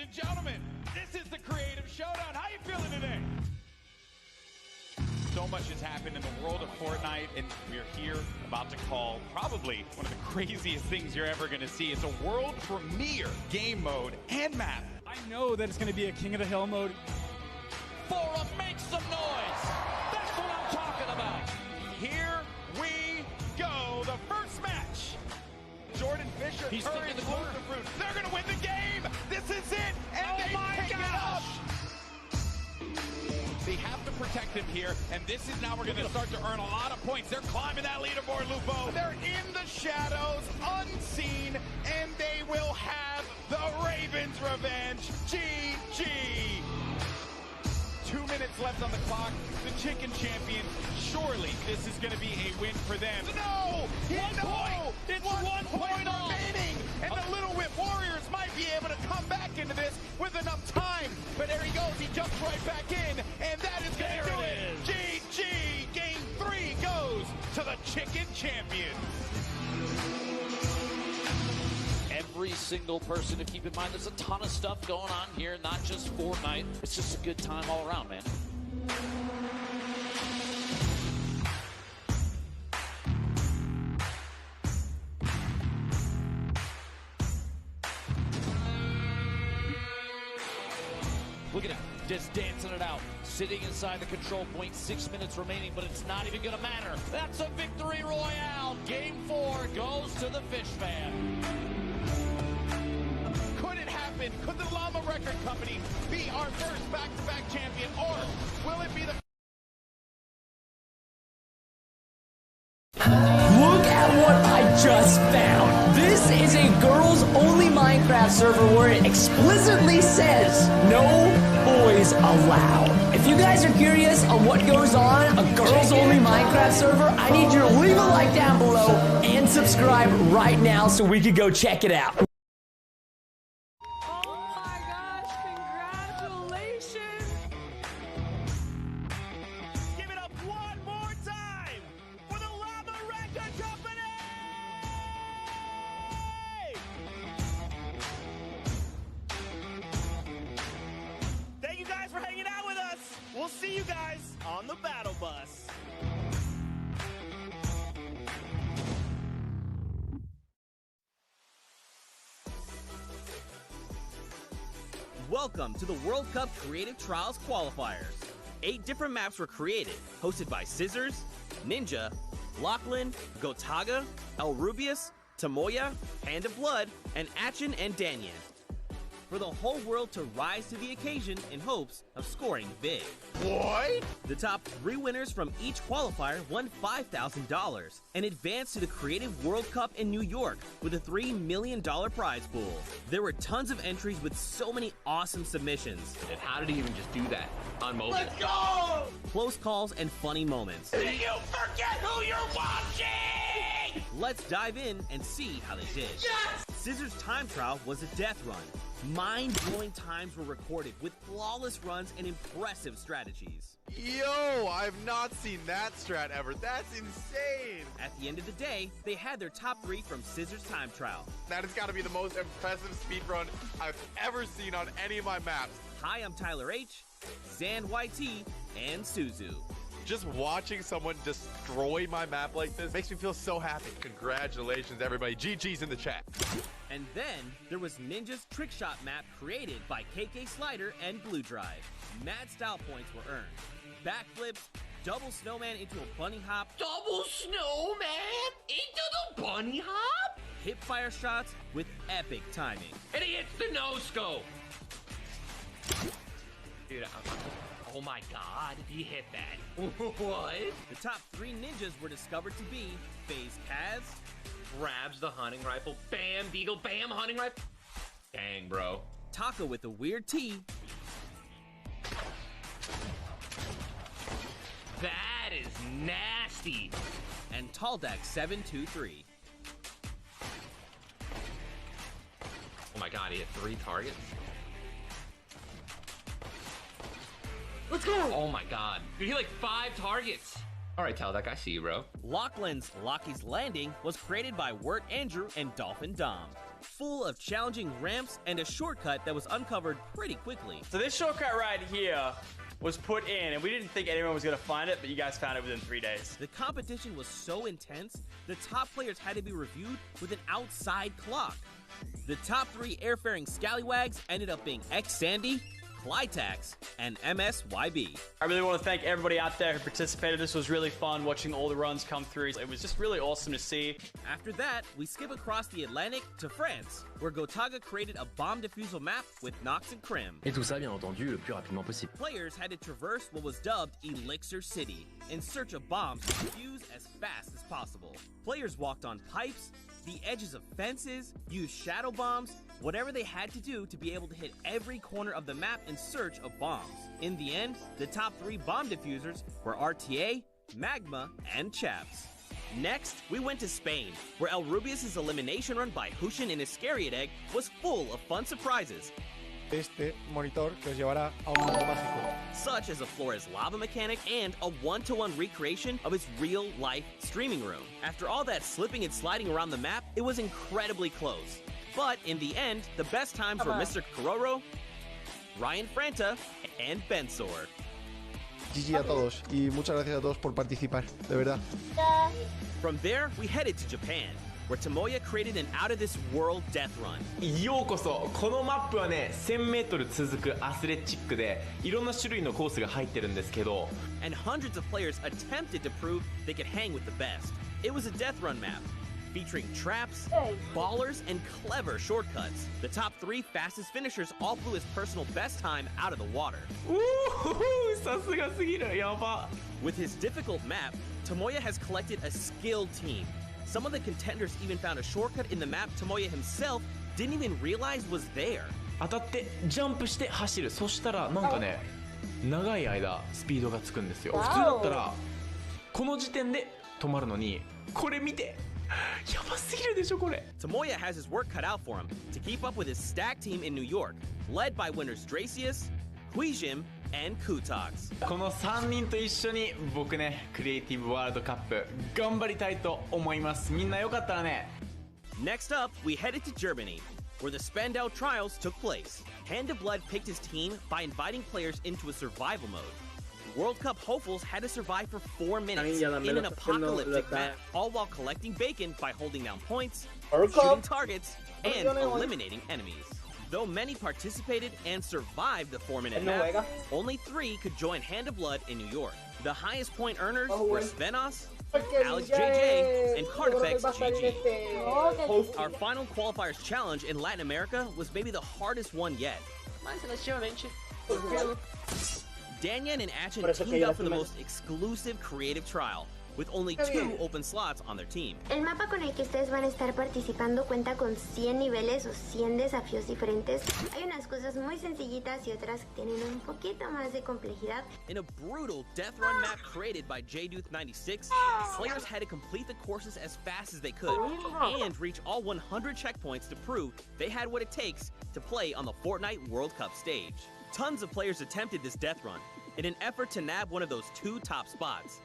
and gentlemen, this is the Creative Showdown. How you feeling today? So much has happened in the world of Fortnite, and we're here about to call probably one of the craziest things you're ever going to see. It's a world premiere game mode and map. I know that it's going to be a King of the Hill mode. Forum, make some noise. That's what I'm talking about. Here we go. The first match. Jordan Fisher, He's Courage, sticking the corner. Fruit. They're going to win the game. This is it. And they pick it up. They have to protect him here, and this is now we're going to start to earn a lot of points. They're climbing that leaderboard, Lupo. They're in the shadows, unseen, and they will have the Ravens' revenge. GG. 2 minutes left on the clock. The Chicken Champions, surely this is going to be a win for them. No! It's 1 point remaining, and the Little Whip Warriors might be able to come back into this with enough time. But there he goes. He jumps right back in, and that is going to do it. GG. Game 3 goes to the Chicken Champions. Every single person to keep in mind, there's a ton of stuff going on here, not just Fortnite. It's just a good time all around, man. Look at him, just dancing it out. Sitting inside the control point, 6 minutes remaining, but it's not even gonna matter. That's a victory royale. Game 4 goes to the Fish Fan. Could it happen? Could the Llama Record Company be our first back-to-back champion, or will it be the... Look at what I just found. This is a girls-only Minecraft server where it explicitly says no boys allowed. If you guys are curious on what goes on a girls-only Minecraft server, I need you to leave a like down below and subscribe right now so we can go check it out. We'll see you guys on the battle bus. Welcome to the World Cup Creative Trials Qualifiers. 8 different maps were created, hosted by Scissors, Ninja, Lachlan, Gotaga, El Rubius, Tamoya, Hand of Blood, and Achin and Danyan. For the whole world to rise to the occasion in hopes of scoring big. What? The top 3 winners from each qualifier won $5,000 and advanced to the Creative World Cup in New York with a $3 million prize pool. There were tons of entries with so many awesome submissions. And how did he even just do that on mobile? Let's go! Close calls and funny moments. Do you forget who you're watching? Let's dive in and see how they did. Yes! Scissors time trial was a death run. Mind-blowing times were recorded with flawless runs and impressive strategies. Yo, I've not seen that strat ever. That's insane. At the end of the day, they had their top 3 from Scissors time trial. That has got to be the most impressive speedrun I've ever seen on any of my maps. Hi, I'm Tyler H, Zan YT, and Suzu. Just watching someone destroy my map like this makes me feel so happy. Congratulations, everybody. GG's in the chat. And then there was Ninja's trick shot map created by KK Slider and Blue Drive. Mad style points were earned. Backflips, double snowman into a bunny hop, Double snowman into the bunny hop? hip fire shots with epic timing. And he hits the no-scope. Dude, oh my god, he hit that. What? The top 3 ninjas were discovered to be FaZe Kaz, Grabs the hunting rifle, bam, deagle, bam, hunting rifle. Dang, bro. Taka with the weird T, That is nasty. and Taldak 723. Oh my god, he hit 3 targets. Let's go! Oh my god. Dude, he hit like 5 targets. Alright, Taldak, I see you, bro. Lachlan's Locky's Landing was created by Wirt Andrew and Dolphin Dom. full of challenging ramps and a shortcut that was uncovered pretty quickly. So this shortcut right here was put in, and we didn't think anyone was going to find it, but you guys found it within 3 days. The competition was so intense, the top players had to be reviewed with an outside clock. The top 3 airfaring scallywags ended up being X-Sandy, Clytax, and MSYB. I really want to thank everybody out there who participated. This was really fun watching all the runs come through. It was just really awesome to see. After that, we skip across the Atlantic to France, where Gotaga created a bomb defusal map with Nox and Krim. Et tout ça, bien entendu, le plus rapidement possible. Players had to traverse what was dubbed Elixir City in search of bombs to defuse as fast as possible. Players walked on pipes, the edges of fences, used shadow bombs, whatever they had to do to be able to hit every corner of the map in search of bombs. In the end, the top 3 bomb diffusers were RTA, Magma, and Chaps. Next, we went to Spain, where El Rubius' elimination run by Hushin and Iscariot Egg was full of fun surprises. Este monitor que os llevará a un mundo mágico. Such as a Flores lava mechanic and a 1-to-1 recreation of its real-life streaming room. After all that slipping and sliding around the map, it was incredibly close. But in the end, the best times were Mr. Kororo, Ryan Franta, and Bensor. GG a todos y muchas gracias a todos por participar, de verdad. From there, we headed to Japan, where Tomoya created an out-of-this-world death run. ようこそ。このマップはね、1000m 続くアスレチックで、いろんな種類のコースが入ってるんですけど、 And hundreds of players attempted to prove they could hang with the best. It was a death run map, featuring traps, ballers, and clever shortcuts. The top 3 fastest finishers all blew his personal best time out of the water. さすがすぎる。やば。 With his difficult map, Tomoya has collected a skilled team. Some of the contenders even found a shortcut in the map Tomoya himself didn't even realize was there. 当たってジャンプして走る。そしたらなんかね、長い間スピードがつくんですよ。普通だったらこの時点で止まるのに、これ見て。やばすぎるでしょこれ。 Tomoya has his work cut out for him to keep up with his stack team in New York, led by winners Dracius, Huijim, and Kutox. この3人と一緒に僕ね、クリエイティブワールドカップ頑張りたいと思います。みんなよかったらね。 Next up, we headed to Germany, where the Spandau trials took place. Hand of Blood picked his team by inviting players into a survival mode. World Cup hopefuls had to survive for 4 minutes in an apocalyptic map, all while collecting bacon by holding down points, shooting targets, and eliminating enemies. Though many participated and survived the 4-minute map, only 3 could join Hand of Blood in New York. The highest point earners were Svenos, Alex JJ, and Cardifex GG. Our final qualifiers challenge in Latin America was maybe the hardest one yet. Danyan and Achin teamed up for the most exclusive creative trial, with only 2 open slots on their team. El mapa con el que ustedes van a estar participando cuenta con 100 niveles o 100 desafíos diferentes. Hay unas cosas muy sencillitas y otras que tienen un poquito más de complejidad. In a brutal death run map created by JDuth96, players had to complete the courses as fast as they could and reach all 100 checkpoints to prove they had what it takes to play on the Fortnite World Cup stage. Tons of players attempted this death run in an effort to nab one of those 2 top spots.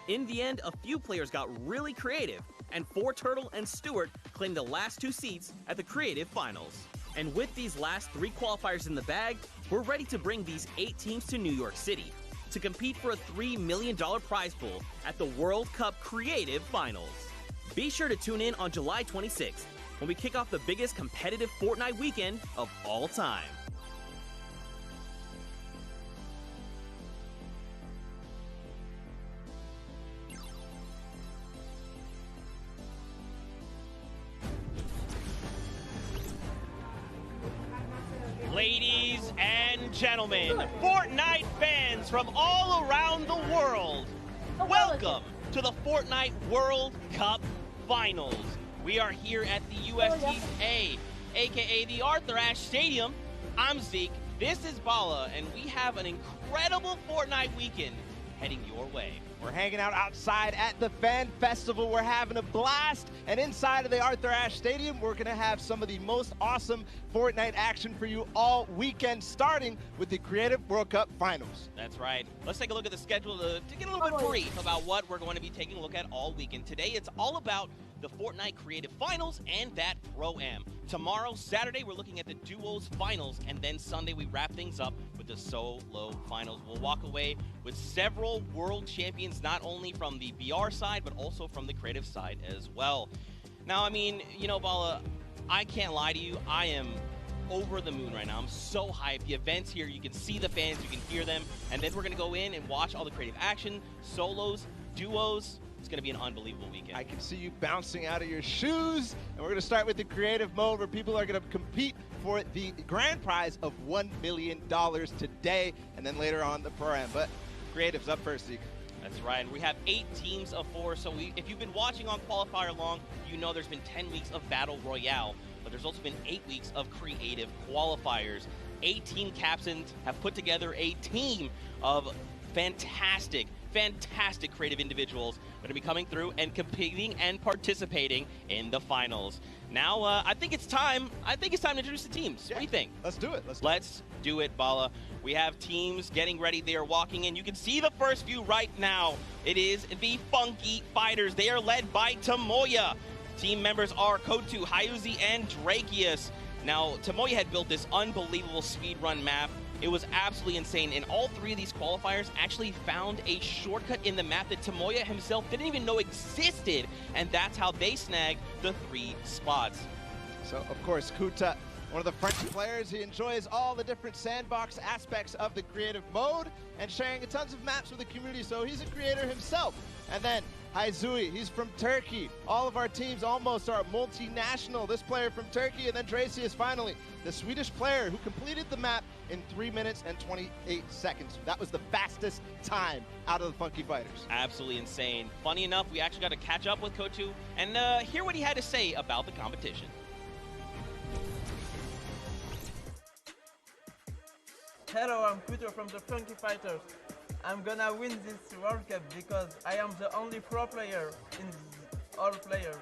In the end, a few players got really creative, and 4Turtle and Stewart claimed the last 2 seats at the Creative Finals. And with these last 3 qualifiers in the bag, we're ready to bring these 8 teams to New York City to compete for a $3 million prize pool at the World Cup Creative Finals. Be sure to tune in on July 26th when we kick off the biggest competitive Fortnite weekend of all time. Ladies and gentlemen, Fortnite fans from all around the world, welcome to the Fortnite World Cup Finals. We are here at the USDA, aka the Arthur Ashe Stadium. I'm Zeke, this is Bala, and we have an incredible Fortnite weekend heading your way. We're hanging out outside at the Fan Festival. We're having a blast. And inside of the Arthur Ashe Stadium, we're going to have some of the most awesome Fortnite action for you all weekend, starting with the Creative World Cup Finals. That's right. Let's take a look at the schedule to get a little bit brief about what we're going to be taking a look at all weekend. Today, it's all about the Fortnite Creative Finals and that Pro-Am. Tomorrow, Saturday, we're looking at the Duos Finals, and then Sunday we wrap things up with the Solo Finals. We'll walk away with several world champions, not only from the BR side, but also from the creative side as well. Now, I mean, you know, Bala, I can't lie to you. I am over the moon right now. I'm so hyped. The event's here. You can see the fans. You can hear them. And then we're going to go in and watch all the creative action, solos, duos. It's going to be an unbelievable weekend. I can see you bouncing out of your shoes. And we're going to start with the creative mode where people are going to compete for the grand prize of $1 million today. And then later on the Pro-Am. But creative's up first, Zeke. That's right. We have 8 teams of 4. So if you've been watching on Qualifier long, you know there's been 10 weeks of Battle Royale. But there's also been 8 weeks of creative qualifiers. 8 team captains have put together a team of fantastic creative individuals that are going to be coming through and competing and participating in the finals. Now, I think it's time to introduce the teams. Yeah. What do you think? Let's do it. Let's do it, Bala. We have teams getting ready. They are walking in. You can see the first view right now. It is the Funky Fighters. They are led by Tomoya. Team members are Kotu, Hyuzi, and Drakius. Now, Tomoya had built this unbelievable speedrun map. It was absolutely insane, and all 3 of these qualifiers actually found a shortcut in the map that Tomoya himself didn't even know existed, and that's how they snagged the 3 spots. So, of course, Kuta, one of the French players, he enjoys all the different sandbox aspects of the creative mode and sharing tons of maps with the community, so he's a creator himself. And then Hyuzi, he's from Turkey. All of our teams almost are multinational. This player from Turkey, and then Dracius finally, the Swedish player who completed the map in 3 minutes and 28 seconds. That was the fastest time out of the Funky Fighters. Absolutely insane. Funny enough, we actually got to catch up with Kotu and hear what he had to say about the competition. Hello, I'm Kuto from the Funky Fighters. I'm gonna win this World Cup because I am the only pro player in all players.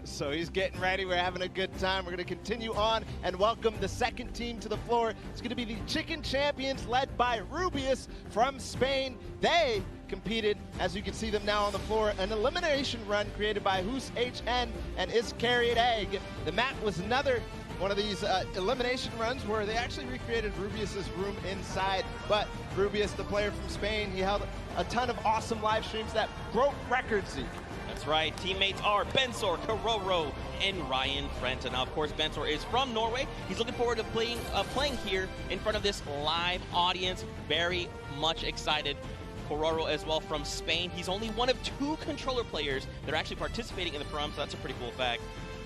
So he's getting ready. We're having a good time. We're going to continue on and welcome the second team to the floor. It's going to be the Chicken Champions led by Rubius from Spain. They competed, as you can see them now on the floor, an elimination run created by Hus HN and Is Carried Egg. The map was another one of these elimination runs where they actually recreated Rubius's room inside. But Rubius, the player from Spain, he held a ton of awesome live streams that broke records. That's right. Teammates are Bensor, Karoro, and Ryan Frenta. Now, of course, Bensor is from Norway. He's looking forward to playing here in front of this live audience. Very much excited. Karoro as well from Spain. He's only one of 2 controller players that are actually participating in the Pro-Am, so that's a pretty cool fact.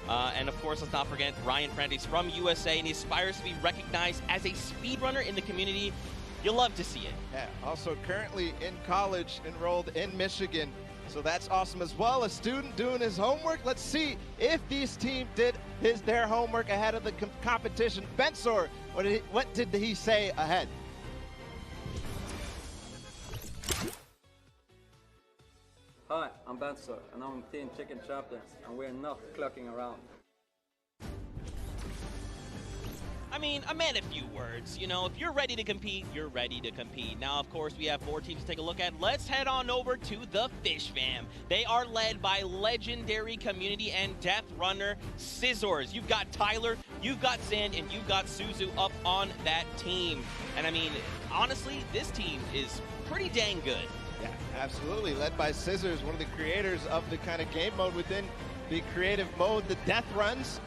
And of course, let's not forget Ryan Frenta. He's from USA, and he aspires to be recognized as a speedrunner in the community. You'll love to see it. Yeah, also currently in college, enrolled in Michigan. So that's awesome as well. A student doing his homework. Let's see if these teams did their homework ahead of the competition. Bensor, what did he say ahead? Hi, I'm Bensor, and I'm Team Chicken Champions, and we're not clocking around. I mean, a man of few words. You know, if you're ready to compete, you're ready to compete. Now, of course, we have 4 teams to take a look at. Let's head on over to the Fish Fam. They are led by legendary community and death runner Scissors. You've got Tyler, you've got Sand, and you've got Suzu up on that team. And I mean, honestly, this team is pretty dang good. Yeah, absolutely. Led by Scissors, one of the creators of the kind of game mode within the creative mode, the death runs.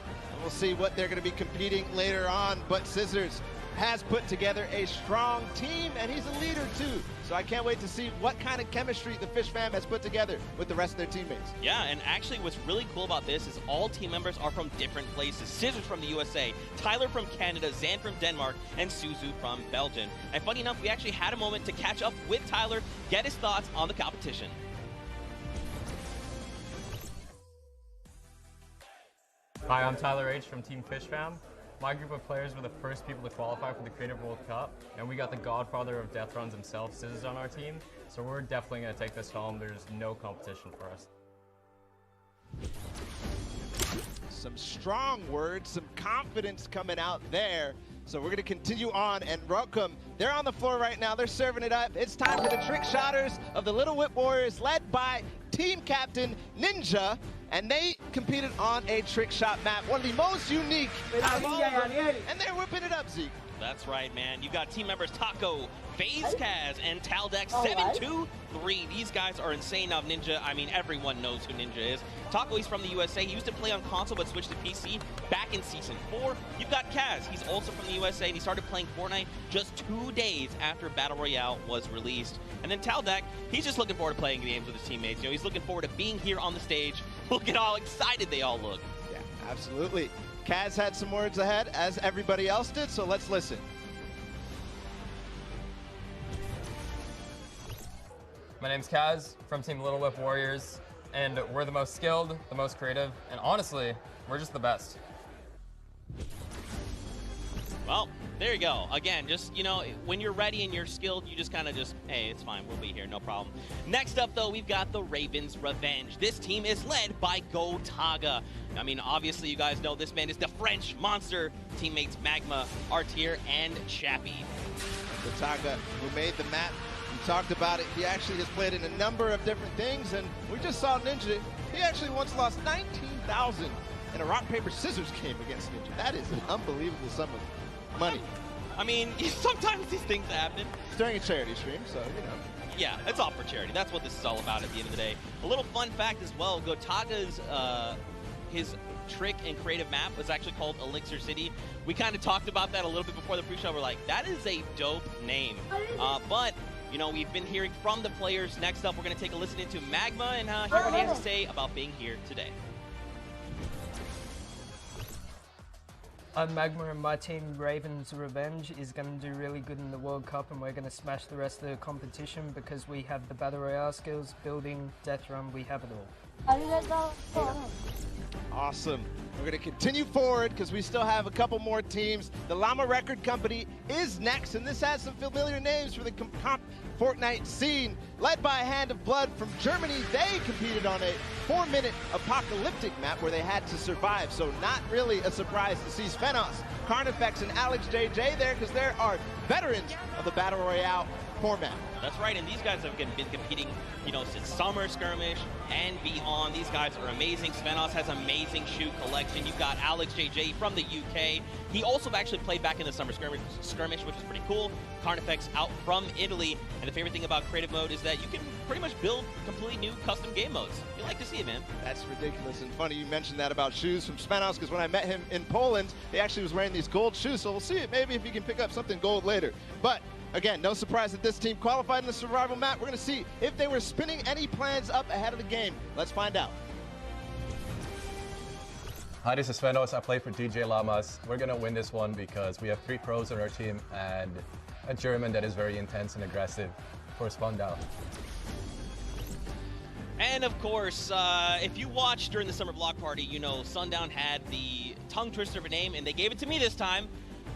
We'll see what they're going to be competing later on, but Scissors has put together a strong team, and he's a leader too. So I can't wait to see what kind of chemistry the Fish Fam has put together with the rest of their teammates. Yeah, and actually what's really cool about this is all team members are from different places. Scissors from the USA, Tyler from Canada, Zan from Denmark, and Suzu from Belgium. And funny enough, we actually had a moment to catch up with Tyler, get his thoughts on the competition. Hi, I'm Tyler H. from Team Fish Fam. My group of players were the first people to qualify for the Creative World Cup, and we got the godfather of death runs himself, Scissors, on our team, so we're definitely going to take this home. There's no competition for us. Some strong words, some confidence coming out there. So we're going to continue on and welcome. They're on the floor right now. They're serving it up. It's time for the trick shotters of the Little Whip Warriors, led by team captain Ninja. And they competed on a trick shot map, one of the most unique out of all of them. And they're whipping it up, Zeke. That's right, man. You've got team members Taco, FaZe Kaz, and Taldex 723. These guys are insane. Now, Ninja, I mean, everyone knows who Ninja is. Taco, he's from the USA. He used to play on console, but switched to PC back in Season 4. You've got Kaz. He's also from the USA, and he started playing Fortnite just 2 days after Battle Royale was released. And then Taldex, he's just looking forward to playing games with his teammates. You know, he's looking forward to being here on the stage. Look at how excited they all look. Yeah, absolutely. Kaz had some words ahead, as everybody else did, so let's listen. My name's Kaz from Team Little Whip Warriors, and we're the most skilled, the most creative, and honestly, we're just the best. Well, there you go. Again, just, you know, when you're ready and you're skilled, you just kind of just, hey, it's fine. We'll be here. No problem. Next up, though, we've got the Ravens Revenge. This team is led by Gotaga. I mean, obviously, you guys know this man is the French monster. Teammates Magma, Artier, and Chappie. Gotaga, who made the map. We talked about it. He actually has played in a number of different things, and we just saw Ninja. He actually once lost 19,000 in a rock, paper, scissors game against Ninja. That is an unbelievable sum of money. I mean, sometimes these things happen. It's during a charity stream, so, you know. Yeah, it's all for charity. That's what this is all about at the end of the day. A little fun fact as well, Gotaga's, his trick and creative map was actually called Elixir City. We kind of talked about that a little bit before the pre-show. We're like, that is a dope name. But, you know, we've been hearing from the players. Next up, we're going to take a listen into Magma and hear what he has to say about being here today. I'm Magma, and my team Ravens Revenge is going to do really good in the World Cup, and we're going to smash the rest of the competition because we have the Battle Royale skills, building, death run, we have it all. Awesome. We're going to continue forward because we still have a couple more teams. The Llama Record Company is next, and this has some familiar names for the Fortnite scene. Led by Hand of Blood from Germany, they competed on a 4-minute apocalyptic map where they had to survive, so not really a surprise to see Svenos, Carnifex, and Alex JJ there because there are veterans of the Battle Royale format. That's right, and these guys have been competing, you know, since Summer Skirmish and beyond. These guys are amazing. Svenos has amazing shoe collection. You've got Alex JJ from the UK. He also actually played back in the Summer Skirmish, which is pretty cool. Carnifex out from Italy. And the favorite thing about creative mode is that you can pretty much build completely new custom game modes. You like to see it, man. That's ridiculous and funny you mentioned that about shoes from Svenos, because when I met him in Poland, he actually was wearing these gold shoes, so we'll see it maybe if he can pick up something gold later. But again, no surprise that this team qualified in the survival map. We're going to see if they were spinning any plans up ahead of the game. Let's find out. Hi, this is Svenos. I play for DJ Llamas. We're going to win this one because we have 3 pros on our team and a German that is very intense and aggressive for Spandau. And of course, if you watched during the Summer Block Party, you know Sundown had the tongue twister of a name, and they gave it to me this time.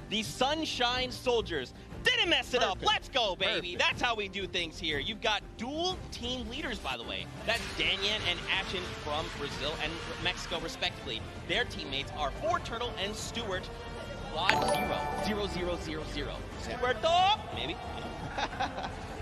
The Sunshine Soldiers. Didn't mess it up. Let's go, baby. That's how we do things here. You've got dual team leaders, by the way. That's Danyan and Achin from Brazil and Mexico, respectively. Their teammates are Turtle and Stuart. Quad 0. 0, 0, 0, 0. Stuarto, maybe.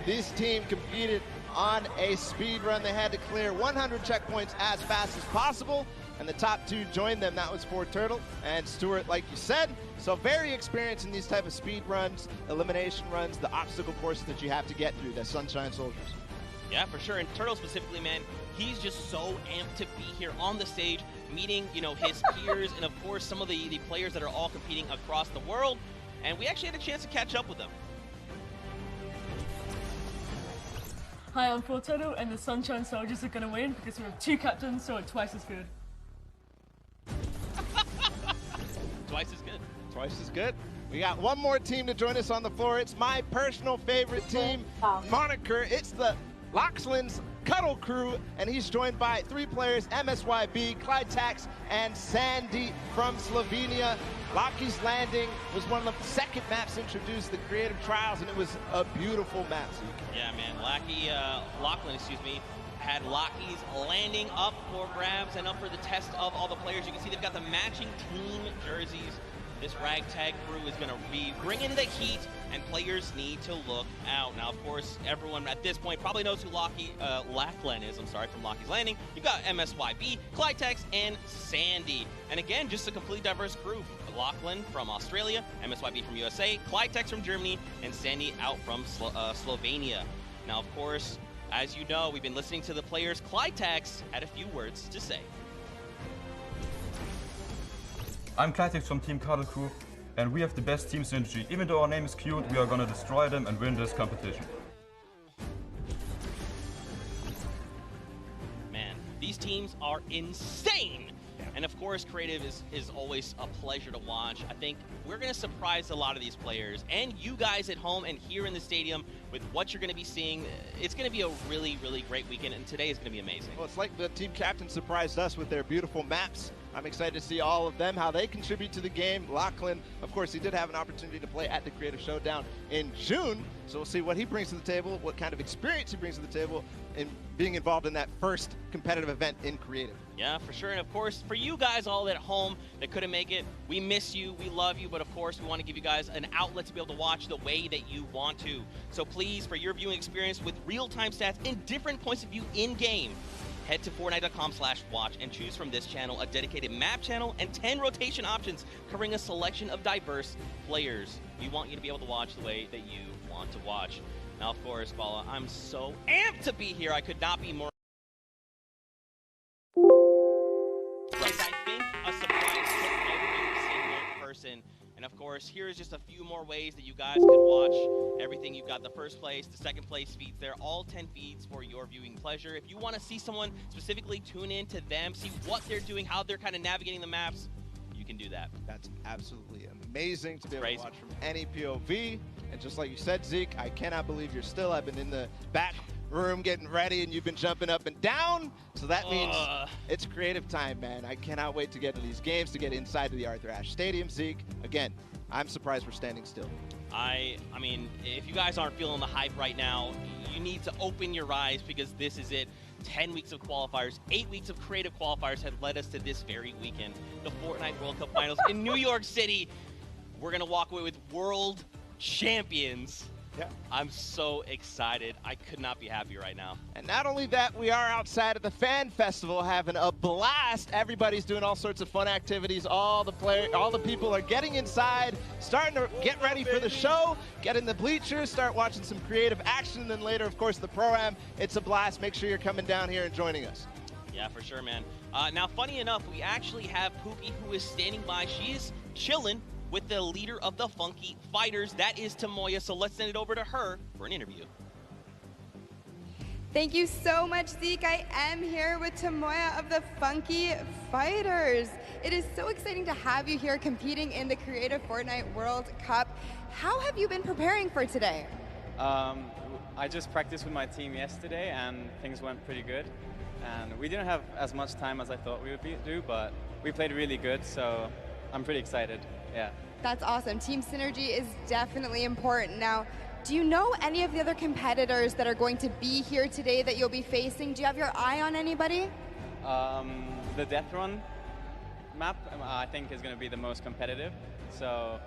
This team competed on a speed run. They had to clear 100 checkpoints as fast as possible, and the top 2 joined them. That was Turtle and Stuart, like you said. So very experienced in these type of speed runs, elimination runs, the obstacle courses that you have to get through, the Sunshine Soldiers. Yeah, for sure. And Turtle specifically, man, he's just so amped to be here on the stage, meeting, you know, his peers and, of course, some of the players that are all competing across the world. And we actually had a chance to catch up with them. Hi, I'm Fortnite, and the Sunshine Soldiers are going to win because we have 2 captains, so it's twice as good. Twice as good. Twice as good. We got one more team to join us on the floor. It's my personal favorite team moniker. It's the Loxland's Cuddle Crew, and he's joined by 3 players, MSYB, Clyde Tax, and Sandy from Slovenia. Lockie's Landing was one of the second maps introduced, the Creative Trials, and it was a beautiful map. Yeah, man. Lachlan, had Lockie's Landing up for grabs and up for the test of all the players. You can see they've got the matching team jerseys. This ragtag crew is going to be bringing the heat, and players need to look out. Now, of course, everyone at this point probably knows who Lachlan is. I'm sorry, from Lockie's Landing. You've got MSYB, Clytex, and Sandy. And again, just a complete diverse crew. Lachlan from Australia, MSYB from USA, Clytex from Germany, and Sandy out from Slovenia. Now, of course, as you know, we've been listening to the players. Clytex had a few words to say. I'm Clytex from Team Cuddle Crew, and we have the best team synergy. Even though our name is cute, we are gonna destroy them and win this competition. Man, these teams are insane! And of course, creative is always a pleasure to watch. I think we're going to surprise a lot of these players and you guys at home and here in the stadium with what you're going to be seeing. It's going to be a really, really great weekend, and today is going to be amazing. Well, it's like the team captain surprised us with their beautiful maps. I'm excited to see all of them, how they contribute to the game. Lachlan, of course, he did have an opportunity to play at the Creative Showdown in June, so we'll see what he brings to the table, what kind of experience he brings to the table in being involved in that first competitive event in Creative. Yeah, for sure. And of course, for you guys all at home that couldn't make it, we miss you, we love you, but of course, we want to give you guys an outlet to be able to watch the way that you want to. So please, for your viewing experience with real-time stats and different points of view in-game, head to Fortnite.com/watch and choose from this channel a dedicated map channel and 10 rotation options covering a selection of diverse players. We want you to be able to watch the way that you want to watch. Now, of course, Bala, I'm so amped to be here. I could not be more. I think a surprise to every single person. And of course, here's just a few more ways that you guys can watch everything. You've got the first place, the second place feeds. They're all 10 feeds for your viewing pleasure. If you want to see someone specifically, tune in to them, see what they're doing, how they're kind of navigating the maps, you can do that. That's absolutely amazing to be able to watch from any POV. And just like you said, Zeke, I cannot believe you're still. I've been in the back room getting ready, and you've been jumping up and down. So that means it's creative time, man. I cannot wait to get to these games, to get inside to the Arthur Ashe Stadium, Zeke. Again, I'm surprised we're standing still. I mean, if you guys aren't feeling the hype right now, you need to open your eyes, because this is it. 10 weeks of qualifiers, 8 weeks of creative qualifiers have led us to this very weekend. The Fortnite World Cup Finals in New York City. We're going to walk away with world champions. Yeah. I'm so excited. I could not be happier right now. And not only that, we are outside at the Fan Festival having a blast. Everybody's doing all sorts of fun activities. All the people are getting inside, starting to get ready for the show, get in the bleachers, start watching some creative action, and then later, of course, the pro-am. It's a blast. Make sure you're coming down here and joining us. Yeah, for sure, man. Now, funny enough, we actually have Pookie, who is standing by. She is chilling with the leader of the Funky Fighters. That is Tamoya, so let's send it over to her for an interview. Thank you so much, Zeke. I am here with Tamoya of the Funky Fighters. It is so exciting to have you here competing in the Creative Fortnite World Cup. How have you been preparing for today? I just practiced with my team yesterday, and things went pretty good. And we didn't have as much time as I thought we would do, but we played really good, so I'm pretty excited. Yeah. That's awesome. Team synergy is definitely important. Now, do you know any of the other competitors that are going to be here today that you'll be facing? Do you have your eye on anybody? The Death Run map, I think, is going to be the most competitive. So,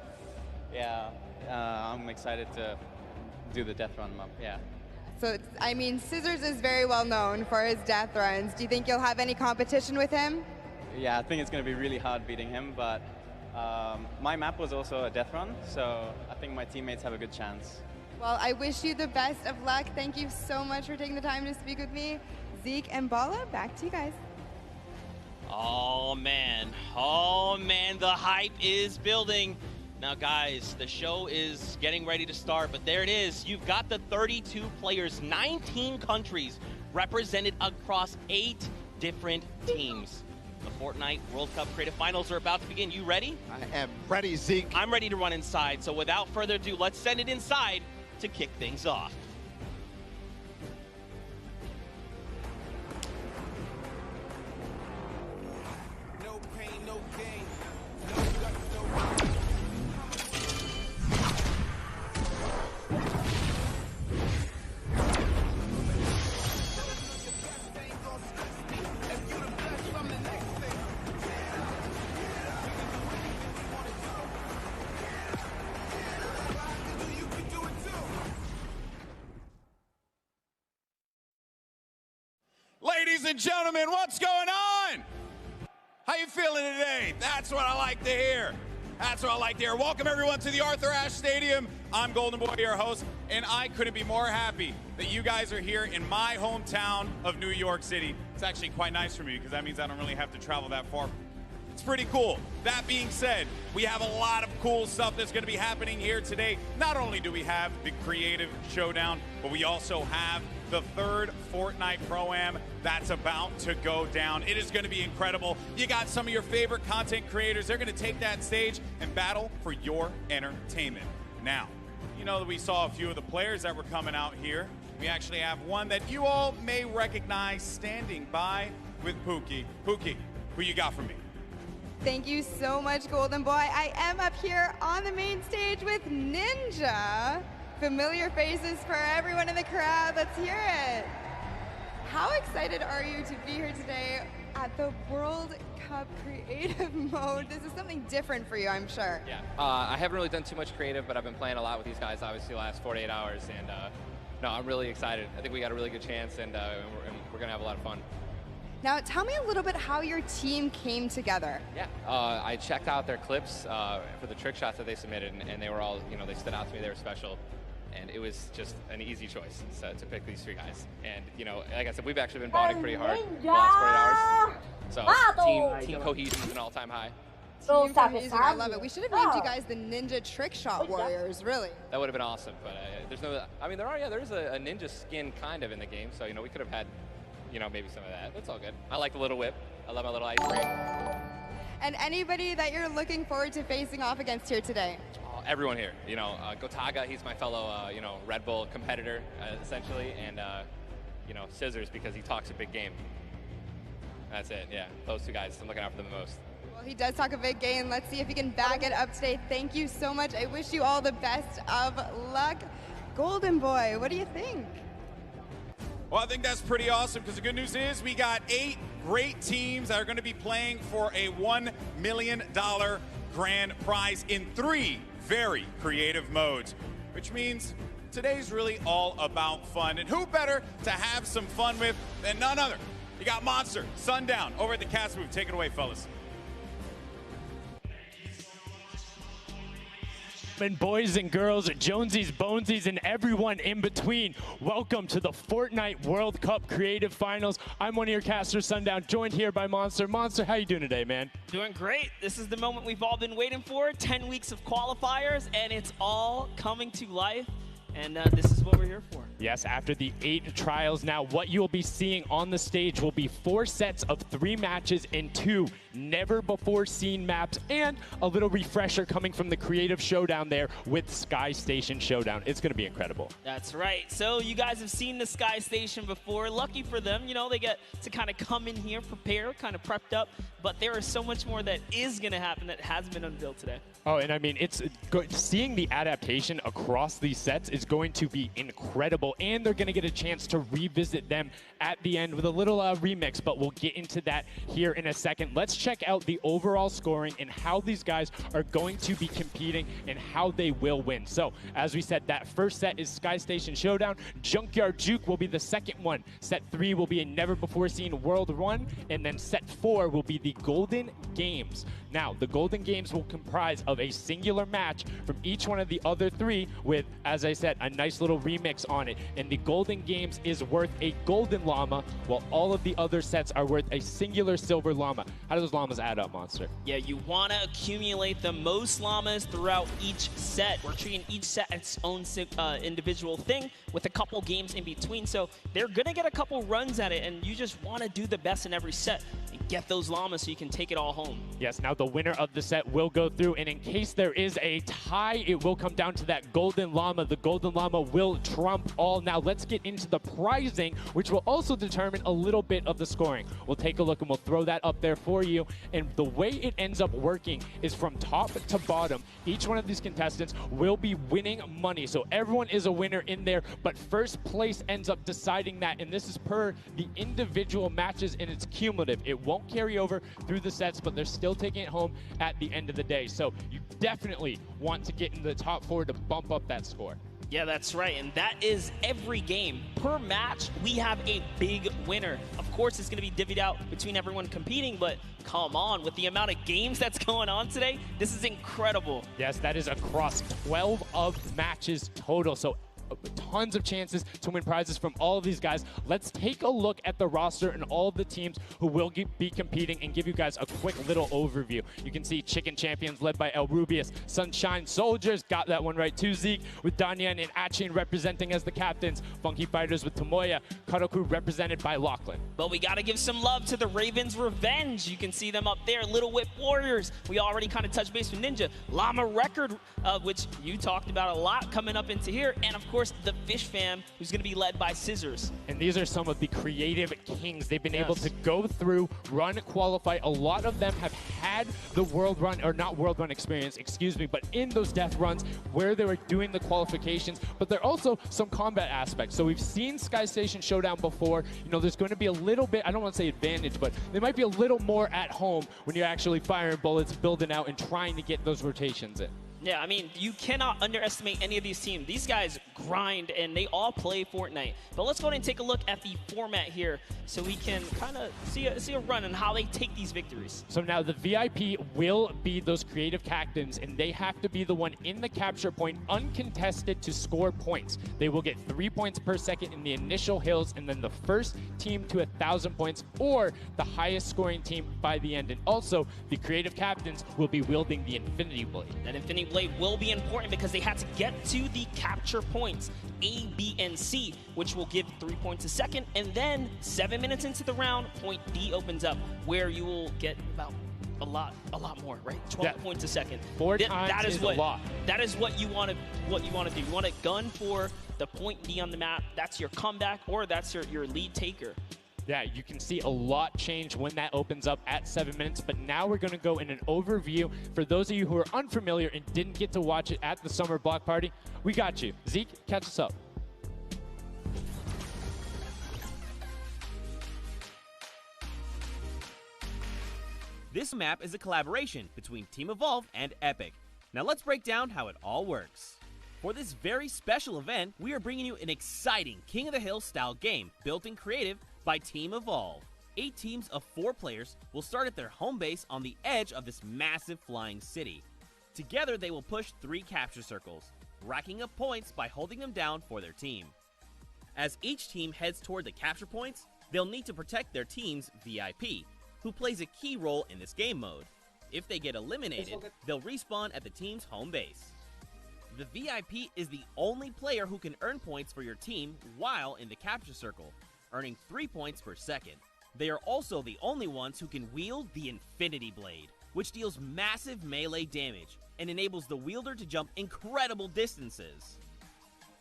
yeah, I'm excited to do the Death Run map, yeah. So, I mean, Scissors is very well known for his death runs. Do you think you'll have any competition with him? Yeah, I think it's going to be really hard beating him, but my map was also a death run, so I think my teammates have a good chance. Well, I wish you the best of luck. Thank you so much for taking the time to speak with me. Zeke and Bala, back to you guys. Oh man, the hype is building. Now guys, the show is getting ready to start, but there it is. You've got the 32 players, 19 countries represented across 8 different teams. The Fortnite World Cup Creative Finals are about to begin. You ready? I am ready, Zeke. I'm ready to run inside, so without further ado, let's send it inside to kick things off. No pain, no gain. No guts, no Ladies and gentlemen, what's going on? How you feeling today? That's what I like to hear. That's what I like to hear. Welcome everyone to the Arthur Ashe Stadium. I'm Golden Boy, your host, and I couldn't be more happy that you guys are here in my hometown of New York City. It's actually quite nice for me because that means I don't really have to travel that far. It's pretty cool. That being said, we have a lot of cool stuff that's going to be happening here today. Not only do we have the Creative Showdown, but we also have the third Fortnite Pro-Am that's about to go down. It is going to be incredible. You got some of your favorite content creators. They're going to take that stage and battle for your entertainment. Now, you know that we saw a few of the players that were coming out here. We actually have one that you all may recognize standing by with Pookie. Pookie, who you got for me? Thank you so much, Golden Boy. I am up here on the main stage with Ninja. Familiar faces for everyone in the crowd. Let's hear it. How excited are you to be here today at the World Cup Creative Mode? This is something different for you, I'm sure. Yeah, I haven't really done too much creative, but I've been playing a lot with these guys, obviously, the last 48 hours. And no, I'm really excited. I think we got a really good chance, and we're going to have a lot of fun. Now, tell me a little bit how your team came together. Yeah, I checked out their clips for the trick shots that they submitted, and they were all, they stood out to me. They were special, and it was just an easy choice to pick these three guys. And, like I said, we've actually been bonding pretty hard the last 48 hours. So team cohesion is an all-time high. Team cohesion, I love it. We should have named you guys the Ninja Trick Shot Warriors, really. That would have been awesome, but there's no, I mean, there's a ninja skin kind of in the game, so, we could have had maybe some of that. That's all good. I like the little whip. I love my little ice cream. And anybody that you're looking forward to facing off against here today? Everyone here. Gotaga, he's my fellow, Red Bull competitor, essentially. And, Scissors, because he talks a big game. That's it, yeah. Those two guys, I'm looking out for them the most. Well, he does talk a big game. Let's see if he can back it up today. Thank you so much. I wish you all the best of luck. Golden Boy, what do you think? Well, I think that's pretty awesome because the good news is we got 8 great teams that are going to be playing for a $1 million grand prize in 3 very creative modes, which means today's really all about fun. And who better to have some fun with than none other? You got Monster, Sundown, over at the cast booth. Take it away, fellas. And boys and girls, Jonesies, Bonesies, and everyone in between, welcome to the Fortnite World Cup Creative Finals. I'm one of your casters, Sundown, joined here by Monster. Monster, how you doing today, man? Doing great. This is the moment we've all been waiting for. 10 weeks of qualifiers, and it's all coming to life. And this is what we're here for. Yes, after the 8 trials now, what you'll be seeing on the stage will be 4 sets of 3 matches in 2 never-before-seen maps, and a little refresher coming from the Creative Showdown there with Sky Station Showdown. It's going to be incredible. That's right. So you guys have seen the Sky Station before. Lucky for them, they get to kind of come in here, prepare, kind of prepped up. But there is so much more that is going to happen that has been unveiled today. Oh, and I mean, seeing the adaptation across these sets is going to be incredible, and they're going to get a chance to revisit them at the end with a little remix, but we'll get into that here in a second. Let's check out the overall scoring and how these guys are going to be competing and how they will win. So, as we said, that first set is Sky Station Showdown. Junkyard Juke will be the second one. Set 3 will be a never-before-seen World 1, and then set 4 will be the Golden Games. Now, the Golden Games will comprise of a singular match from each one of the other 3 with, as I said, a nice little remix on it. And the Golden Games is worth a golden llama, while all of the other sets are worth a singular silver llama. How do those llamas add up, Monster? Yeah, you want to accumulate the most llamas throughout each set. We're treating each set its own individual thing with a couple games in between. So they're going to get a couple runs at it, and you just want to do the best in every set and get those llamas so you can take it all home. Yes, now the winner of the set will go through, and in case there is a tie, it will come down to that golden llama. The golden llama will trump all. Now let's get into the prizing, which will also determine a little bit of the scoring. We'll take a look and we'll throw that up there for you. And the way it ends up working is from top to bottom. Each one of these contestants will be winning money. So everyone is a winner in there, but first place ends up deciding that. And this is per the individual matches, and it's cumulative. It won't carry over through the sets, but they're still taking it home at the end of the day. So you definitely want to get into the top 4 to bump up that score. Yeah, that's right, and that is every game. Per match, we have a big winner. Of course, it's going to be divvied out between everyone competing, but come on, with the amount of games that's going on today, this is incredible. Yes, that is across 12 of matches total, so tons of chances to win prizes from all of these guys. Let's take a look at the roster and all of the teams who will be competing and give you guys a quick little overview. You can see Chicken Champions led by El Rubius, Sunshine Soldiers, got that one right too, Zeke, with Danyan and Achin representing as the captains, Funky Fighters with Tomoya, Karoku represented by Lachlan. But we got to give some love to the Ravens Revenge. You can see them up there, Little Whip Warriors. We already kind of touched base with Ninja. Llama Record, which you talked about a lot coming up into here, and of course the Fish Fam, who's going to be led by Scissors. And these are some of the creative kings. They've been able to go through, run, qualify. A lot of them have had the world run, or not world run experience, excuse me, but in those death runs where they were doing the qualifications, but there are also some combat aspects. So we've seen Sky Station Showdown before. You know, there's going to be a little bit, I don't want to say advantage, but they might be a little more at home when you're actually firing bullets, building out, and trying to get those rotations in. Yeah, I mean, you cannot underestimate any of these teams. These guys grind, and they all play Fortnite. But let's go ahead and take a look at the format here so we can kind of see a run and how they take these victories. So now the VIP will be those creative captains, and they have to be the one in the capture point uncontested to score points. They will get 3 points per second in the initial hills, and then the first team to 1,000 points or the highest scoring team by the end. And also, the creative captains will be wielding the Infinity Blade. That Infinity Blade will be important because they had to get to the capture points A, B, and C, which will give 3 points a second, and then 7 minutes into the round, point D opens up, where you will get about a lot more, right? 12 points a second. Four times that is a lot. That is what you want to do. You want to gun for the point D on the map. That's your comeback, or that's your lead taker. Yeah, you can see a lot change when that opens up at 7 minutes, but now we're going to go in an overview. For those of you who are unfamiliar and didn't get to watch it at the Summer Block Party, we got you. Zeke, catch us up. This map is a collaboration between Team Evolve and Epic. Now let's break down how it all works. For this very special event, we are bringing you an exciting King of the Hill style game built in creative by Team Evolve. 8 teams of 4 players will start at their home base on the edge of this massive flying city. Together they will push 3 capture circles, racking up points by holding them down for their team. As each team heads toward the capture points, they'll need to protect their team's VIP, who plays a key role in this game mode. If they get eliminated, they'll respawn at the team's home base. The VIP is the only player who can earn points for your team while in the capture circle, earning 3 points per second. They are also the only ones who can wield the Infinity Blade, which deals massive melee damage and enables the wielder to jump incredible distances.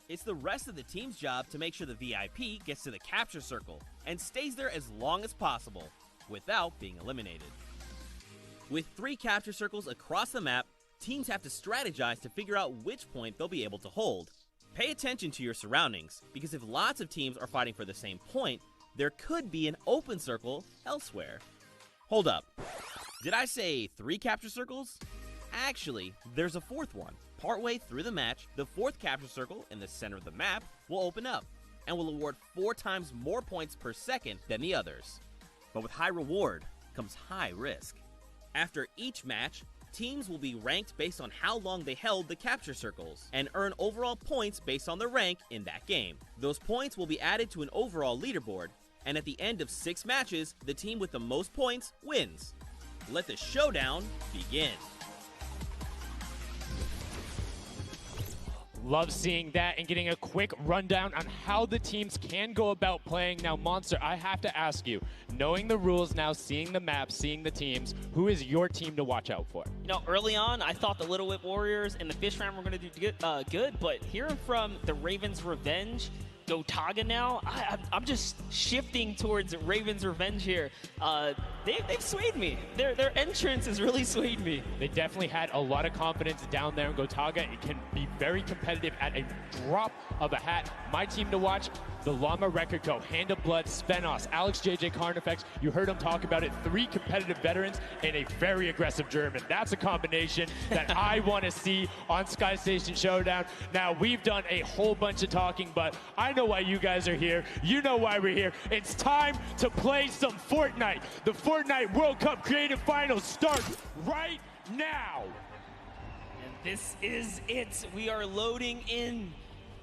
It's the rest of the team's job to make sure the VIP gets to the capture circle and stays there as long as possible without being eliminated. With 3 capture circles across the map, teams have to strategize to figure out which point they'll be able to hold. Pay attention to your surroundings, because if lots of teams are fighting for the same point, there could be an open circle elsewhere. Hold up. Did I say 3 capture circles? Actually, there's a 4th one. Partway through the match, the 4th capture circle in the center of the map will open up and will award 4 times more points per second than the others. But with high reward comes high risk. After each match, teams will be ranked based on how long they held the capture circles and earn overall points based on their rank in that game. Those points will be added to an overall leaderboard, and at the end of 6 matches, the team with the most points wins. Let the showdown begin. Love seeing that and getting a quick rundown on how the teams can go about playing. Now, Monster, I have to ask you, knowing the rules now, seeing the map, seeing the teams, who is your team to watch out for? You know, early on, I thought the Little Whip Warriors and the Fish Fam were going to do good, but hearing from the Ravens Revenge, Gotaga now, I'm just shifting towards Ravens Revenge here. They've swayed me. Their entrance has really swayed me. They definitely had a lot of confidence down there in Gotaga. It can be very competitive at a drop of a hat. My team to watch, the Llama Record Co., Hand of Blood, Svenos, Alex JJ Carnifex, you heard him talk about it, 3 competitive veterans and a very aggressive German. That's a combination that I want to see on Sky Station Showdown. Now, we've done a whole bunch of talking, but I know why you guys are here. You know why we're here. It's time to play some Fortnite. The Fortnite World Cup Creative Finals start right now. And this is it. We are loading in.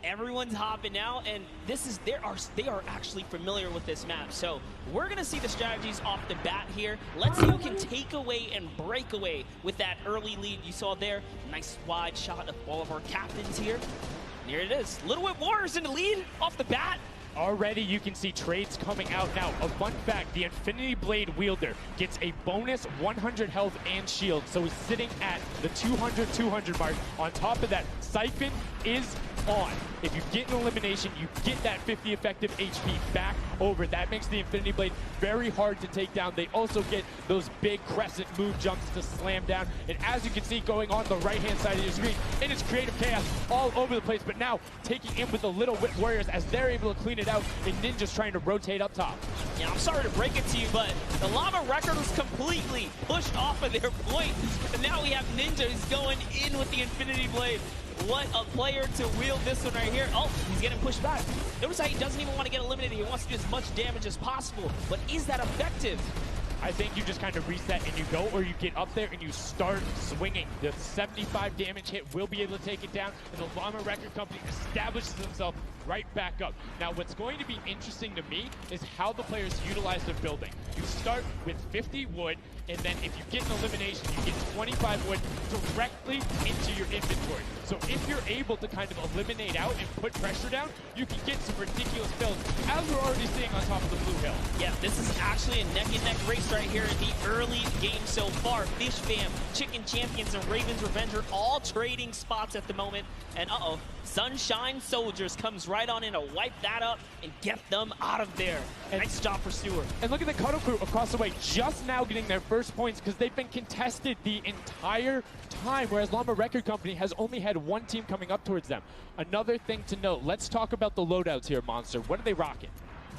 Everyone's hopping out, and they are actually familiar with this map. So we're gonna see the strategies off the bat here. Let's see who can take away and break away with that early lead you saw there. Nice wide shot of all of our captains here. And here it is. Little Whip Warriors in the lead off the bat. Already you can see trades coming out now. A fun fact, the Infinity Blade wielder gets a bonus 100 health and shield, so he's sitting at the 200 mark. On top of that, Siphon is on. If you get an elimination, you get that 50 effective HP back over. That makes the Infinity Blade very hard to take down. They also get those big crescent move jumps to slam down. And as you can see going on the right-hand side of your screen, it is creative chaos all over the place, but now taking in with the Little Whip Warriors as they're able to clean it out, and Ninja's trying to rotate up top. Yeah, I'm sorry to break it to you, but the Llama Record was completely pushed off of their point. And now we have Ninja who's going in with the Infinity Blade. What a player to wield this one right here. Oh, he's getting pushed back. Notice how he doesn't even want to get eliminated. He wants to do as much damage as possible. But is that effective? I think you just kind of reset and you go, or you get up there and you start swinging. The 75 damage hit will be able to take it down, and the Llama Record Company establishes themselves right back up. Now, what's going to be interesting to me is how the players utilize the building. You start with 50 wood, and then if you get an elimination, you get 25 wood directly into your inventory. So if you're able to kind of eliminate out and put pressure down, you can get some ridiculous builds, as we're already seeing on top of the blue hill. Yeah, this is actually a neck-and-neck race right here in the early game so far. Fish Fam, Chicken Champions, and Raven's Revenge are all trading spots at the moment. And Sunshine Soldiers comes right on in to wipe that up and get them out of there. And nice job for Stewart. And look at the Cuddle Crew across the way, just now getting their first points because they've been contested the entire time, whereas Llama Record Company has only had one team coming up towards them. Another thing to note, let's talk about the loadouts here, Monster. What are they rocking?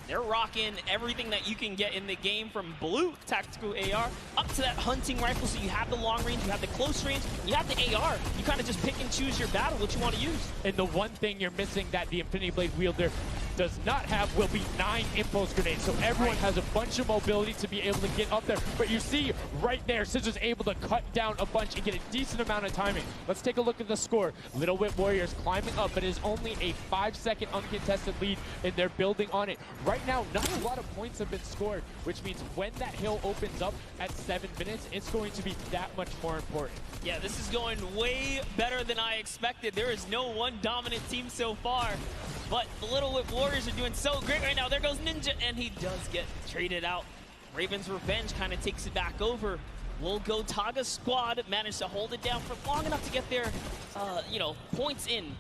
They're rocking everything that you can get in the game, from blue tactical AR up to that hunting rifle. So you have the long range, you have the close range, you have the AR. You kind of just pick and choose your battle, what you want to use. And the one thing you're missing that the Infinity Blade wielder does not have will be 9 impulse grenades. So everyone has a bunch of mobility to be able to get up there. But you see right there, Scissors able to cut down a bunch and get a decent amount of timing. Let's take a look at the score. Little Whip Warriors climbing up, but it is only a 5-second uncontested lead, and they're building on it. Right now, not a lot of points have been scored, which means when that hill opens up at 7 minutes, it's going to be that much more important. Yeah, this is going way better than I expected. There is no one dominant team so far, but the Little Whip Warriors are doing so great right now. There goes Ninja, and he does get traded out. Raven's Revenge kind of takes it back over. Will Gotaga squad manage to hold it down for long enough to get their, points in.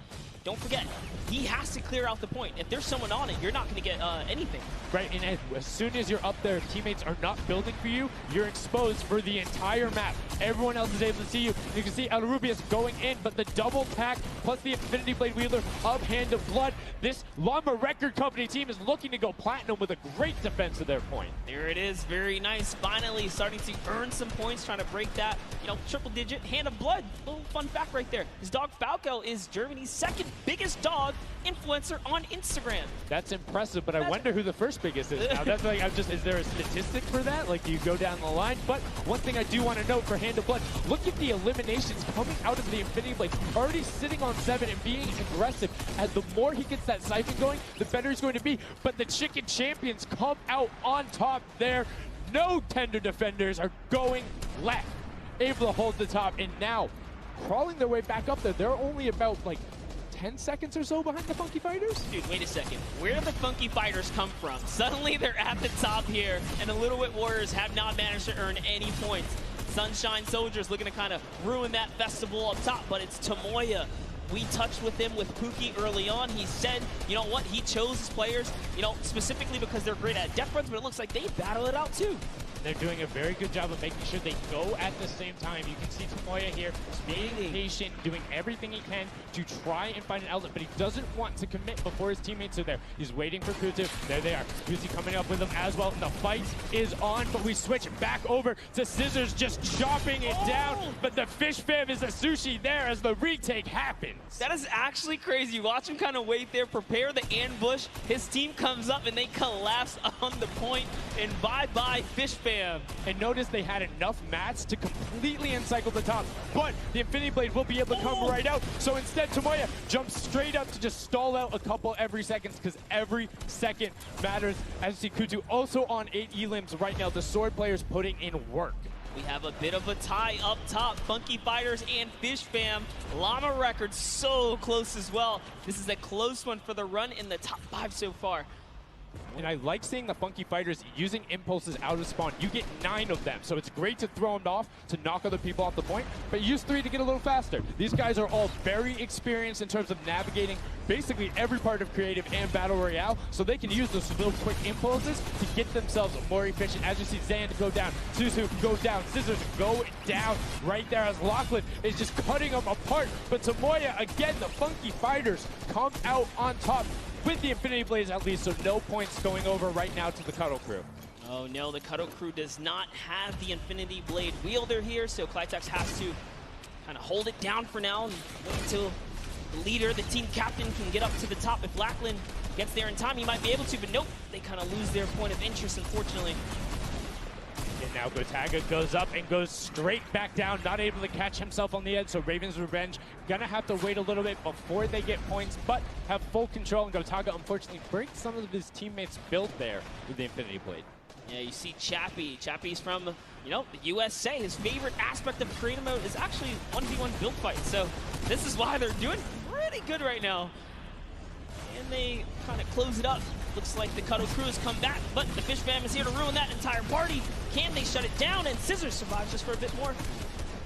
Don't forget, he has to clear out the point. If there's someone on it, you're not going to get anything. Right, and as soon as you're up there, if teammates are not building for you, you're exposed for the entire map. Everyone else is able to see you. You can see El Rubius going in, but the double pack plus the Infinity Blade wielder of Hand of Blood. This Llama Record Company team is looking to go platinum with a great defense of their point. There it is, very nice. Finally starting to earn some points, trying to break that, triple digit Hand of Blood. Little fun fact right there. His dog Falco is Germany's second biggest dog influencer on Instagram. That's impressive, but I wonder who the first biggest is now. That's like, is there a statistic for that? Like, do you go down the line? But one thing I do want to note for Hand of Blood, look at the eliminations coming out of the Infinity Blade. Already sitting on 7 and being aggressive. And the more he gets that Siphon going, the better he's going to be. But the Chicken Champions come out on top there. No tender defenders are going left. Able to hold the top, and now crawling their way back up there. They're only about, 10 seconds or so behind the Funky Fighters? Dude, wait a second. Where did the Funky Fighters come from? Suddenly they're at the top here, and the Little Whip Warriors have not managed to earn any points. Sunshine Soldiers looking to kind of ruin that festival up top, but it's Tomoya. We touched with him with Pookie early on. He said, you know what, he chose his players, specifically because they're great at death runs, but it looks like they battle it out too. They're doing a very good job of making sure they go at the same time. You can see Tomoya here being patient, doing everything he can to try and find an outlet, but he doesn't want to commit before his teammates are there. He's waiting for Kutu. There they are. Kuzi coming up with them as well. And the fight is on, but we switch back over to Scissors just chopping it down. But the fish fam is a sushi there as the retake happens. That is actually crazy. Watch him kind of wait there, prepare the ambush. His team comes up and they collapse on the point. And bye-bye fish fam. And notice they had enough mats to completely encircle the top, but the Infinity Blade will be able to come right out. So instead, Tomoya jumps straight up to just stall out a couple every second, because every second matters. As you see Kutu also on 8 elims right now. The sword players putting in work. We have a bit of a tie up top. Funky Fighters and Fish Fam. Llama Records so close as well. This is a close one for the run in the top 5 so far. And I like seeing the Funky Fighters using impulses out of spawn. You get 9 of them, so it's great to throw them off to knock other people off the point, but use 3 to get a little faster. These guys are all very experienced in terms of navigating basically every part of creative and battle royale, so they can use those little quick impulses to get themselves more efficient. As you see Zan go down, Suzu go down, Scissors go down right there as Lachlan is just cutting them apart. But Tomoya, again, the Funky Fighters come out on top with the Infinity Blades at least, so no points going over right now to the Cuddle Crew. Oh no, the Cuddle Crew does not have the Infinity Blade wielder here, so Clitex has to kind of hold it down for now and wait until the leader, the team captain, can get up to the top. If Lachlan gets there in time, he might be able to, but nope, they kind of lose their point of interest, unfortunately. And now Gotaga goes up and goes straight back down, not able to catch himself on the edge, so Raven's Revenge gonna have to wait a little bit before they get points, but have full control, and Gotaga unfortunately breaks some of his teammates' build there with the Infinity Blade. Yeah, you see Chappie. Chappie's from, you know, the USA. His favorite aspect of creative mode is actually 1v1 build fights, so this is why they're doing pretty good right now. And they kind of close it up. Looks like the Cuddle Crew has come back, but the Fish Fam is here to ruin that entire party. Can they shut it down? And Scissors survives just for a bit more.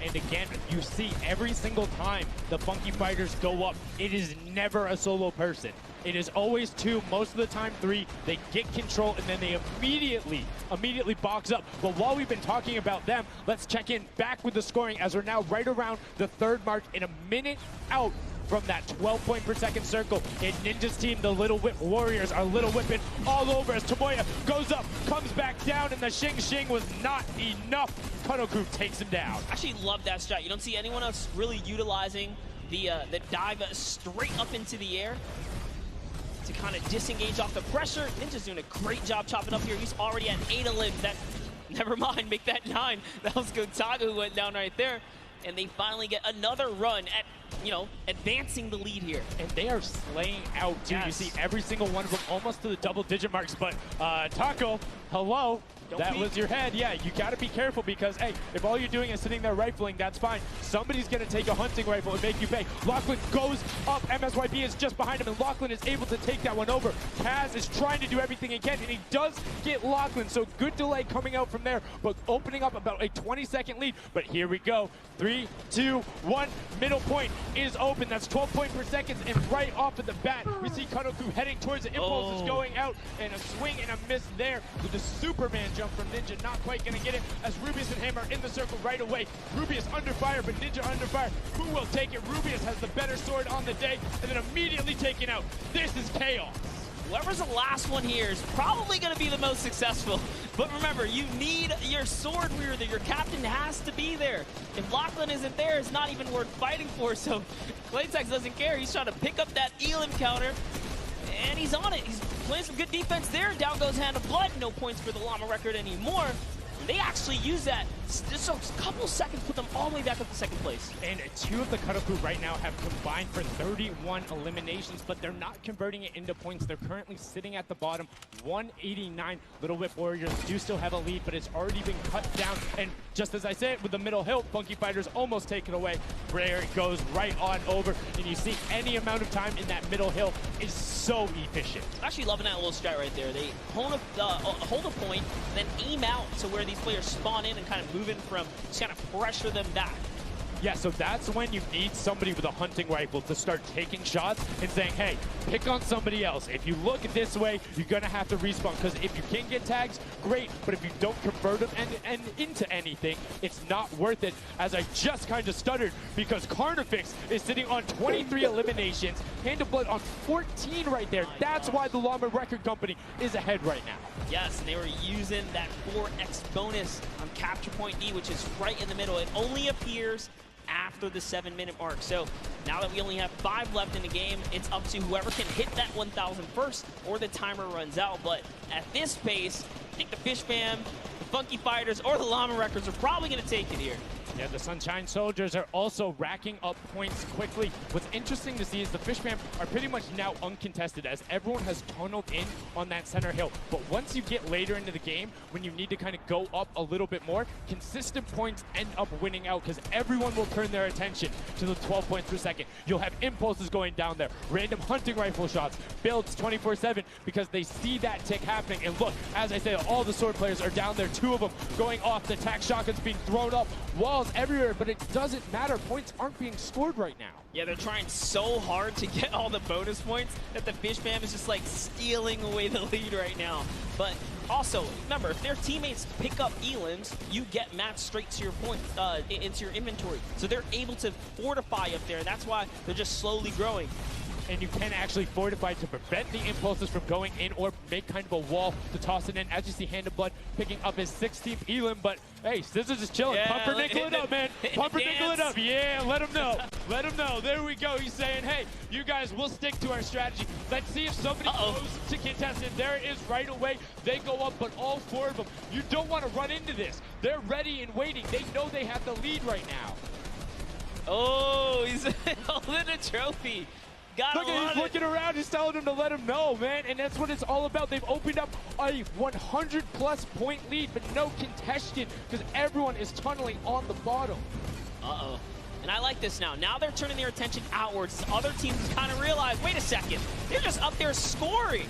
And again, you see every single time the Funky Fighters go up, it is never a solo person. It is always 2, most of the time 3. They get control and then they immediately box up. But while we've been talking about them, let's check in back with the scoring as we're now right around the 3rd mark and a minute out from that 12 point per second circle. And Ninja's team, the Little Whip Warriors, are Little Whipping all over as Tomoya goes up, comes back down, and the Shing Shing was not enough. Cuddle Crew takes him down. I actually love that strat. You don't see anyone else really utilizing the dive straight up into the air to kind of disengage off the pressure. Ninja's doing a great job chopping up here. He's already at 8 limbs. That, never mind, make that 9. That was Gotaga who went down right there. And they finally get another run at, you know, advancing the lead here. And they are slaying out, too. Yes. You see every single one of them almost to the double-digit marks. But Taco, hello. That was your head. Yeah, you got to be careful because, hey, if all you're doing is sitting there rifling, that's fine. Somebody's going to take a hunting rifle and make you pay. Lachlan goes up. MSYP is just behind him, and Lachlan is able to take that one over. Kaz is trying to do everything he can, and he does get Lachlan. So good delay coming out from there, but opening up about a 20-second lead. But here we go. 3, 2, 1. Middle point is open. That's 12 points per second, and right off of the bat, we see Cuddle Crew heading towards the impulse is going out, and a swing and a miss there with the Superman jump from Ninja, not quite gonna get it as Rubius and him are in the circle right away. Rubius under fire, but Ninja under fire. Who will take it? Rubius has the better sword on the day, and then immediately taken out. This is chaos. Whoever's the last one here is probably going to be the most successful. But remember, you need your sword wielder. Your captain has to be there. If Lachlan isn't there, it's not even worth fighting for. So Claytex doesn't care. He's trying to pick up that Elim counter. And he's on it. He's playing some good defense there. Down goes Hand of Blood. No points for the Llama record anymore. They actually use that. Just a couple seconds put them all the way back up to 2nd place. And 2 of the Cuddle Crew right now have combined for 31 eliminations, but they're not converting it into points. They're currently sitting at the bottom, 189. Little Whip Warriors do still have a lead, but it's already been cut down. And just as I said, with the middle hill, Funky Fighters almost take it away. Brer goes right on over, and you see any amount of time in that middle hill is so efficient. I'm actually loving that little strat right there. They hold a point, then aim out to where these players spawn in and kind of move in from, just kind of pressure them back. Yeah, so that's when you need somebody with a hunting rifle to start taking shots and saying, hey, pick on somebody else. If you look this way, you're going to have to respawn, because if you can get tags, great, but if you don't convert them and into anything, it's not worth it, as I just kind of stuttered, because Carnifex is sitting on 23 eliminations, Hand of Blood on 14 right there. That's why the Llama Record Company is ahead right now. Yes, and they were using that 4x bonus on capture point D, which is right in the middle. It only appears after the 7-minute mark. So now that we only have 5 left in the game, it's up to whoever can hit that 1,000 first or the timer runs out. But at this pace, I think the Fish Fam, the Funky Fighters, or the Llama Records are probably going to take it here. Yeah, the Sunshine Soldiers are also racking up points quickly. What's interesting to see is the Fish Fam are pretty much now uncontested, as everyone has tunneled in on that center hill. But once you get later into the game, when you need to kind of go up a little bit more, consistent points end up winning out, because everyone will turn their attention to the 12 points per second. You'll have impulses going down there, random hunting rifle shots, builds 24/7, because they see that tick happening. And look, as I said, all the sword players are down there, 2 of them going off, the attack shotguns being thrown up, walls everywhere, but it doesn't matter. Points aren't being scored right now. Yeah, they're trying so hard to get all the bonus points that the Fish Fam is just like stealing away the lead right now. But also, remember, if their teammates pick up elims, you get matched straight to your point, into your inventory. So they're able to fortify up there, and that's why they're just slowly growing. And you can actually fortify to prevent the impulses from going in, or make kind of a wall to toss it in. As you see, Hand of Blood picking up his 16th elim, but hey, Scissors is chilling. Yeah, Pumpernickel it up, man. Pumpernickel it up. Yeah, let him know. Let him know. There we go. He's saying, hey, you guys, we'll stick to our strategy. Let's see if somebody goes to contest it. There it is right away. They go up, but all 4 of them, you don't want to run into this. They're ready and waiting. They know they have the lead right now. Oh, he's holding a trophy. Look at he's looking around, he's telling them to let him know, man, and that's what it's all about. They've opened up a 100-plus point lead, but no contention, because everyone is tunneling on the bottom. Uh-oh. And I like this now. Now they're turning their attention outwards. Other teams kind of realize, wait a second, they're just up there scoring.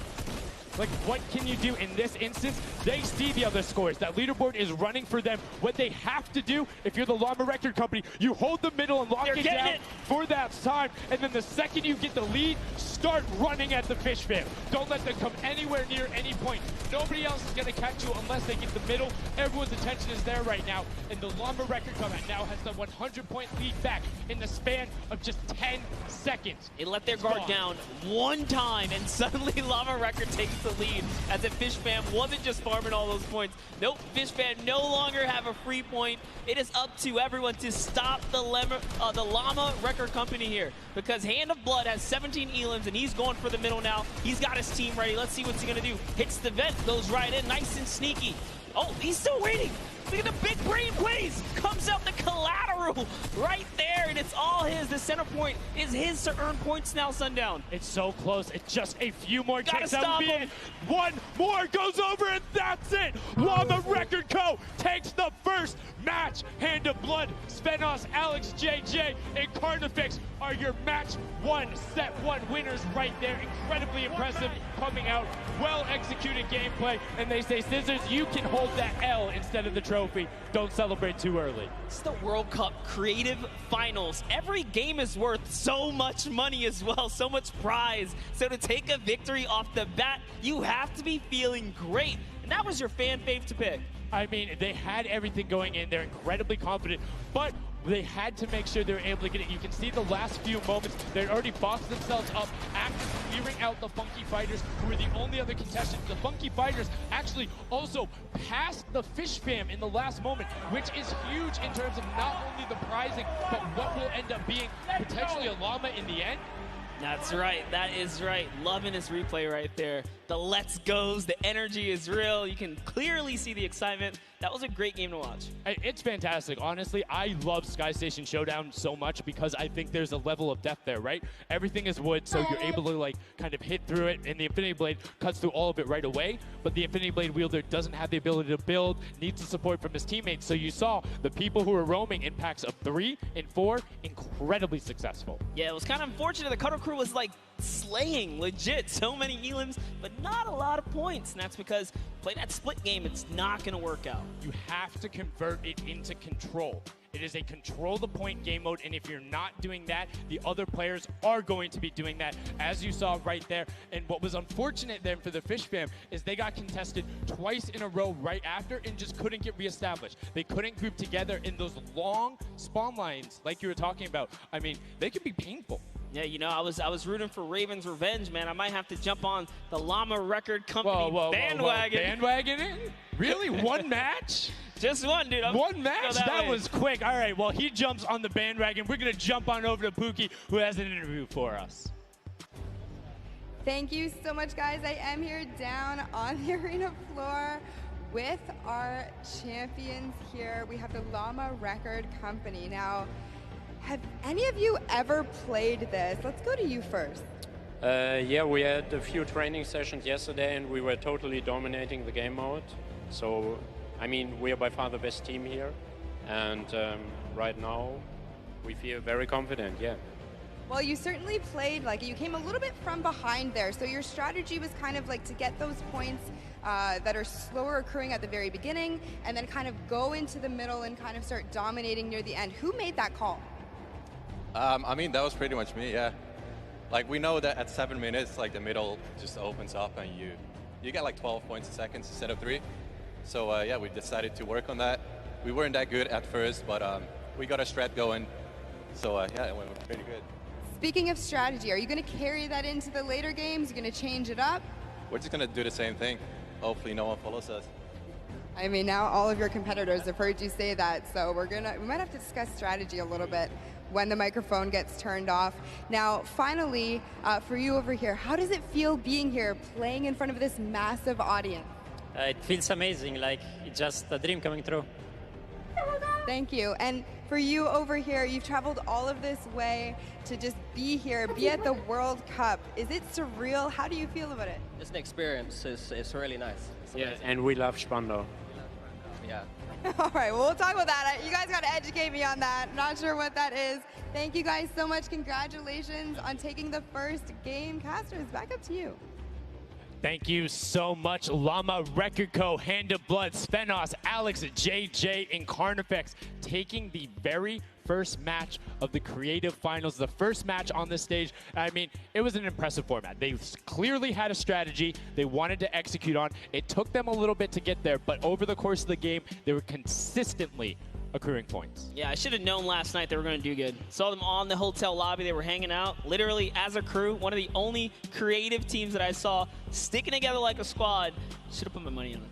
Like, what can you do in this instance? They see the other scores. That leaderboard is running for them. What they have to do, if you're the Llama Record Company, you hold the middle and lock it down for that time. And then the second you get the lead, start running at the Fish Fam. Don't let them come anywhere near any point. Nobody else is going to catch you unless they get the middle. Everyone's attention is there right now. And the Llama Record Company now has the 100-point lead back in the span of just 10 seconds. They let their guard down one time, and suddenly Llama Record takes the lead, as if Fish Fam wasn't just farming all those points. Nope, Fish Fam no longer have a free point. It is up to everyone to stop the Llama Record Company here, because Hand of Blood has 17 elims, and he's going for the middle now. He's got his team ready. Let's see what's he gonna do. Hits the vent, goes right in, nice and sneaky. Oh, he's still waiting. Look at the big brain plays. Comes out the collateral right there, and it's all his. The center point is his to earn points now, Sundown. It's so close. It's just a few more Gotta ticks. That would be it. One more goes over, and that's it. Llama Record Co. takes the first match. Hand of Blood, Spenos, Alex JJ, and Carnifex are your match 1, set 1 winners right there. Incredibly impressive coming out. Well-executed gameplay. And they say, Scissors, you can hold that L instead of the trophy. Don't celebrate too early. It's the World Cup Creative Finals. Every game is worth so much money as well, so much prize. So to take a victory off the bat, you have to be feeling great. And that was your fan fave to pick. I mean, they had everything going in. They're incredibly confident, but they had to make sure they were able to get it. You can see the last few moments, they'd already boxed themselves up after clearing out the Funky Fighters, who were the only other contestants. The Funky Fighters actually also passed the Fish Fam in the last moment, which is huge in terms of not only the prizing, but what will end up being potentially a llama in the end. That's right. That is right. Loving this replay right there. The let's goes, the energy is real. You can clearly see the excitement. That was a great game to watch. It's fantastic. Honestly, I love Sky Station Showdown so much because I think there's a level of depth there, right? Everything is wood, so you're able to like kind of hit through it, and the Infinity Blade cuts through all of it right away, but the Infinity Blade wielder doesn't have the ability to build, needs the support from his teammates. So you saw the people who were roaming in packs of 3 and 4, incredibly successful. Yeah, it was kind of unfortunate. The Cutter Crew was like slaying legit so many elims, but not a lot of points, and that's because play that split game, it's not going to work out. You have to convert it into control. It is a control the point game mode, and if you're not doing that, the other players are going to be doing that, as you saw right there. And what was unfortunate then for the Fish fam is they got contested twice in a row right after and just couldn't get reestablished. They couldn't group together in those long spawn lines like you were talking about. I mean, they could be painful. Yeah, you know, I was rooting for Raven's Revenge, man. I might have to jump on the Llama Record Company bandwagon. Bandwagon in? Really? One match? Just one, dude. One match? That was quick. All right, well, he jumps on the bandwagon. We're going to jump on over to Pookie, who has an interview for us. Thank you so much, guys. I am here down on the arena floor with our champions here. We have the Llama Record Company. Now, have any of you ever played this? Let's go to you first. Yeah, we had a few training sessions yesterday and we were totally dominating the game mode. So, I mean, we are by far the best team here. And right now, we feel very confident, yeah. Well, you certainly played like you came a little bit from behind there. So your strategy was kind of like to get those points that are slower accruing at the very beginning and then kind of go into the middle and kind of start dominating near the end. Who made that call? I mean, that was pretty much me, yeah. Like, we know that at 7 minutes, like, the middle just opens up and you get like 12 points a second instead of 3. So, yeah, we decided to work on that. We weren't that good at first, but we got a strat going. So, yeah, it went pretty good. Speaking of strategy, are you going to carry that into the later games? You're going to change it up? We're just going to do the same thing. Hopefully no one follows us. I mean, now all of your competitors have heard you say that, so we might have to discuss strategy a little bit when the microphone gets turned off. Now, finally, for you over here, how does it feel being here, playing in front of this massive audience? It feels amazing, like it's just a dream coming true. Thank you. And for you over here, you've traveled all of this way to just be here, be at the World Cup. Is it surreal? How do you feel about it? It's an experience. It's really nice. Yeah, and we love Spandau. Yeah. All right, well, we'll talk about that. You guys got to educate me on that. Not sure what that is. Thank you guys so much. Congratulations on taking the first game. Casters, back up to you. Thank you so much, Llama Record Co., Hand of Blood, Svenos, Alex, JJ, and Carnifex taking the very first match of the Creative Finals, the first match on the stage. I mean, it was an impressive format. They clearly had a strategy they wanted to execute on. It took them a little bit to get there, but over the course of the game, they were consistently accruing points. Yeah, I should have known last night they were going to do good. Saw them on the hotel lobby. They were hanging out, literally as a crew. One of the only creative teams that I saw sticking together like a squad. Should have put my money on it.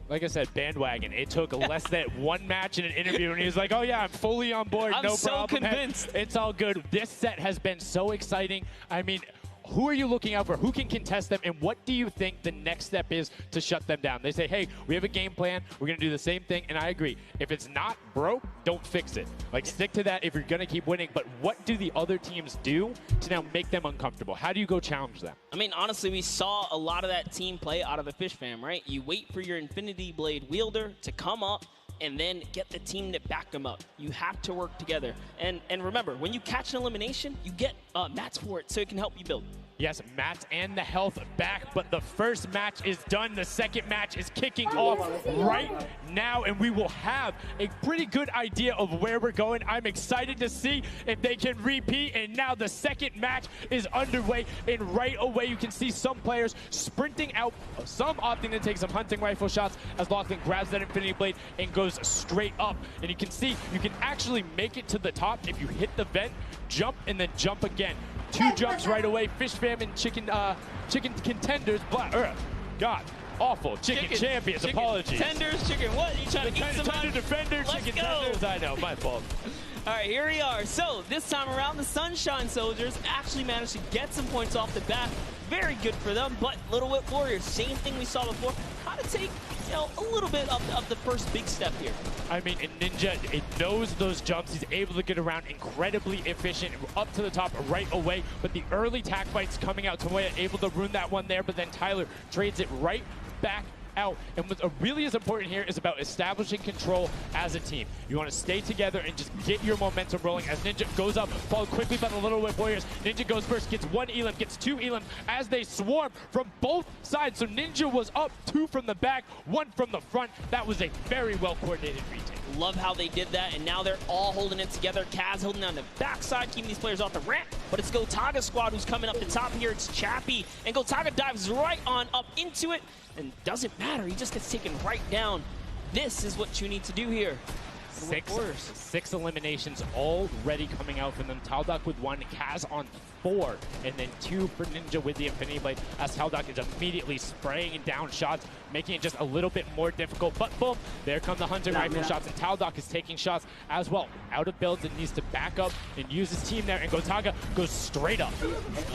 Like I said, bandwagon. It took less than one match in an interview, and he was like, oh, yeah, I'm fully on board. I'm no so problem. convinced. It's all good. This set has been so exciting. I mean, who are you looking out for? Who can contest them? And what do you think the next step is to shut them down? They say, hey, we have a game plan. We're going to do the same thing. And I agree. If it's not broke, don't fix it. Like, stick to that if you're going to keep winning. But what do the other teams do to now make them uncomfortable? How do you go challenge them? I mean, honestly, we saw a lot of that team play out of the Fish fam, right? You wait for your Infinity Blade wielder to come up and then get the team to back them up. You have to work together. And remember, when you catch an elimination, you get mats for it so it can help you build. Yes, mats and the health back, but the first match is done. The second match is kicking off right now, and we will have a pretty good idea of where we're going. I'm excited to see if they can repeat, and now the second match is underway, and right away you can see some players sprinting out, some opting to take some hunting rifle shots as Lachlan grabs that Infinity Blade and goes straight up. And you can see you can actually make it to the top if you hit the vent, jump, and then jump again. 2 jumps right away. Fish fam and chicken contenders. God, awful. Chicken champions. Apologies. Tenders, chicken what? You trying to eat some tender defender, chicken tenders. I know, my fault. All right, here we are. So this time around, the Sunshine Soldiers actually managed to get some points off the bat. Very good for them, but Little Whip Warriors, same thing we saw before. How to take, you know, a little bit of the first big step here. I mean, Ninja, it knows those jumps. He's able to get around incredibly efficient, up to the top right away. But the early tack fights coming out, Tomoya able to ruin that one there, but then Tyler trades it right back out. And what really is important here is about establishing control as a team. You want to stay together and just get your momentum rolling as Ninja goes up, followed quickly by the Little Whip Warriors. Ninja goes first, gets 1 elim, gets 2 elim as they swarm from both sides. So Ninja was up 2 from the back, 1 from the front. That was a very well-coordinated retake. Love how they did that, and now they're all holding it together. Kaz holding down the backside, keeping these players off the ramp, but it's Gotaga squad who's coming up the top here. It's Chappie, and Gotaga dives right on up into it, and doesn't matter, he just gets taken right down. This is what you need to do here. Six eliminations already coming out from them. Taldock with 1, Kaz on 4, and then 2 for Ninja with the Infinity Blade, as Taldock is immediately spraying down shots, making it just a little bit more difficult. But boom, there come the hunting rifle shots, and Taldock is taking shots as well. Out of builds and needs to back up and use his team there, and Gotaga goes straight up.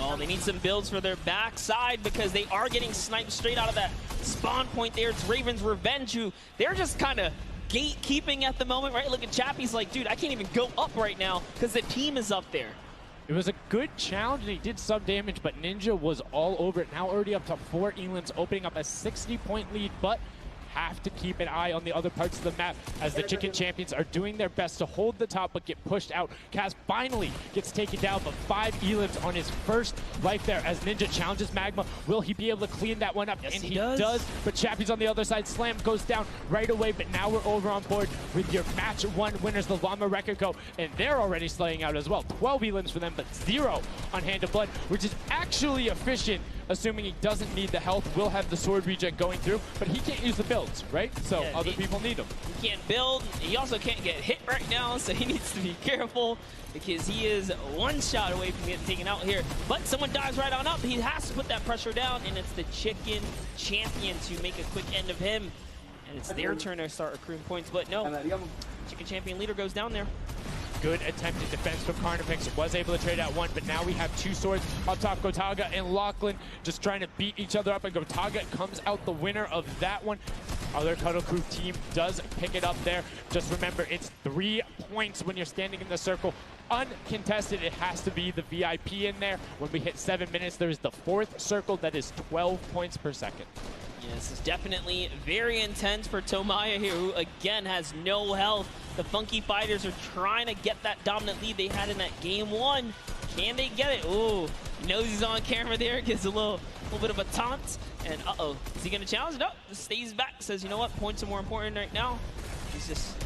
Oh, they need some builds for their backside because they are getting sniped straight out of that spawn point there. It's Raven's Revenge, who they're just kind of gatekeeping at the moment, right? Look at Chappie's like, dude, I can't even go up right now because the team is up there. It was a good challenge, and he did some damage, but Ninja was all over it. Now already up to 4 elims, opening up a 60-point lead, but have to keep an eye on the other parts of the map as the Chicken Champions are doing their best to hold the top but get pushed out. Kaz finally gets taken down, but 5 elims on his first life there as Ninja challenges Magma. Will he be able to clean that one up? Yes, and he does. But Chappie's on the other side. Slam goes down right away, but now we're over on board with your match 1 winners, the Llama Rekiko, and they're already slaying out as well. 12 elims for them, but 0 on Hand of Blood, which is actually efficient, assuming he doesn't need the health. Will have the sword reject going through, but he can't use the builds, right? So yeah, other people need them. He can't build. He also can't get hit right now, so he needs to be careful because he is 1 shot away from getting taken out here. But someone dives right on up. He has to put that pressure down, and it's the Chicken Champions who make a quick end of him. And it's their turn to start accruing points, but no. Chicken Champion leader goes down there. Good attempted defense from Carnifex. Was able to trade out 1, but now we have 2 swords up top. Gotaga and Lachlan just trying to beat each other up, and Gotaga comes out the winner of that one. Other Cuddle Crew team does pick it up there. Just remember, it's 3 points when you're standing in the circle. Uncontested, it has to be the VIP in there. When we hit 7 minutes, there's the 4th circle that is 12 points per second. Yeah, this is definitely very intense for Tomaya here, who again has no health. The Funky Fighters are trying to get that dominant lead they had in that game 1. Can they get it? Ooh, he knows he's on camera there, gives a little bit of a taunt. And uh-oh, is he gonna challenge? No, just stays back, says, you know what, points are more important right now. He's just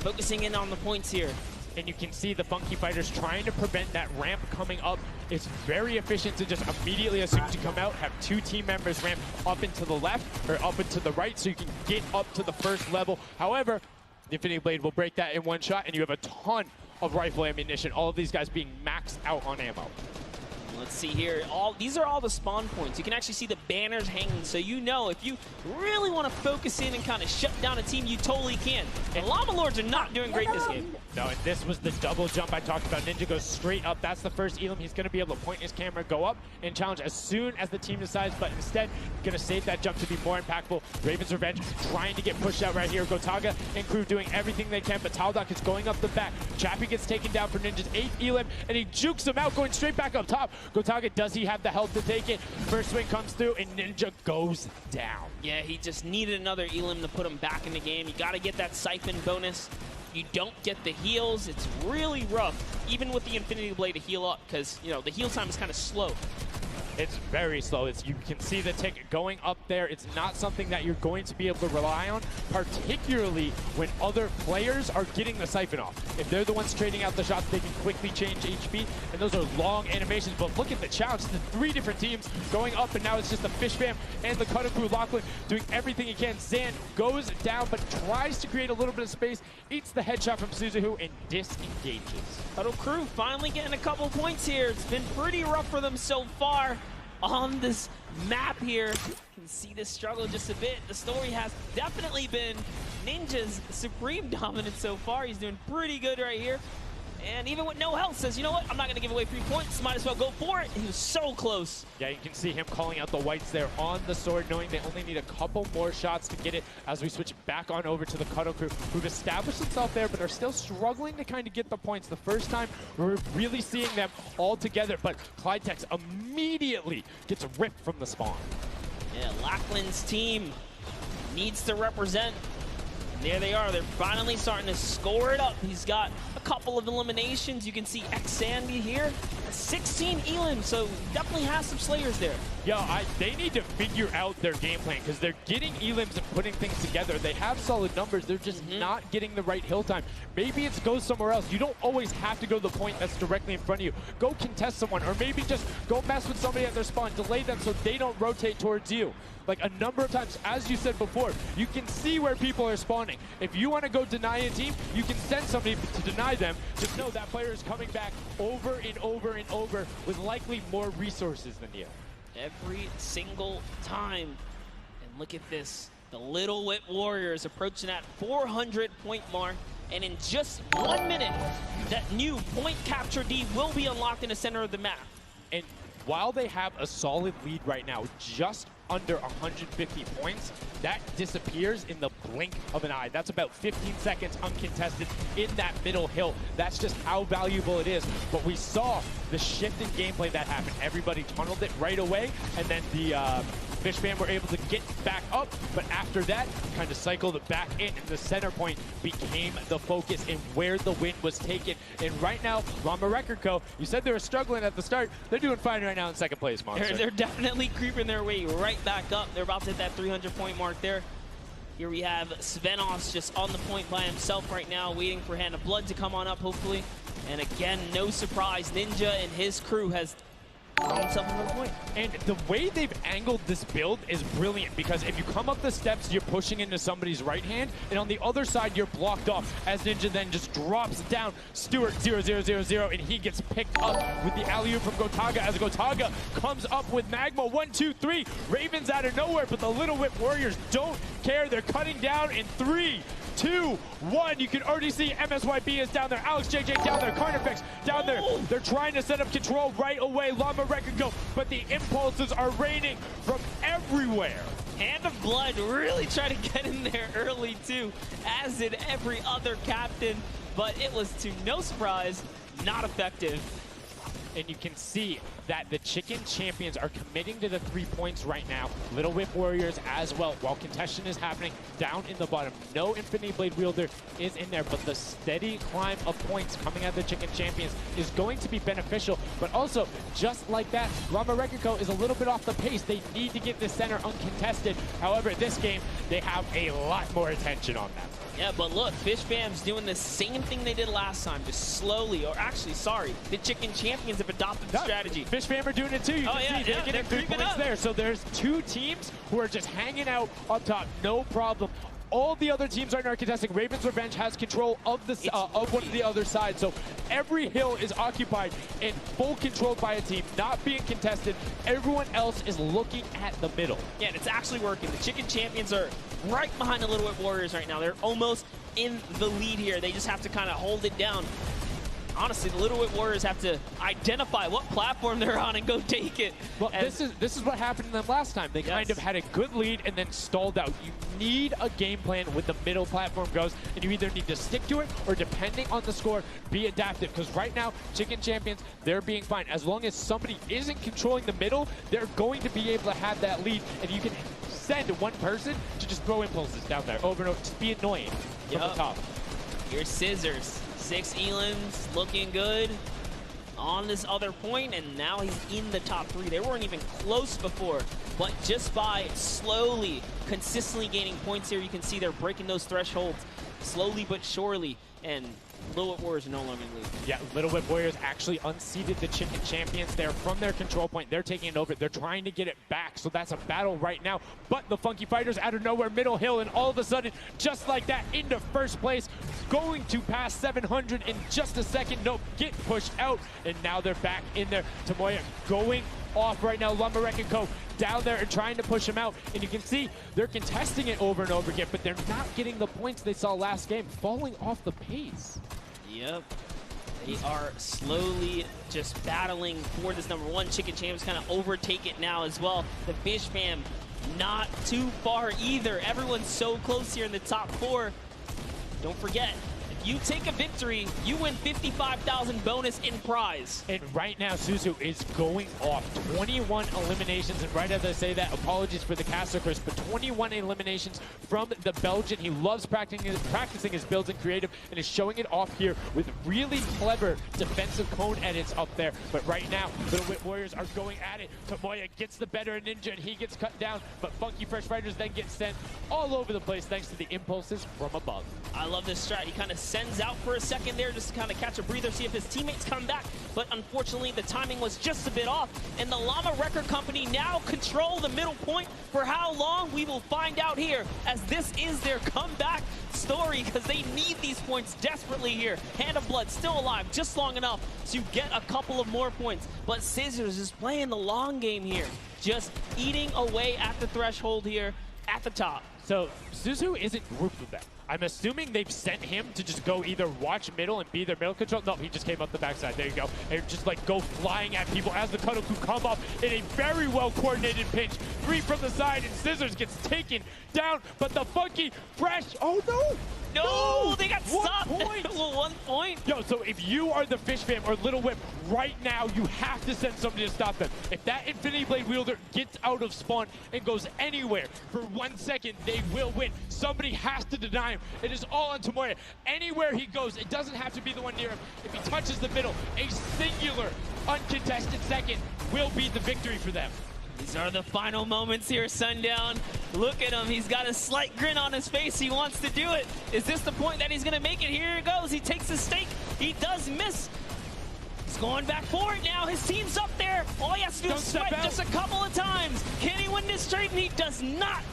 focusing in on the points here. And you can see the Funky Fighters trying to prevent that ramp coming up. It's very efficient to just immediately, as soon as you come out, have 2 team members ramp up into the left or up into the right so you can get up to the first level. However, the Infinity Blade will break that in 1 shot, and you have a ton of rifle ammunition. All of these guys being maxed out on ammo. Let's see here. These are all the spawn points. You can actually see the banners hanging, so you know if you really want to focus in and kind of shut down a team, you totally can. And Llama Lords are not doing great this game. No, and this was the double jump I talked about. Ninja goes straight up. That's the first elim. He's going to be able to point his camera, go up, and challenge as soon as the team decides, but instead, going to save that jump to be more impactful. Raven's Revenge trying to get pushed out right here. Gotaga and crew doing everything they can, but Taldock is going up the back. Chappie gets taken down for Ninja's 8th elim, and he jukes him out, going straight back up top. Gotaga, does he have the health to take it? First swing comes through, and Ninja goes down. Yeah, he just needed another elim to put him back in the game. You got to get that siphon bonus. You don't get the heals. It's really rough, even with the Infinity Blade to heal up, because, you know, the heal time is kind of slow. It's very slow. You can see the tick going up there. It's not something that you're going to be able to rely on, particularly when other players are getting the siphon off. If they're the ones trading out the shots, they can quickly change HP, and those are long animations. But look at the challenge. The 3 different teams going up, and now it's just the Fish Fam and the Cutter Crew. Lachlan doing everything he can. Zan goes down, but tries to create a little bit of space, eats the headshot from Suzuhu, and disengages. Cutter Crew finally getting a couple points here. It's been pretty rough for them so far on this map here. You can see this struggle just a bit. The story has definitely been Ninja's supreme dominance so far. He's doing pretty good right here. And even with no health, says, you know what, I'm not going to give away 3 points. Might as well go for it. He was so close. Yeah, you can see him calling out the whites there on the sword, knowing they only need a couple more shots to get it as we switch back on over to the Cuddle Crew, who've established themselves there, but are still struggling to kind of get the points. The first time we're really seeing them all together, but Clydetex immediately gets ripped from the spawn. Yeah, Lachlan's team needs to represent. There they are. They're finally starting to score it up. He's got a couple of eliminations. You can see X Sandy here. 16 Elim, so definitely has some Slayers there. Yo, they need to figure out their game plan because they're getting Elims and putting things together. They have solid numbers. They're just not getting the right hill time. Maybe it's go somewhere else. You don't always have to go to the point that's directly in front of you. Go contest someone, or maybe just go mess with somebody at their spawn. Delay them so they don't rotate towards you. Like a number of times, as you said before, you can see where people are spawning. If you want to go deny a team, you can send somebody to deny them. Just know that player is coming back over and over and over with likely more resources than you. Every single time. And look at this. The Little Whip Warriors approaching that 400-point mark. And in just 1 minute, that new point capture D will be unlocked in the center of the map. And while they have a solid lead right now, just under 150 points, that disappears in the blink of an eye. That's about 15 seconds uncontested in that middle hill. That's just how valuable it is. But we saw the shift in gameplay that happened. Everybody tunneled it right away, and then the Fish Fam were able to get back up, but after that, kind of cycled it back in, and the center point became the focus and where the win was taken. And right now, Llama Record Co., you said they were struggling at the start. They're doing fine right now in second place, Monster. They're definitely creeping their way right back up. They're about to hit that 300-point mark there. Here we have Svenos just on the point by himself right now, waiting for Hand of Blood to come on up, hopefully. And again, no surprise, Ninja and his crew has himself another point. And the way they've angled this build is brilliant, because if you come up the steps, you're pushing into somebody's right hand, and on the other side, you're blocked off as Ninja then just drops down Stewart 0-0-0-0, and he gets picked up with the alley-oop from Gotaga as Gotaga comes up with Magma. 1, 2, 3. Ravens out of nowhere, but the Little Whip Warriors don't care. They're cutting down in 3, 2, 1. You can already see MSYB is down there. Alex JJ down there. Carnifex down there. They're trying to set up control right away. Llama Record go, but the impulses are raining from everywhere. Hand of Blood really tried to get in there early too, as did every other captain, but it was to no surprise, not effective. And you can see that the Chicken Champions are committing to the 3 points right now. Little Whip Warriors as well, while contention is happening down in the bottom. No Infinity Blade Wielder is in there, but the steady climb of points coming out of the Chicken Champions is going to be beneficial. But also, just like that, Llama Record Co. is a little bit off the pace. They need to get the center uncontested. However, this game, they have a lot more attention on them. Yeah, but look, Fish Fam's doing the same thing they did last time, just slowly, or actually, sorry, the Chicken Champions have adopted the strategy. Fish Fam are doing it too. You can see they're getting 3 points there. So there's 2 teams who are just hanging out up top, no problem. All the other teams are not contesting. Raven's Revenge has control of the of one of the other side. So every hill is occupied and full controlled by a team, not being contested. Everyone else is looking at the middle. Yeah, and it's actually working. The Chicken Champions are right behind the Little Whip Warriors right now. They're almost in the lead here. They just have to kind of hold it down. Honestly, the Little Whip Warriors have to identify what platform they're on and go take it. Well, this is what happened to them last time. They kind of had a good lead and then stalled out. You need a game plan with the middle platform goes, and you either need to stick to it or, depending on the score, be adaptive. Because right now, Chicken Champions, they're being fine. As long as somebody isn't controlling the middle, they're going to be able to have that lead, and you can send one person to just throw impulses down there over and over. Just be annoying from the top. Here's Scissors. 6 Elims looking good on this other point, and now he's in the top 3. They weren't even close before, but just by slowly, consistently gaining points here, you can see they're breaking those thresholds slowly but surely, and Little Whip Warriors are no longer in the lead. Yeah, Little Whip Warriors actually unseated the Chicken Champions. They're from their control point. They're taking it over. They're trying to get it back, so that's a battle right now. But the Funky Fighters out of nowhere, middle hill, and all of a sudden, just like that, into first place, going to pass 700 in just a second. Nope, get pushed out, and now they're back in there. Tomoya going off right now. Llama Record Co. down there and trying to push him out, and you can see they're contesting it over and over again, but they're not getting the points they saw last game, falling off the pace. Yep. They are slowly just battling for this number 1. Chicken Champs kind of overtake it now as well. The Fish Fam not too far either. Everyone's so close here in the top 4. Don't forget, If you take a victory, you win 55,000 bonus in prize. And right now, Suzu is going off 21 eliminations. And right as I say that, apologies for the caster curse, but 21 eliminations from the Belgian. He loves practicing his builds in creative and is showing it off here with really clever defensive cone edits up there. But right now, Little Whip Warriors are going at it. Tomoya gets the better of Ninja and he gets cut down, but Funky Fresh Fighters then get sent all over the place thanks to the impulses from above. I love this strat. He kind of sends out for a second there just to kind of catch a breather, see if his teammates come back. But unfortunately, the timing was just a bit off. And the Llama Record Company now control the middle point. For how long, we will find out here, as this is their comeback story, because they need these points desperately here. Hand of Blood still alive, just long enough to get a couple of more points. But Scissors is playing the long game here, just eating away at the threshold here at the top. So Suzu isn't grouped with them. I'm assuming they've sent him to just go either watch middle and be their middle control. No, he just came up the backside. There you go. And just like go flying at people as the Kodoku come up in a very well coordinated pinch. 3 from the side and Scissors gets taken down. But the Funky Fresh, oh no! No, they got 1 stopped. point. 1 point. Yo, so if you are the Fish Fam or Little Whip, right now you have to send somebody to stop them. If that Infinity Blade wielder gets out of spawn and goes anywhere for 1 second, they will win. Somebody has to deny him. It is all on Tomoya. Anywhere he goes, it doesn't have to be the one near him. If he touches the middle, a singular uncontested second will be the victory for them. These are the final moments here, Sundown. Look at him. He's got a slight grin on his face. He wants to do it. Is this the point that he's going to make it? Here he goes. He takes the stake. He does miss. He's going back for it now. His team's up there. All he has to do is swipe just a couple of times. Can he win this straight? And he does not.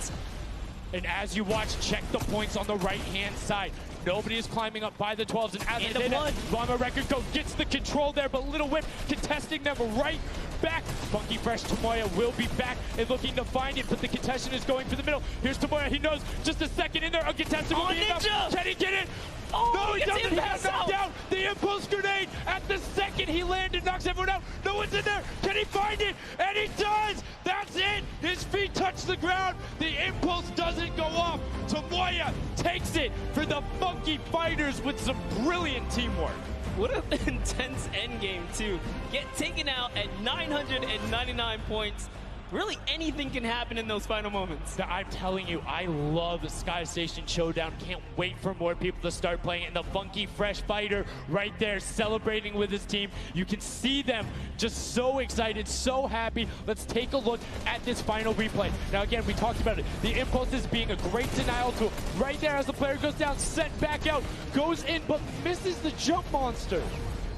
And as you watch, check the points on the right-hand side. Nobody is climbing up by the 12s. And as they did it, Llama Record Go gets the control there, but Little Whip contesting them right back. Funky Fresh Tomoya will be back and looking to find it, but the contestant is going for the middle. Here's Tomoya. He knows just a second in there. Uncontested will be enough. Can he get it? Oh, no, he doesn't have knocked down. The impulse grenade at the second he landed knocks everyone out. No one's in there. Can he find it? And he does. That's it. His feet touch the ground. The impulse doesn't go off. Tomoya takes it for the Funky Fighters with some brilliant teamwork. What an intense endgame, too. Get taken out at 999 points. Really, anything can happen in those final moments. I'm telling you, I love the Sky Station Showdown. Can't wait for more people to start playing it. And the Funky Fresh Fighter right there celebrating with his team. You can see them just so excited, so happy. Let's take a look at this final replay. Now, again, we talked about it. The impulses being a great denial tool. Right there as the player goes down, sent back out, goes in, but misses the jump monster.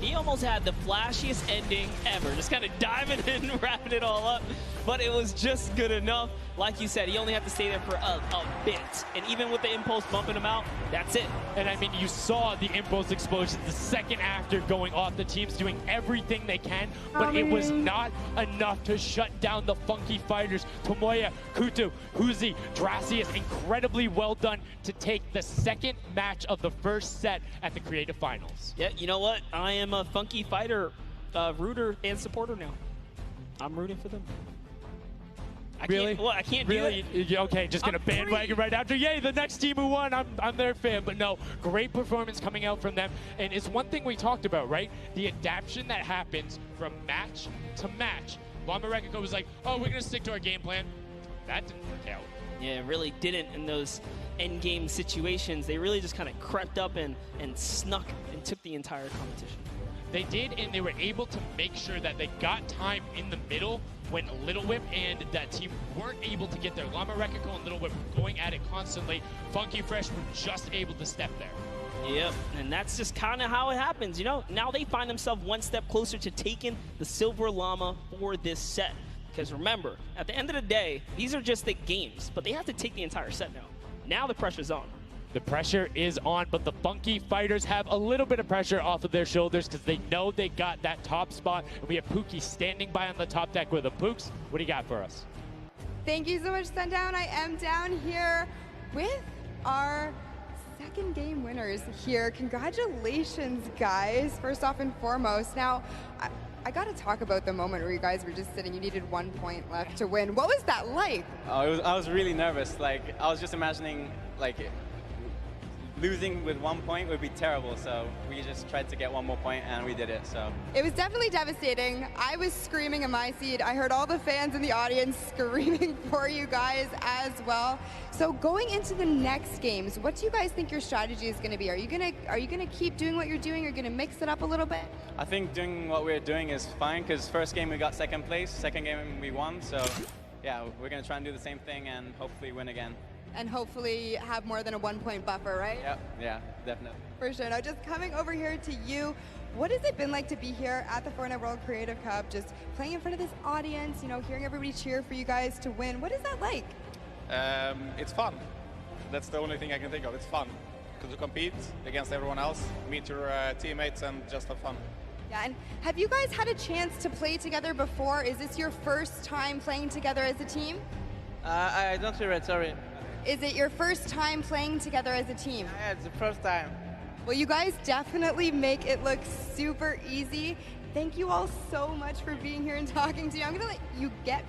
He almost had the flashiest ending ever. Just kind of diving in and wrapping it all up. But it was just good enough. Like you said, he only had to stay there for a bit. And even with the impulse bumping him out, that's it. And I mean, you saw the impulse explosion the second after going off. The team's doing everything they can, but it was not enough to shut down the Funky Fighters. Tomoya, Kutu, Huzi, Dracius, incredibly well done to take the second match of the first set at the Creative Finals. Yeah, you know what? I am a Funky Fighter rooter and supporter now. I'm rooting for them. I can't do it. Okay, just gonna bandwagon right after. Yay, the next team who won, I'm their fan. But no, great performance coming out from them. And it's one thing we talked about, right? The adaptation that happens from match to match. Llama Record was like, oh, we're gonna stick to our game plan. That didn't work out. Yeah, it really didn't in those end game situations. They really just kind of crept up and snuck and took the entire competition. They did, and they were able to make sure that they got time in the middle when Little Whip and that team weren't able to get there. Llama Record and Little Whip were going at it constantly. Funky Fresh were just able to step there. Yep, and that's just kind of how it happens, you know? Now they find themselves one step closer to taking the Silver Llama for this set. Because remember, at the end of the day, these are just the games, but they have to take the entire set now. Now the pressure's on. The pressure is on, but the Funky Fighters have a little bit of pressure off of their shoulders because they know they got that top spot. And we have Pookie standing by on the top deck with the Pooks. What do you got for us? Thank you so much, Sundown. I am down here with our second game winners here. Congratulations, guys, first off and foremost. Now, I got to talk about the moment where you guys were just sitting. You needed 1 point left to win. What was that like? I was really nervous. Like, I was just imagining, like, losing with 1 point would be terrible. So we just tried to get 1 more point, and we did it. So It was definitely devastating. I was screaming in my seat. I heard all the fans in the audience screaming for you guys as well. So going into the next games, what do you guys think your strategy is going to be? Are you gonna keep doing what you're doing? Are you gonna mix it up a little bit? I think doing what we're doing is fine because first game we got second place, second game we won. So yeah, we're gonna try and do the same thing and hopefully win again. And hopefully have more than a 1 point buffer, right? Yep, yeah, definitely. For sure. Now, just coming over here to you, what has it been like to be here at the Fortnite World Creative Cup, just playing in front of this audience, you know, hearing everybody cheer for you guys to win? What is that like? It's fun. That's the only thing I can think of. It's fun to compete against everyone else, meet your teammates, and just have fun. Yeah, and have you guys had a chance to play together before? Is this your first time playing together as a team? I don't hear it, sorry. Is it your first time playing together as a team? Yeah, it's the first time. Well, you guys definitely make it look super easy. Thank you all so much for being here and talking to me. I'm going to let you get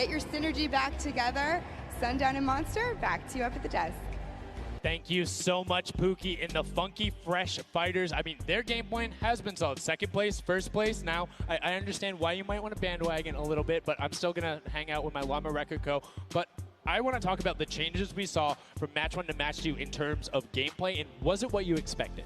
your synergy back together. Sundown and Monster, back to you up at the desk. Thank you so much, Pookie, and the Funky Fresh Fighters. I mean, their game plan has been solid. Second place, first place. Now, I understand why you might want to bandwagon a little bit, but I'm still going to hang out with my Llama Record Co. But I want to talk about the changes we saw from match 1 to match 2 in terms of gameplay, and was it what you expected?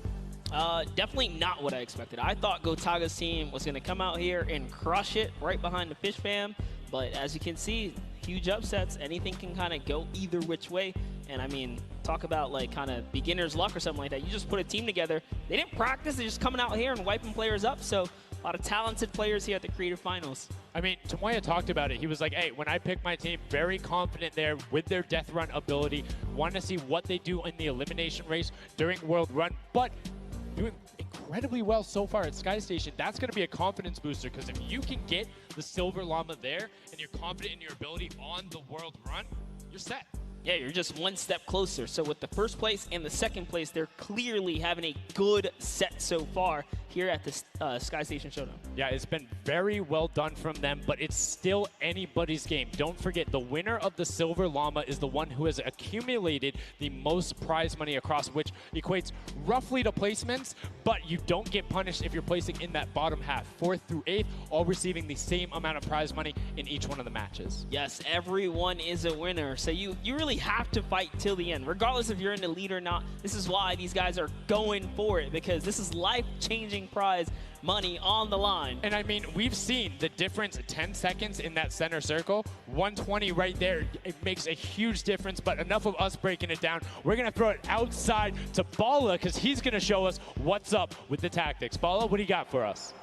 Definitely not what I expected. I thought Gotaga's team was going to come out here and crush it right behind the Fish Fam, but as you can see, huge upsets. Anything can kind of go either which way, and I mean, talk about like kind of beginner's luck or something like that. You just put a team together. They didn't practice. They're just coming out here and wiping players up, so a lot of talented players here at the Creative Finals. I mean, Tomoya talked about it. He was like, hey, when I picked my team, very confident there with their death run ability. Want to see what they do in the elimination race during World Run, but doing incredibly well so far at Sky Station. That's going to be a confidence booster, because if you can get the Silver Llama there and you're confident in your ability on the World Run, you're set. Yeah, you're just one step closer. So with the first place and the second place, they're clearly having a good set so far here at the Sky Station Showdown. Yeah, it's been very well done from them, but it's still anybody's game. Don't forget, the winner of the Silver Llama is the one who has accumulated the most prize money across, which equates roughly to placements, but you don't get punished if you're placing in that bottom half. 4th through 8th, all receiving the same amount of prize money in each one of the matches. Yes, everyone is a winner. So you really have to fight till the end, regardless if you're in the lead or not. This is why these guys are going for it, because this is life-changing prize money on the line. And I mean, we've seen the difference 10 seconds in that center circle. 120 right there. It makes a huge difference, but enough of us breaking it down. We're going to throw it outside to Bala, because he's going to show us what's up with the tactics. Bala, what do you got for us?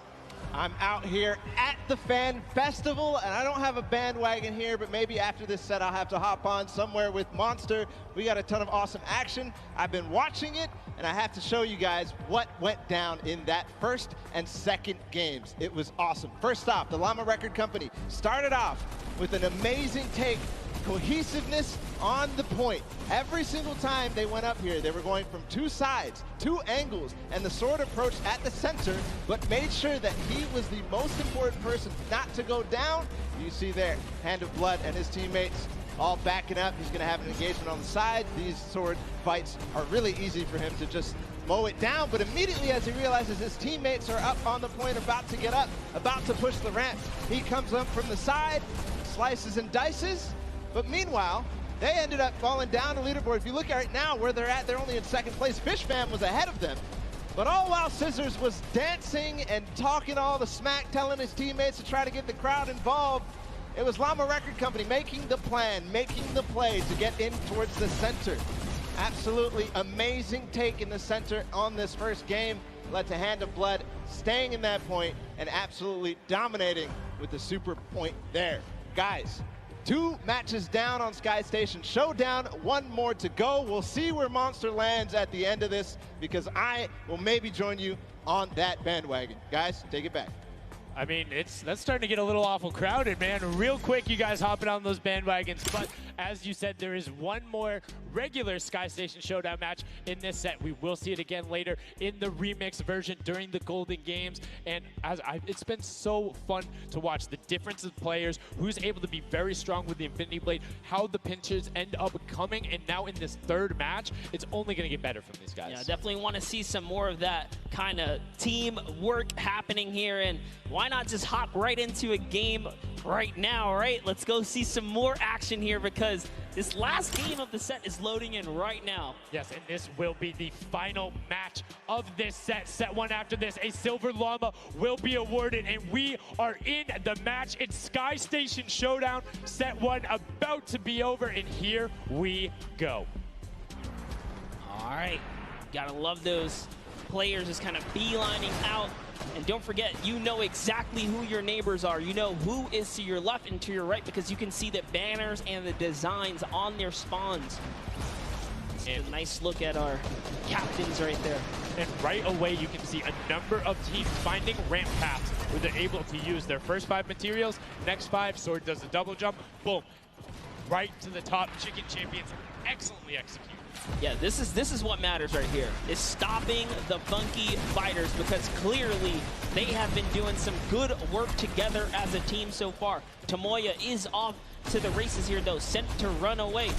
I'm out here at the Fan Festival, and I don't have a bandwagon here, but maybe after this set I'll have to hop on somewhere with Monster. We got a ton of awesome action. I've been watching it, and I have to show you guys what went down in that first and second games. It was awesome. First off, the Llama Record Company started off with an amazing take, cohesiveness on the point. Every single time they went up here, they were going from 2 sides, 2 angles, and the sword approached at the center, but made sure that he was the most important person not to go down. You see there, Hand of Blood and his teammates all backing up. He's going to have an engagement on the side. These sword fights are really easy for him to just mow it down, but immediately as he realizes his teammates are up on the point, about to get up, about to push the ramp, he comes up from the side, slices and dices. But meanwhile, they ended up falling down the leaderboard. If you look at right now where they're at, they're only in 2nd place. Fish Fam was ahead of them. But all while Scissors was dancing and talking all the smack, telling his teammates to try to get the crowd involved, it was Llama Record Company making the plan, making the play to get in towards the center. Absolutely amazing take in the center on this first game. Led to Hand of Blood staying in that point and absolutely dominating with the super point there. Guys, 2 matches down on Sky Station Showdown, 1 more to go. We'll see where Monster lands at the end of this, because I will maybe join you on that bandwagon. Guys, take it back. I mean, that's starting to get a little awful crowded, man. Real quick, you guys hopping on those bandwagons. But As you said, there is one more regular Sky Station Showdown match in this set. We will see it again later in the remix version during the Golden Games. And it's been so fun to watch the difference of players, who's able to be very strong with the Infinity Blade, how the pinches end up coming, and now in this third match, it's only going to get better from these guys. Yeah, definitely want to see some more of that kind of team work happening here, and why not just hop right into a game right now, right? Let's go see some more action here, because this last game of the set is loading in right now. Yes, and this will be the final match of this set. Set one after this, a Silver Llama will be awarded, and we are in the match. It's Sky Station Showdown. Set one about to be over, and here we go. All right, gotta love those players just kind of beelining out. And don't forget, you know exactly who your neighbors are. You know who is to your left and to your right, because you can see the banners and the designs on their spawns. And a nice look at our captains right there. And right away, you can see a number of teams finding ramp paths where they're able to use their first 5 materials, next 5, Sword does a double jump, boom, right to the top. Chicken Champions excellently executed. Yeah, this is what matters right here, is stopping the Funky Fighters, because clearly they have been doing some good work together as a team so far. Tomoya is off to the races here, though, sent to run away.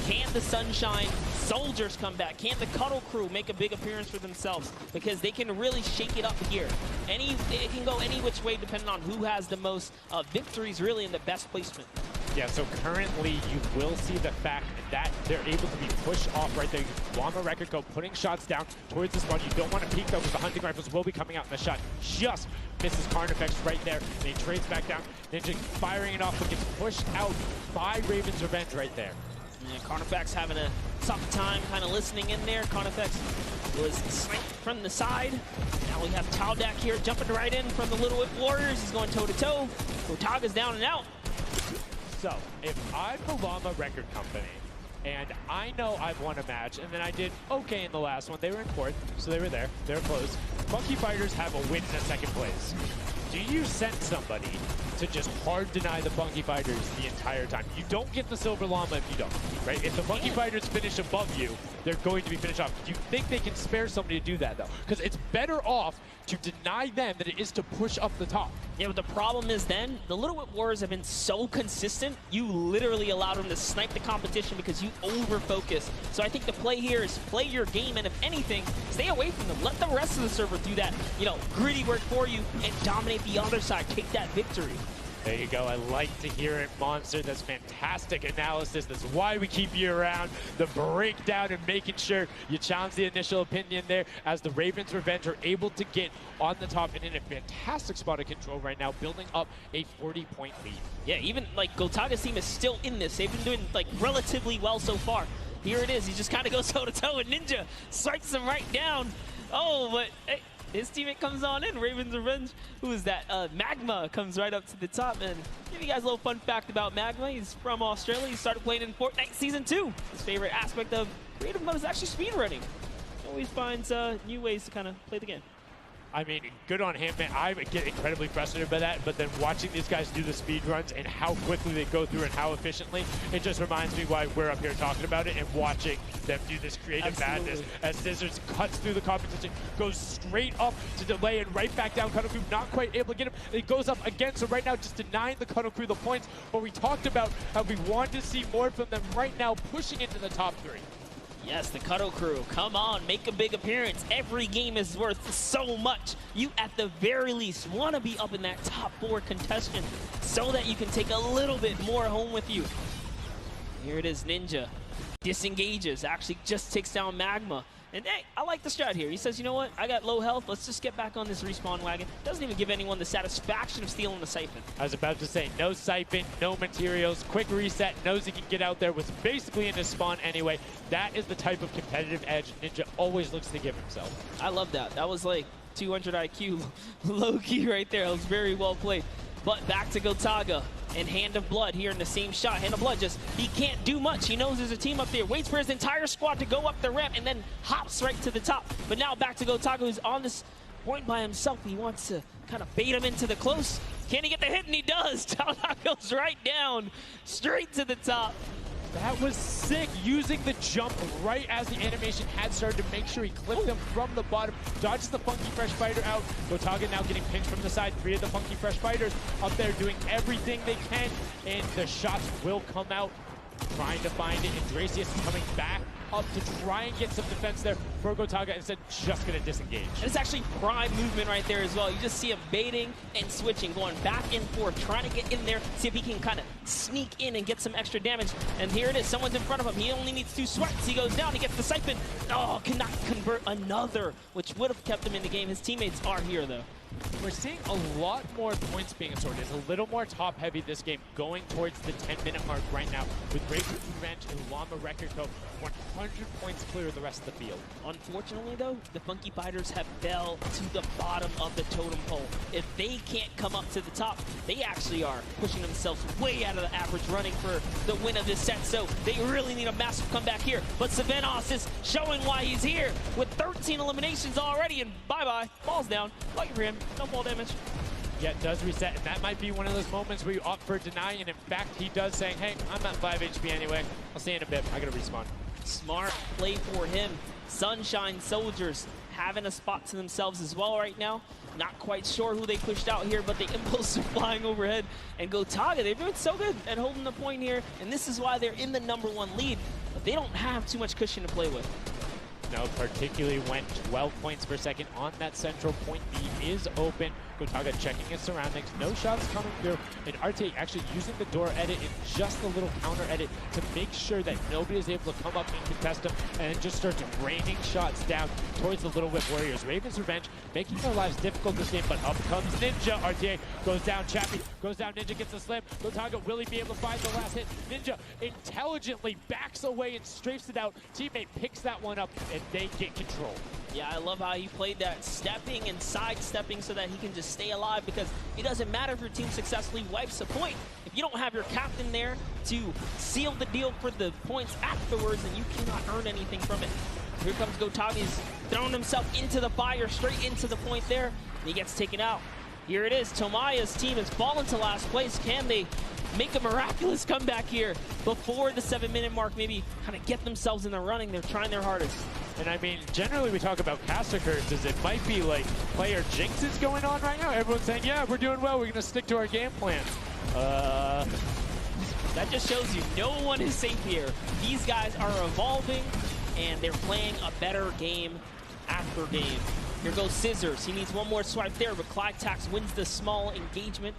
Can the Sunshine Soldiers come back? Can the Cuddle Crew make a big appearance for themselves? Because they can really shake it up here. It can go any which way depending on who has the most victories, really, in the best placement. Yeah, so currently you will see the fact that they're able to be pushed off right there. Llama Record Go putting shots down towards the spawn. You don't want to peek though, because the hunting rifles will be coming out, and the shot just misses Carnifex right there. And he trades back down. Ninja firing it off, but gets pushed out by Raven's Revenge right there. Yeah, Carnifex having a tough time kind of listening in there. Carnifex was sniped from the side. Now we have Taldak here jumping right in from the Little Whip Warriors. He's going toe-to-toe. Otaga's down and out. So, if I'm the Llama Record Company, and I know I've won a match, and then I did okay in the last one, they were in 4th, so they were there, they were close. Funky Fighters have a win in a 2nd place. Do you send somebody to just hard deny the Funky Fighters the entire time? You don't get the Silver Llama if you don't, right? If the Funky Fighters finish above you, they're going to be finished off. Do you think they can spare somebody to do that, though? Because it's better off to deny them than it is to push up the top. Yeah, but the problem is then, the Little Whip Warriors have been so consistent, you literally allow them to snipe the competition because you over-focus. So I think the play here is play your game, and if anything, stay away from them. Let the rest of the server do that, gritty work for you and dominate the other side. Take that victory. There you go. I like to hear it, Monster. That's fantastic analysis. That's why we keep you around. The breakdown and making sure you challenge the initial opinion there, as the Ravens Revenge are able to get on the top and in a fantastic spot of control right now, building up a 40-point lead. Yeah, even Gotaga's team is still in this. They've been doing relatively well so far. Here it is. He just kind of goes toe-to-toe, and Ninja strikes him right down. Oh, but hey, his teammate comes on in, Raven's Revenge. Who is that? Magma comes right up to the top. And give you guys a little fun fact about Magma. He's from Australia. He started playing in Fortnite Season 2. His favorite aspect of creative mode is actually speedrunning. Always finds new ways to kind of play the game. I mean, good on him, man. I get incredibly frustrated by that, but then watching these guys do the speed runs and how quickly they go through and how efficiently, it just reminds me why we're up here talking about it and watching them do this creative madness as Scissors cuts through the competition, goes straight up to delay and right back down. Cuddle Crew not quite able to get him. It goes up again, so right now just denying the Cuddle Crew the points, but we talked about how we want to see more from them right now, pushing into the top 3. Yes, the Cuddle Crew, come on, make a big appearance. Every game is worth so much. You, at the very least, want to be up in that top 4 contestant so that you can take a little bit more home with you. Here it is, Ninja. Disengages, actually just takes down Magma. And hey, I like the strat here. He says, you know what, I got low health, let's just get back on this respawn wagon. Doesn't even give anyone the satisfaction of stealing the siphon. I was about to say, no siphon, no materials, quick reset, knows he can get out there, was basically in his spawn anyway. That is the type of competitive edge Ninja always looks to give himself. I love that. That was like 200 IQ low-key right there. It was very well played. But back to Gotaga and Hand of Blood here in the same shot. Hand of Blood he can't do much. He knows there's a team up there. Waits for his entire squad to go up the ramp and then hops right to the top. But now back to Gotaga, who's on this point by himself. He wants to kind of bait him into the close. Can he get the hit? And he does. Talon goes right down, straight to the top. That was sick, using the jump right as the animation had started to make sure he clipped them from the bottom, dodges the Funky Fresh Fighter out. Gotaga now getting pinched from the side. 3 of the Funky Fresh Fighters up there doing everything they can, and the shots will come out. Trying to find it, and Dracius coming back up to try and get some defense there for Gotaga, instead just gonna disengage. And it's actually prime movement right there as well. You just see him baiting and switching, going back and forth, trying to get in there, see if he can kind of sneak in and get some extra damage. And here it is, someone's in front of him. He only needs 2 swipes. He goes down, he gets the siphon. Oh, cannot convert another, which would have kept him in the game. His teammates are here though. We're seeing a lot more points being assorted. It's a little more top-heavy this game, going towards the 10-minute mark right now, with Raven's Revenge and Llama Record Co. 100 points clear of the rest of the field. Unfortunately, though, the Funky Fighters have fell to the bottom of the totem pole. If they can't come up to the top, they actually are pushing themselves way out of the average, running for the win of this set. So they really need a massive comeback here. But Savenos is showing why he's here with 13 eliminations already, and bye-bye. Ball's down. Lucky for him. No fall damage. Yeah, it does reset, and that might be one of those moments where you opt for deny, and in fact, he does saying, hey, I'm at 5 HP anyway. I'll see you in a bit. I gotta respawn. Smart play for him. Sunshine Soldiers having a spot to themselves as well right now. Not quite sure who they pushed out here, but the impulse are flying overhead. And Gotaga, they're doing so good at holding the point here, and this is why they're in the #1 lead, but they don't have too much cushion to play with. No, particularly when 12 points per second on that central point. B is open. Gotaga checking his surroundings. No shots coming through. And RTA actually using the door edit and just a little counter edit to make sure that nobody is able to come up and contest him, and just starts raining shots down towards the Little Whip Warriors. Raven's Revenge making their lives difficult this game, but up comes Ninja. RTA goes down. Chappie goes down. Ninja gets the slam. Gotaga, will he be able to find the last hit? Ninja intelligently backs away and strafes it out. Teammate picks that one up, and they get control. Yeah, I love how he played that, stepping and sidestepping so that he can just stay alive, because it doesn't matter if your team successfully wipes a point. If you don't have your captain there to seal the deal for the points afterwards, then you cannot earn anything from it. Here comes Gotaga. He's thrown himself into the fire, straight into the point there, and he gets taken out. Here it is. Tomaya's team has fallen to last place. Can they make a miraculous comeback here before the 7-minute mark? Maybe kind of get themselves in the running. They're trying their hardest. And I mean, generally we talk about caster curses. It might be like player jinxes going on right now. Everyone's saying, yeah, we're doing well. We're going to stick to our game plan. That just shows you no one is safe here. These guys are evolving, and they're playing a better game after game. Here goes Scissors. He needs one more swipe there, but Clytax wins the small engagement.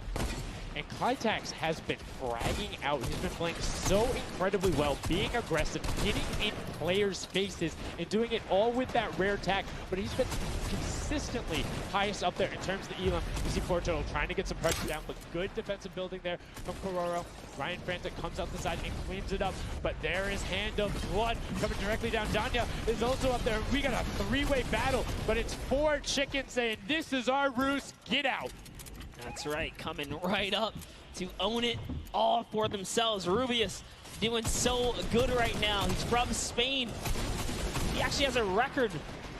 And Clytax has been fragging out. He's been playing so incredibly well, being aggressive, getting in players' faces, and doing it all with that rare attack. But he's been consistently highest up there in terms of the elim. You see Fortnite trying to get some pressure down, but good defensive building there from Kororo. Ryan Frantic comes out the side and cleans it up, but there is Hand of Blood coming directly down. Danya is also up there. We got a 3-way battle, but it's 4 chickens saying, this is our roost, get out. That's right, coming right up to own it all for themselves. Rubius doing so good right now. He's from Spain. He actually has a record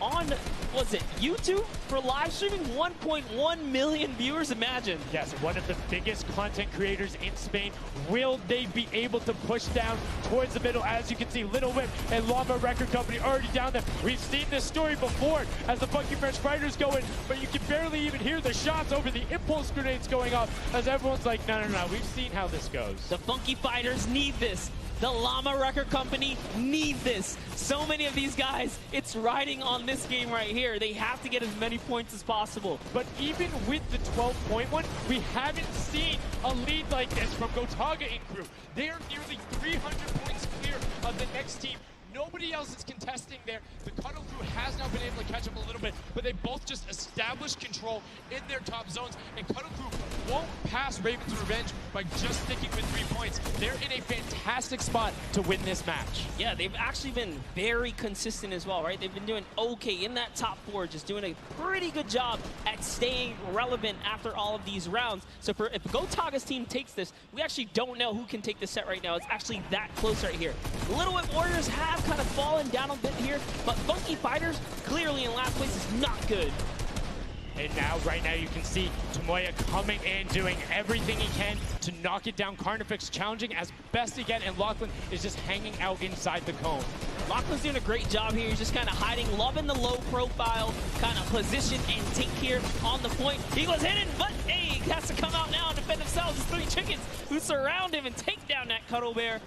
on, was it YouTube for live streaming? 1.1 million viewers, imagine. Yes, one of the biggest content creators in Spain. Will they be able to push down towards the middle? As you can see, Little Whip and Llama Record Company already down there. We've seen this story before as the Funky Fresh Fighters go in, but you can barely even hear the shots over the impulse grenades going off as everyone's like, no, we've seen how this goes. The Funky Fighters need this. The Llama Record Company need this. So many of these guys, it's riding on this game right here. They have to get as many points as possible. But even with the 12-point one, we haven't seen a lead like this from Gotaga and crew. They are nearly 300 points clear of the next team. Nobody else is contesting there. The Cuddle crew has now been able to catch up a little bit, but they both just established control in their top zones, and Cuddle crew won't pass Raven's Revenge by just sticking with 3 points. They're in a fantastic spot to win this match. Yeah, they've actually been very consistent as well, right? They've been doing okay in that top 4, just doing a pretty good job at staying relevant after all of these rounds. So if Gotaga's team takes this, we actually don't know who can take this set right now. It's actually that close right here. The Little Whip Warriors have kind of fallen down a bit here, but Funky Fighters clearly in last place is not good. And now, right now, you can see Tomoya coming in, doing everything he can to knock it down. Carnifex challenging as best he can, and Lachlan is just hanging out inside the cone. Lachlan's doing a great job here. He's just kind of hiding, loving the low profile kind of position and take here on the point. He was hidden, but hey, he has to come out now and defend themselves. It's 3 chickens who surround him and take down that Cuddle Bear.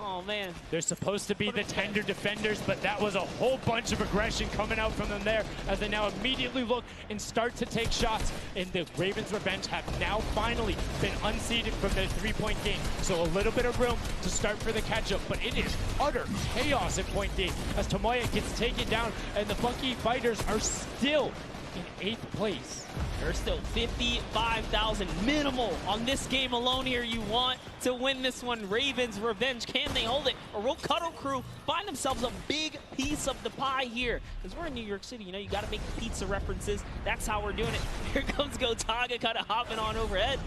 Oh, man. They're supposed to be the tender defenders, but that was a whole bunch of aggression coming out from them there as they now immediately look and start to take shots. And the Ravens Revenge have now finally been unseated from their 3-point game. So a little bit of room to start for the catch-up, but it is utter chaos at point D as Tomoya gets taken down and the Funky Fighters are still in 8th place. There's still 55,000 minimal on this game alone here. You want to win this one. Ravens Revenge, can they hold it? Or will Cuddle Crew find themselves a big piece of the pie here? Because we're in New York City, you know, you got to make pizza references. That's how we're doing it. Here comes Gotaga kind of hopping on overhead.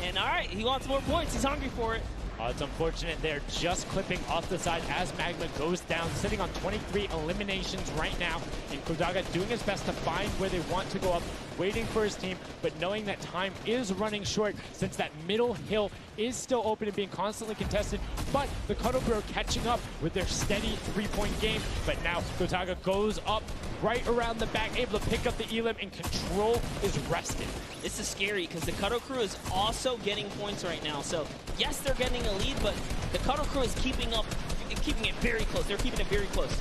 And all right, he wants more points. He's hungry for it. It's unfortunate they're just clipping off the side as Magma goes down, sitting on 23 eliminations right now. And Kodaga doing his best to find where they want to go up, waiting for his team, but knowing that time is running short since that middle hill is still open and being constantly contested. But the Cuddle Crew are catching up with their steady 3-point game. But now Kodaga goes up right around the back, able to pick up the Elim, and control is rested. This is scary because the Cuddle Crew is also getting points right now. So yes, they're getting a lead, but the Cuddle Crew is keeping it very close. They're keeping it very close.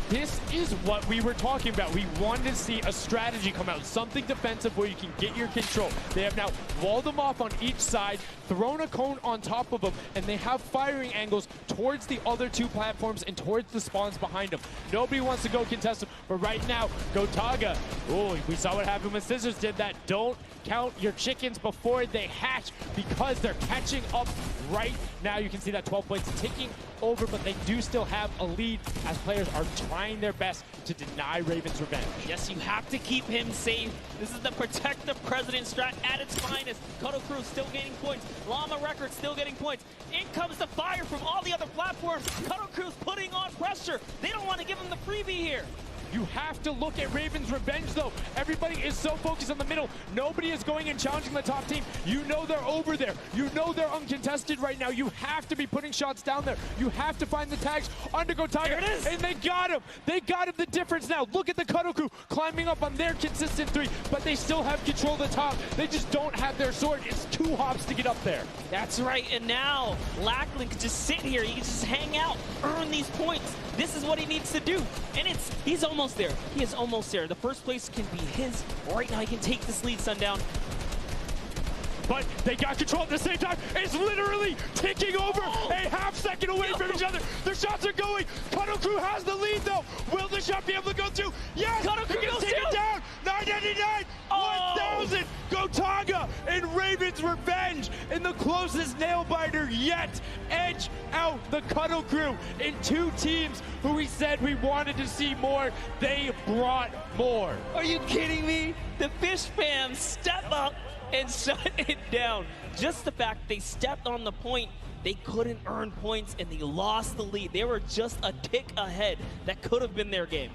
This is what we were talking about. We wanted to see a strategy come out, something defensive where you can get your control. They have now walled them off on each side, thrown a cone on top of them, and they have firing angles towards the other 2 platforms and towards the spawns behind them. Nobody wants to go contest them, but right now, Gotaga, oh, we saw what happened when Scissors did that. Don't count your chickens before they hatch because they're catching up right now. You can see that 12 points ticking over, but they do still have a lead as players are trying their best to deny Ravens Revenge. Yes, you have to keep him safe. This is the protect the president strat at its finest. Cuddle Crew still gaining points. Llama Records still getting points. In comes the fire from all the other platforms. Cuddle Crew's putting on pressure. They don't want to give him the freebie here. You have to look at Ravens Revenge, though. Everybody is so focused on the middle. Nobody is going and challenging the top team. You know they're over there. You know they're uncontested right now. You have to be putting shots down there. You have to find the tags under Gotaga. There it is. And they got him. They got him the difference now. Look at the Cuddle Crew climbing up on their consistent 3, but they still have control of the top. They just don't have their sword. It's 2 hops to get up there. That's right. And now Lachlan can just sit here. He can just hang out, earn these points. This is what he needs to do. And he's almost there. He is almost there. The first place can be his. Right now he can take this lead, Sundown. But they got control at the same time. It's literally ticking over a half-second away from each other. The shots are going. Cuddle Crew has the lead, though. Will the shot be able to go through? Yes! Cuddle Crew goes take it down. 999, 1,000. Gotaga and Ravens Revenge in the closest nail-biter yet. Edge out the Cuddle Crew in 2 teams who we said we wanted to see more. They brought more. Are you kidding me? The Fish fam step up and shut it down. Just the fact they stepped on the point, they couldn't earn points and they lost the lead. They were just a tick ahead. That could have been their game.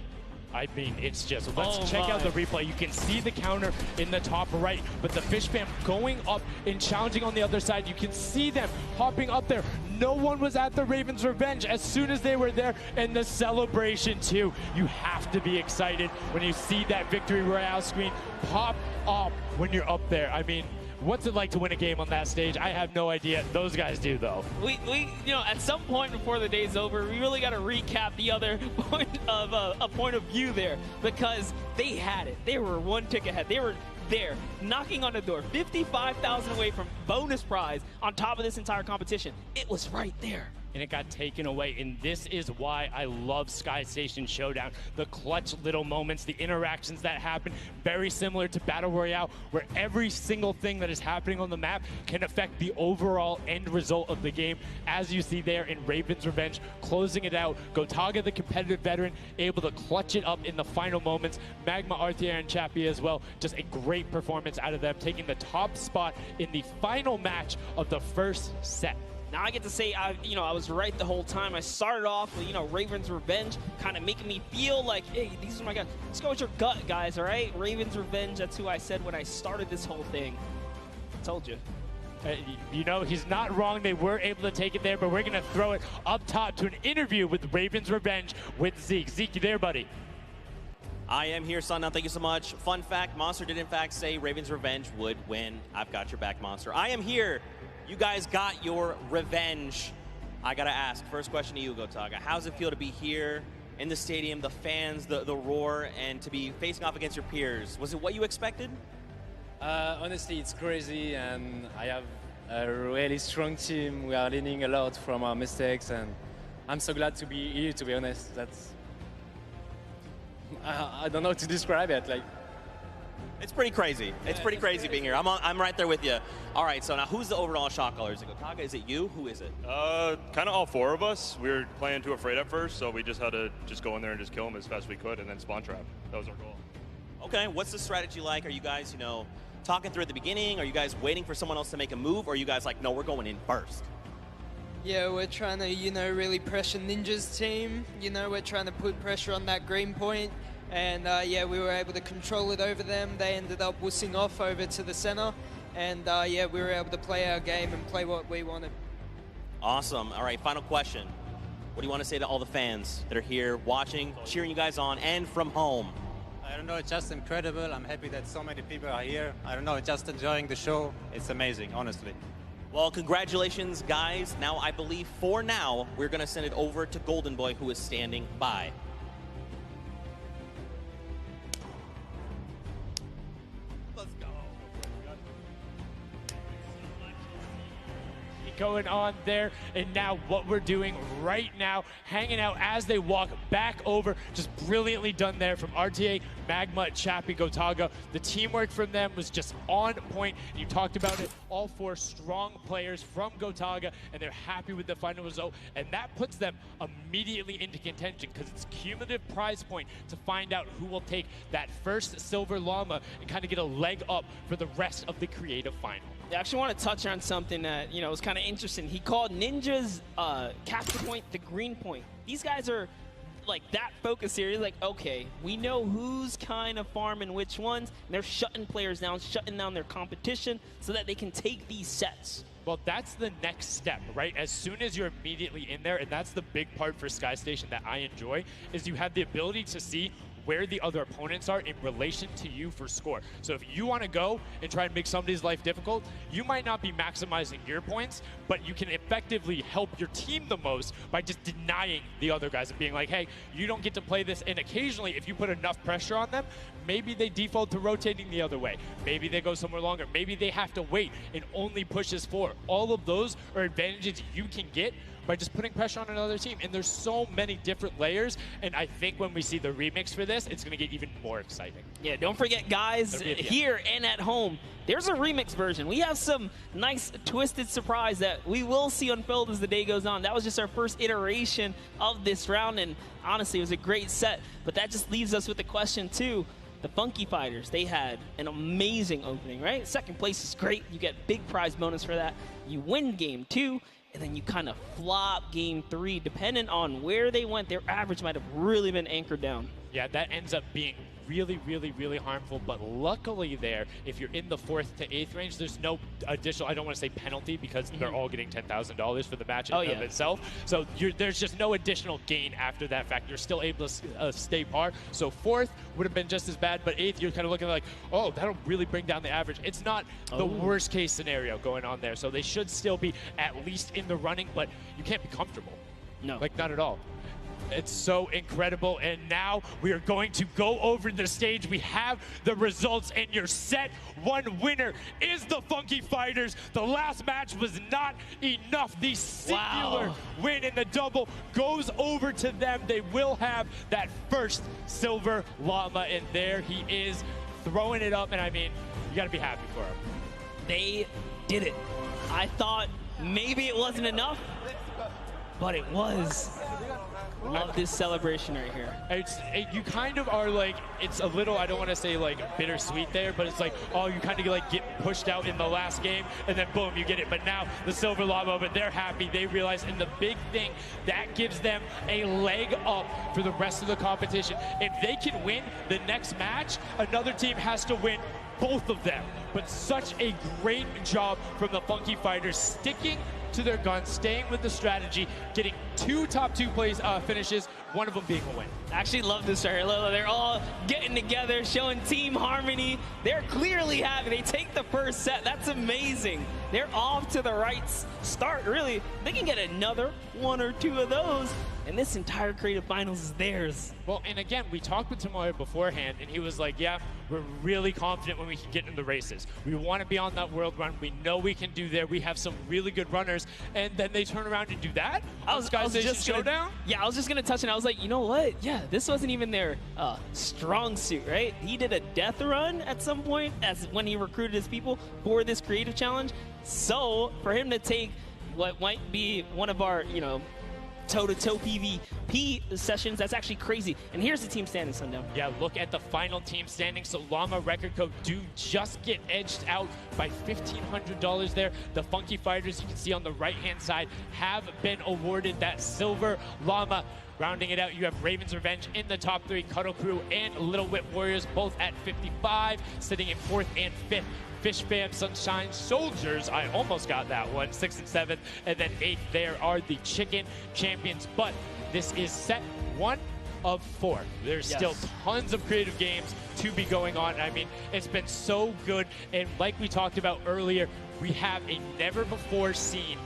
I mean, it's just, let's check out the replay. You can see the counter in the top right, but the Fish fam going up and challenging on the other side. You can see them hopping up there. No one was at the Ravens Revenge as soon as they were there, and the celebration too. You have to be excited when you see that Victory Royale screen pop up when you're up there. I mean, what's it like to win a game on that stage? I have no idea. Those guys do, though. We you know, at some point before the day's over, we really got to recap the other point of a point of view there, because they had it. They were 1 tick ahead. They were there, knocking on the door, 55,000 away from bonus prize on top of this entire competition. It was right there. And it got taken away, and this is why I love Sky Station Showdown. The clutch little moments, the interactions that happen, very similar to Battle Royale, where every single thing that is happening on the map can affect the overall end result of the game, as you see there in Ravens Revenge, closing it out. Gotaga, the competitive veteran, able to clutch it up in the final moments. Magma, Arthier, and Chappie as well, just a great performance out of them, taking the top spot in the final match of the first set. Now I get to say, I was right the whole time. I started off with, Raven's Revenge, kind of making me feel like, hey, these are my guys. Let's go with your gut, guys, all right? Raven's Revenge, that's who I said when I started this whole thing. I told you. He's not wrong. They were able to take it there, but we're going to throw it up top to an interview with Raven's Revenge with Zeke. Zeke, you there, buddy? I am here, son. Now, thank you so much. Fun fact, Monster did in fact say Raven's Revenge would win. I've got your back, Monster. I am here. You guys got your revenge. I got to ask, first question to you, Gotaga. How does it feel to be here in the stadium, the fans, the roar, and to be facing off against your peers? Was it what you expected? Honestly, it's crazy, and I have a really strong team. We are learning a lot from our mistakes, and I'm so glad to be here, to be honest. I don't know how to describe it. It's pretty crazy. It's pretty crazy being here. I'm right there with you. All right, so now who's the overall shot caller? Is it Gotaga? Is it you? Who is it? Kind of all four of us. We were playing too afraid at first, so we just had to go in there and just kill them as fast as we could, and then spawn trap. That was our goal. Okay, what's the strategy like? Are you guys, talking through at the beginning? Are you guys waiting for someone else to make a move? Or are you guys like, no, we're going in first? Yeah, we're trying to, really pressure Ninja's team. We're trying to put pressure on that green point. And yeah, we were able to control it over them. They ended up wussing off over to the center. And yeah, we were able to play our game and play what we wanted. Awesome. All right, final question. What do you want to say to all the fans that are here watching, cheering you guys on, and from home? I don't know, it's just incredible. I'm happy that so many people are here. I don't know, just enjoying the show. It's amazing, honestly. Well, congratulations, guys. Now, I believe for now, we're going to send it over to Golden Boy, who is standing by. Going on there, and now what we're doing right now, hanging out as they walk back over, just brilliantly done there from RTA, Magma, Chappie, Gotaga. The teamwork from them was just on point. You talked about it, all four strong players from Gotaga, and they're happy with the final result, and that puts them immediately into contention because it's cumulative prize point to find out who will take that first silver llama and kind of get a leg up for the rest of the creative final. I actually want to touch on something that, was kind of interesting. He called Ninja's capture point the green point. These guys are like that focused here. He's like, okay, we know who's kind of farming which ones, and they're shutting players down, shutting down their competition so that they can take these sets. Well, that's the next step, right? As soon as you're immediately in there, and that's the big part for Sky Station that I enjoy, is you have the ability to see where the other opponents are in relation to you for score. So if you want to go and try and make somebody's life difficult, you might not be maximizing your points, but you can effectively help your team the most by just denying the other guys and being like, hey, you don't get to play this. And occasionally, if you put enough pressure on them, maybe they default to rotating the other way. Maybe they go somewhere longer. Maybe they have to wait and only pushes forward. All of those are advantages you can get by just putting pressure on another team. And there's so many different layers, and I think when we see the remix for this, it's going to get even more exciting. Yeah, don't forget, guys, here and at home, there's a remix version. We have some nice twisted surprise that we will see unfold as the day goes on. That was just our first iteration of this round, and honestly, it was a great set. But that just leaves us with the question, too. The Funky Fighters, they had an amazing opening, right? Second place is great. You get big prize bonus for that. You win game 2, and then you kind of flop game 3. Depending on where they went, their average might have really been anchored down. Yeah, that ends up being really, really, really harmful. But luckily there, if you're in the 4th to 8th range, there's no additional, I don't want to say penalty, because they're all getting $10,000 for the match of itself. So there's just no additional gain after that fact. You're still able to stay par. So 4th would have been just as bad, but 8th, you're kind of looking like, oh, that'll really bring down the average. It's not the worst case scenario going on there. So they should still be at least in the running, but you can't be comfortable. No. Like, not at all. It's so incredible, and now we are going to go over the stage. We have the results, and your set 1 winner is the Funky Fighters. The last match was not enough. The singular win in the double goes over to them. They will have that first silver llama, and there he is throwing it up, and I mean, you got to be happy for him. They did it. I thought maybe it wasn't enough, but it was. Love this celebration right here. You kind of are like, it's a little, I don't want to say like bittersweet there, but it's like, oh, you kind of like get pushed out in the last game, and then boom, you get it. But now the Silver Llama, but they're happy. They realize, and the big thing, that gives them a leg up for the rest of the competition. If they can win the next match, another team has to win both of them. But such a great job from the Funky Fighters, sticking to their guns, staying with the strategy, getting 2 top 2 finishes, one of them being a win. I actually love this right here. They're all getting together, showing team harmony. They're clearly happy. They take the first set. That's amazing. They're off to the right start, really. They can get another 1 or 2 of those, and this entire creative finals is theirs. Well, and again, we talked with Tomoya beforehand, and he was like, yeah, we're really confident when we can get in the races. We want to be on that world run. We know we can do there. We have some really good runners, and then they turn around and do that? I was just Showdown? Yeah, I was just going to touch it. I was like, you know what? Yeah, this wasn't even their strong suit, right? He did a death run at some point as when he recruited his people for this creative challenge. So for him to take what might be one of our, toe-to-toe PvP sessions, that's actually crazy. And here's the team standing, Sundown. Yeah, look at the final team standing. So Llama Record Code do just get edged out by $1,500 there. The Funky Fighters, you can see on the right-hand side, have been awarded that Silver Llama. Rounding it out, you have Raven's Revenge in the top 3, Cuddle Crew and Little Whip Warriors both at 55, sitting in 4th and 5th. Fish Fam, Sunshine Soldiers, I almost got that one, 6th and 7th, and then 8th there are the Chicken Champions. But this is set 1 of 4. There's still tons of creative games to be going on. I mean, it's been so good, and like we talked about earlier, we have a never-before-seen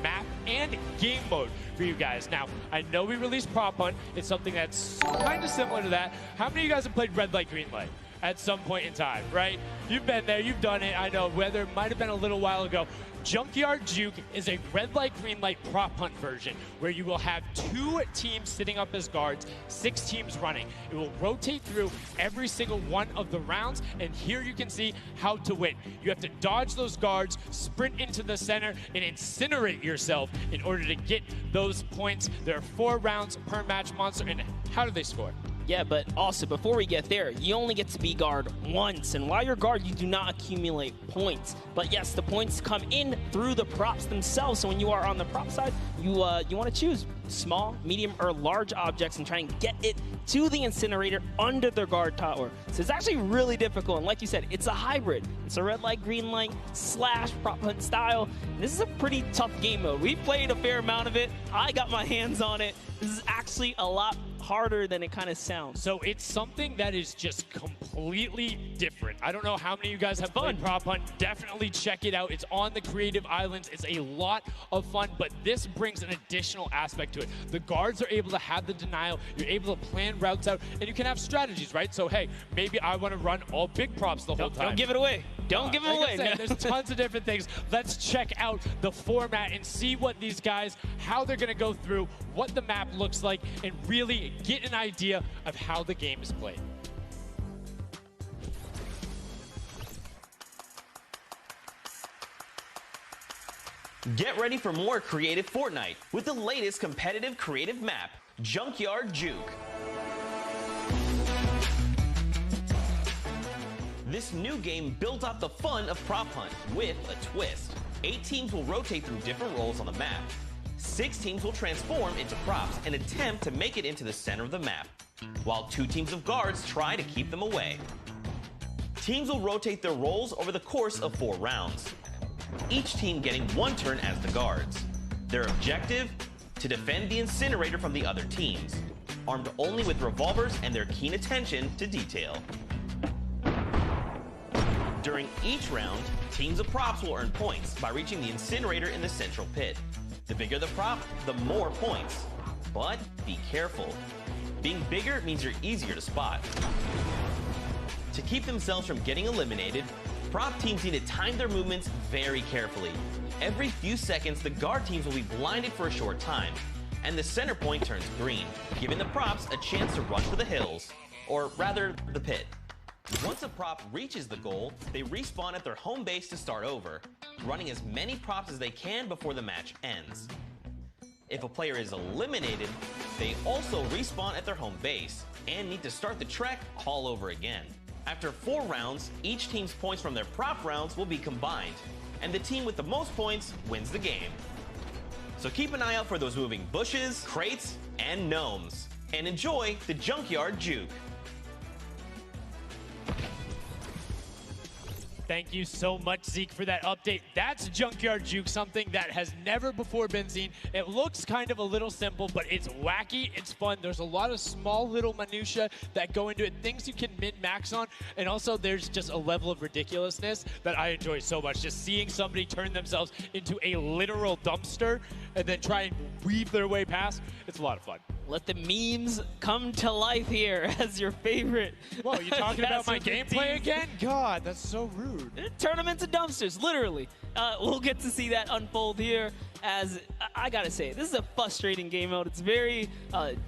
map and game mode for you guys. Now, I know we released Prop Hunt. It's something that's kind of similar to that. How many of you guys have played Red Light, Green Light at some point in time, right? You've been there, you've done it. I know, whether it might have been a little while ago. Junkyard Juke is a red light, green light prop hunt version where you will have 2 teams sitting up as guards, 6 teams running. It will rotate through every single one of the rounds, and here you can see how to win. You have to dodge those guards, sprint into the center, and incinerate yourself in order to get those points. There are 4 rounds per match, Monster, and how do they score? Yeah, but also, before we get there, you only get to be guard once. And while you're guard, you do not accumulate points. But yes, the points come in through the props themselves. So when you are on the prop side, you want to choose small, medium, or large objects and try and get it to the incinerator under the guard tower. So it's actually really difficult. And like you said, it's a hybrid. It's a red light, green light / prop hunt style. This is a pretty tough game mode. We've played a fair amount of it. I got my hands on it. This is actually a lot harder than it kind of sounds. So it's something that is just completely different. I don't know how many of you guys have played Prop Hunt. Definitely check it out. It's on the Creative Islands. It's a lot of fun, but this brings an additional aspect to it. The guards are able to have the denial. You're able to plan routes out, and you can have strategies, right? So, hey, maybe I want to run all big props the whole time. Don't give it away. Don't give it away. There's tons of different things. Let's check out the format and see what these guys, how they're going to go through, what the map looks like, and really get an idea of how the game is played. Get ready for more creative Fortnite with the latest competitive creative map, Junkyard Juke. This new game builds off the fun of Prop Hunt with a twist. 8 teams will rotate through different roles on the map. 6 teams will transform into props and attempt to make it into the center of the map, while 2 teams of guards try to keep them away. Teams will rotate their roles over the course of 4 rounds, each team getting 1 turn as the guards. Their objective? To defend the incinerator from the other teams, armed only with revolvers and their keen attention to detail. During each round, teams of props will earn points by reaching the incinerator in the central pit. The bigger the prop, the more points. But be careful. Being bigger means you're easier to spot. To keep themselves from getting eliminated, prop teams need to time their movements very carefully. Every few seconds, the guard teams will be blinded for a short time, and the center point turns green, giving the props a chance to run for the hills, or rather, the pit. Once a prop reaches the goal, they respawn at their home base to start over, running as many props as they can before the match ends. If a player is eliminated, they also respawn at their home base and need to start the trek all over again. After 4 rounds, each team's points from their prop rounds will be combined, and the team with the most points wins the game. So keep an eye out for those moving bushes, crates, and gnomes, and enjoy the Junkyard Juke. Thank you so much, Zeke, for that update. That's Junkyard Juke, something that has never before been seen. It looks kind of a little simple, but it's wacky, it's fun. There's a lot of small little minutia that go into it, things you can min-max on, and also there's just a level of ridiculousness that I enjoy so much. Just seeing somebody turn themselves into a literal dumpster and then try and weave their way past, it's a lot of fun. Let the memes come to life here as your favorite. Whoa, you talking about my gameplay again? God, that's so rude. Turn them into dumpsters, literally. We'll get to see that unfold here as, I gotta say, this is a frustrating game mode. It's very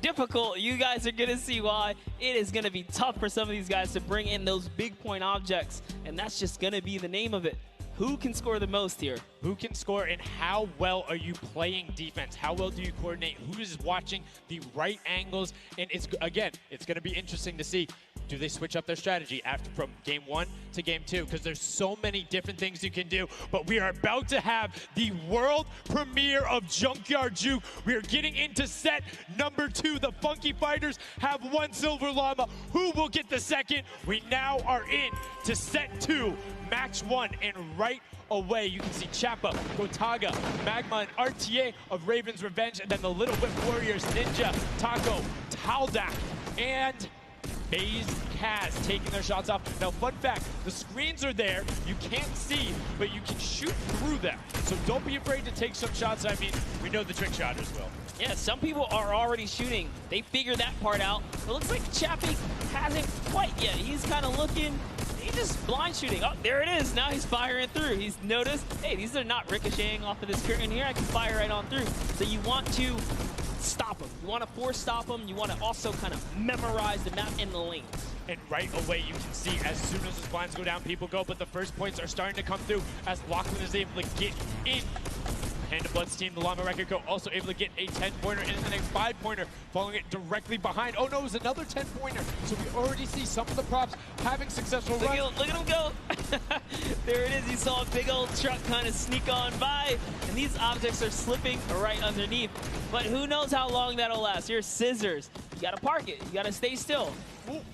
difficult. You guys are gonna see why. It is gonna be tough for some of these guys to bring in those big point objects, and that's just gonna be the name of it. Who can score the most here? Who can score, and how well are you playing defense? How well do you coordinate? Who is watching the right angles? And it's going to be interesting to see. Do they switch up their strategy from game 1 to game 2? Because there's so many different things you can do. But we are about to have the world premiere of Junkyard Juke. We are getting into set number 2. The Funky Fighters have 1 silver llama. Who will get the second? We now are in to set 2, match 1, and right away you can see Chappa, Gotaga, Magma, and RTA of Raven's Revenge, and then the Little Whip Warriors, Ninja, Taco, Taldak, and Maze Kaz taking their shots off. Now, fun fact, the screens are there. You can't see, but you can shoot through them. So don't be afraid to take some shots. I mean, we know the trick shotters will. Yeah, some people are already shooting. They figured that part out. It looks like Chappie hasn't quite yet. He's kind of looking. He's just blind shooting. Oh, there it is. Now he's firing through. He's noticed, hey, these are not ricocheting off of this curtain here. I can fire right on through. So you want to stop them. You want to force stop them. You want to also kind of memorize the map in the lanes. And right away you can see as soon as the blinds go down, people go, but the first points are starting to come through as Lachlan is able to get in. Hand of Blood's team, the Llama Record Co. also able to get a 10-pointer and then a 5-pointer, following it directly behind. Oh no, it was another 10-pointer. So we already see some of the props having successful runs. Look at him go. There it is. You saw a big old truck kind of sneak on by, and these objects are slipping right underneath. But who knows how long that'll last. Here's Scissors. You gotta park it. You gotta stay still.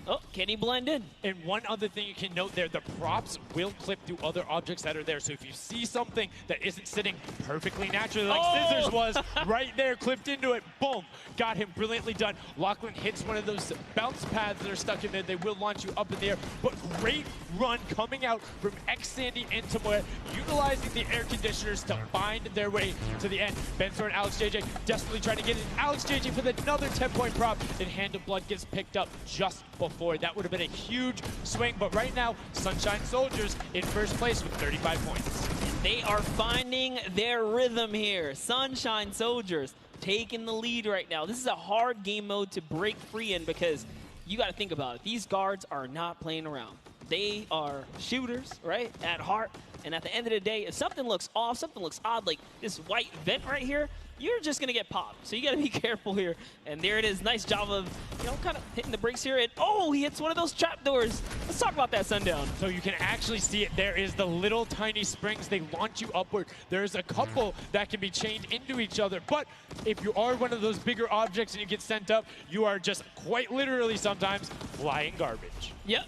Oh, can he blend in? And one other thing you can note there, the props will clip through other objects that are there. So if you see something that isn't sitting perfectly naturally like Scissors was, right there, clipped into it, boom, got him brilliantly done. Lachlan hits one of those bounce pads that are stuck in there. They will launch you up in the air, but great run coming out from X-Sandy and Tomoya, utilizing the air conditioners to find their way to the end. Bensor and Alex JJ desperately trying to get it. Alex JJ with another 10-point prop, and Hand of Blood gets picked up just before. That would have been a huge swing, but right now, Sunshine Soldiers in first place with 35 points. They are finding their rhythm here. Sunshine Soldiers taking the lead right now. This is a hard game mode to break free in because you got to think about it. These guards are not playing around. They are shooters, right, at heart. And at the end of the day, if something looks off, something looks odd, like this white vent right here, you're just going to get popped. So you got to be careful here. And there it is. Nice job of, you know, kind of hitting the brakes here. And, oh, he hits one of those trapdoors. Let's talk about that, Sundown. So you can actually see it. There is the little tiny springs. They launch you upward. There's a couple that can be chained into each other. But if you are one of those bigger objects and you get sent up, you are just quite literally sometimes flying garbage. Yeah.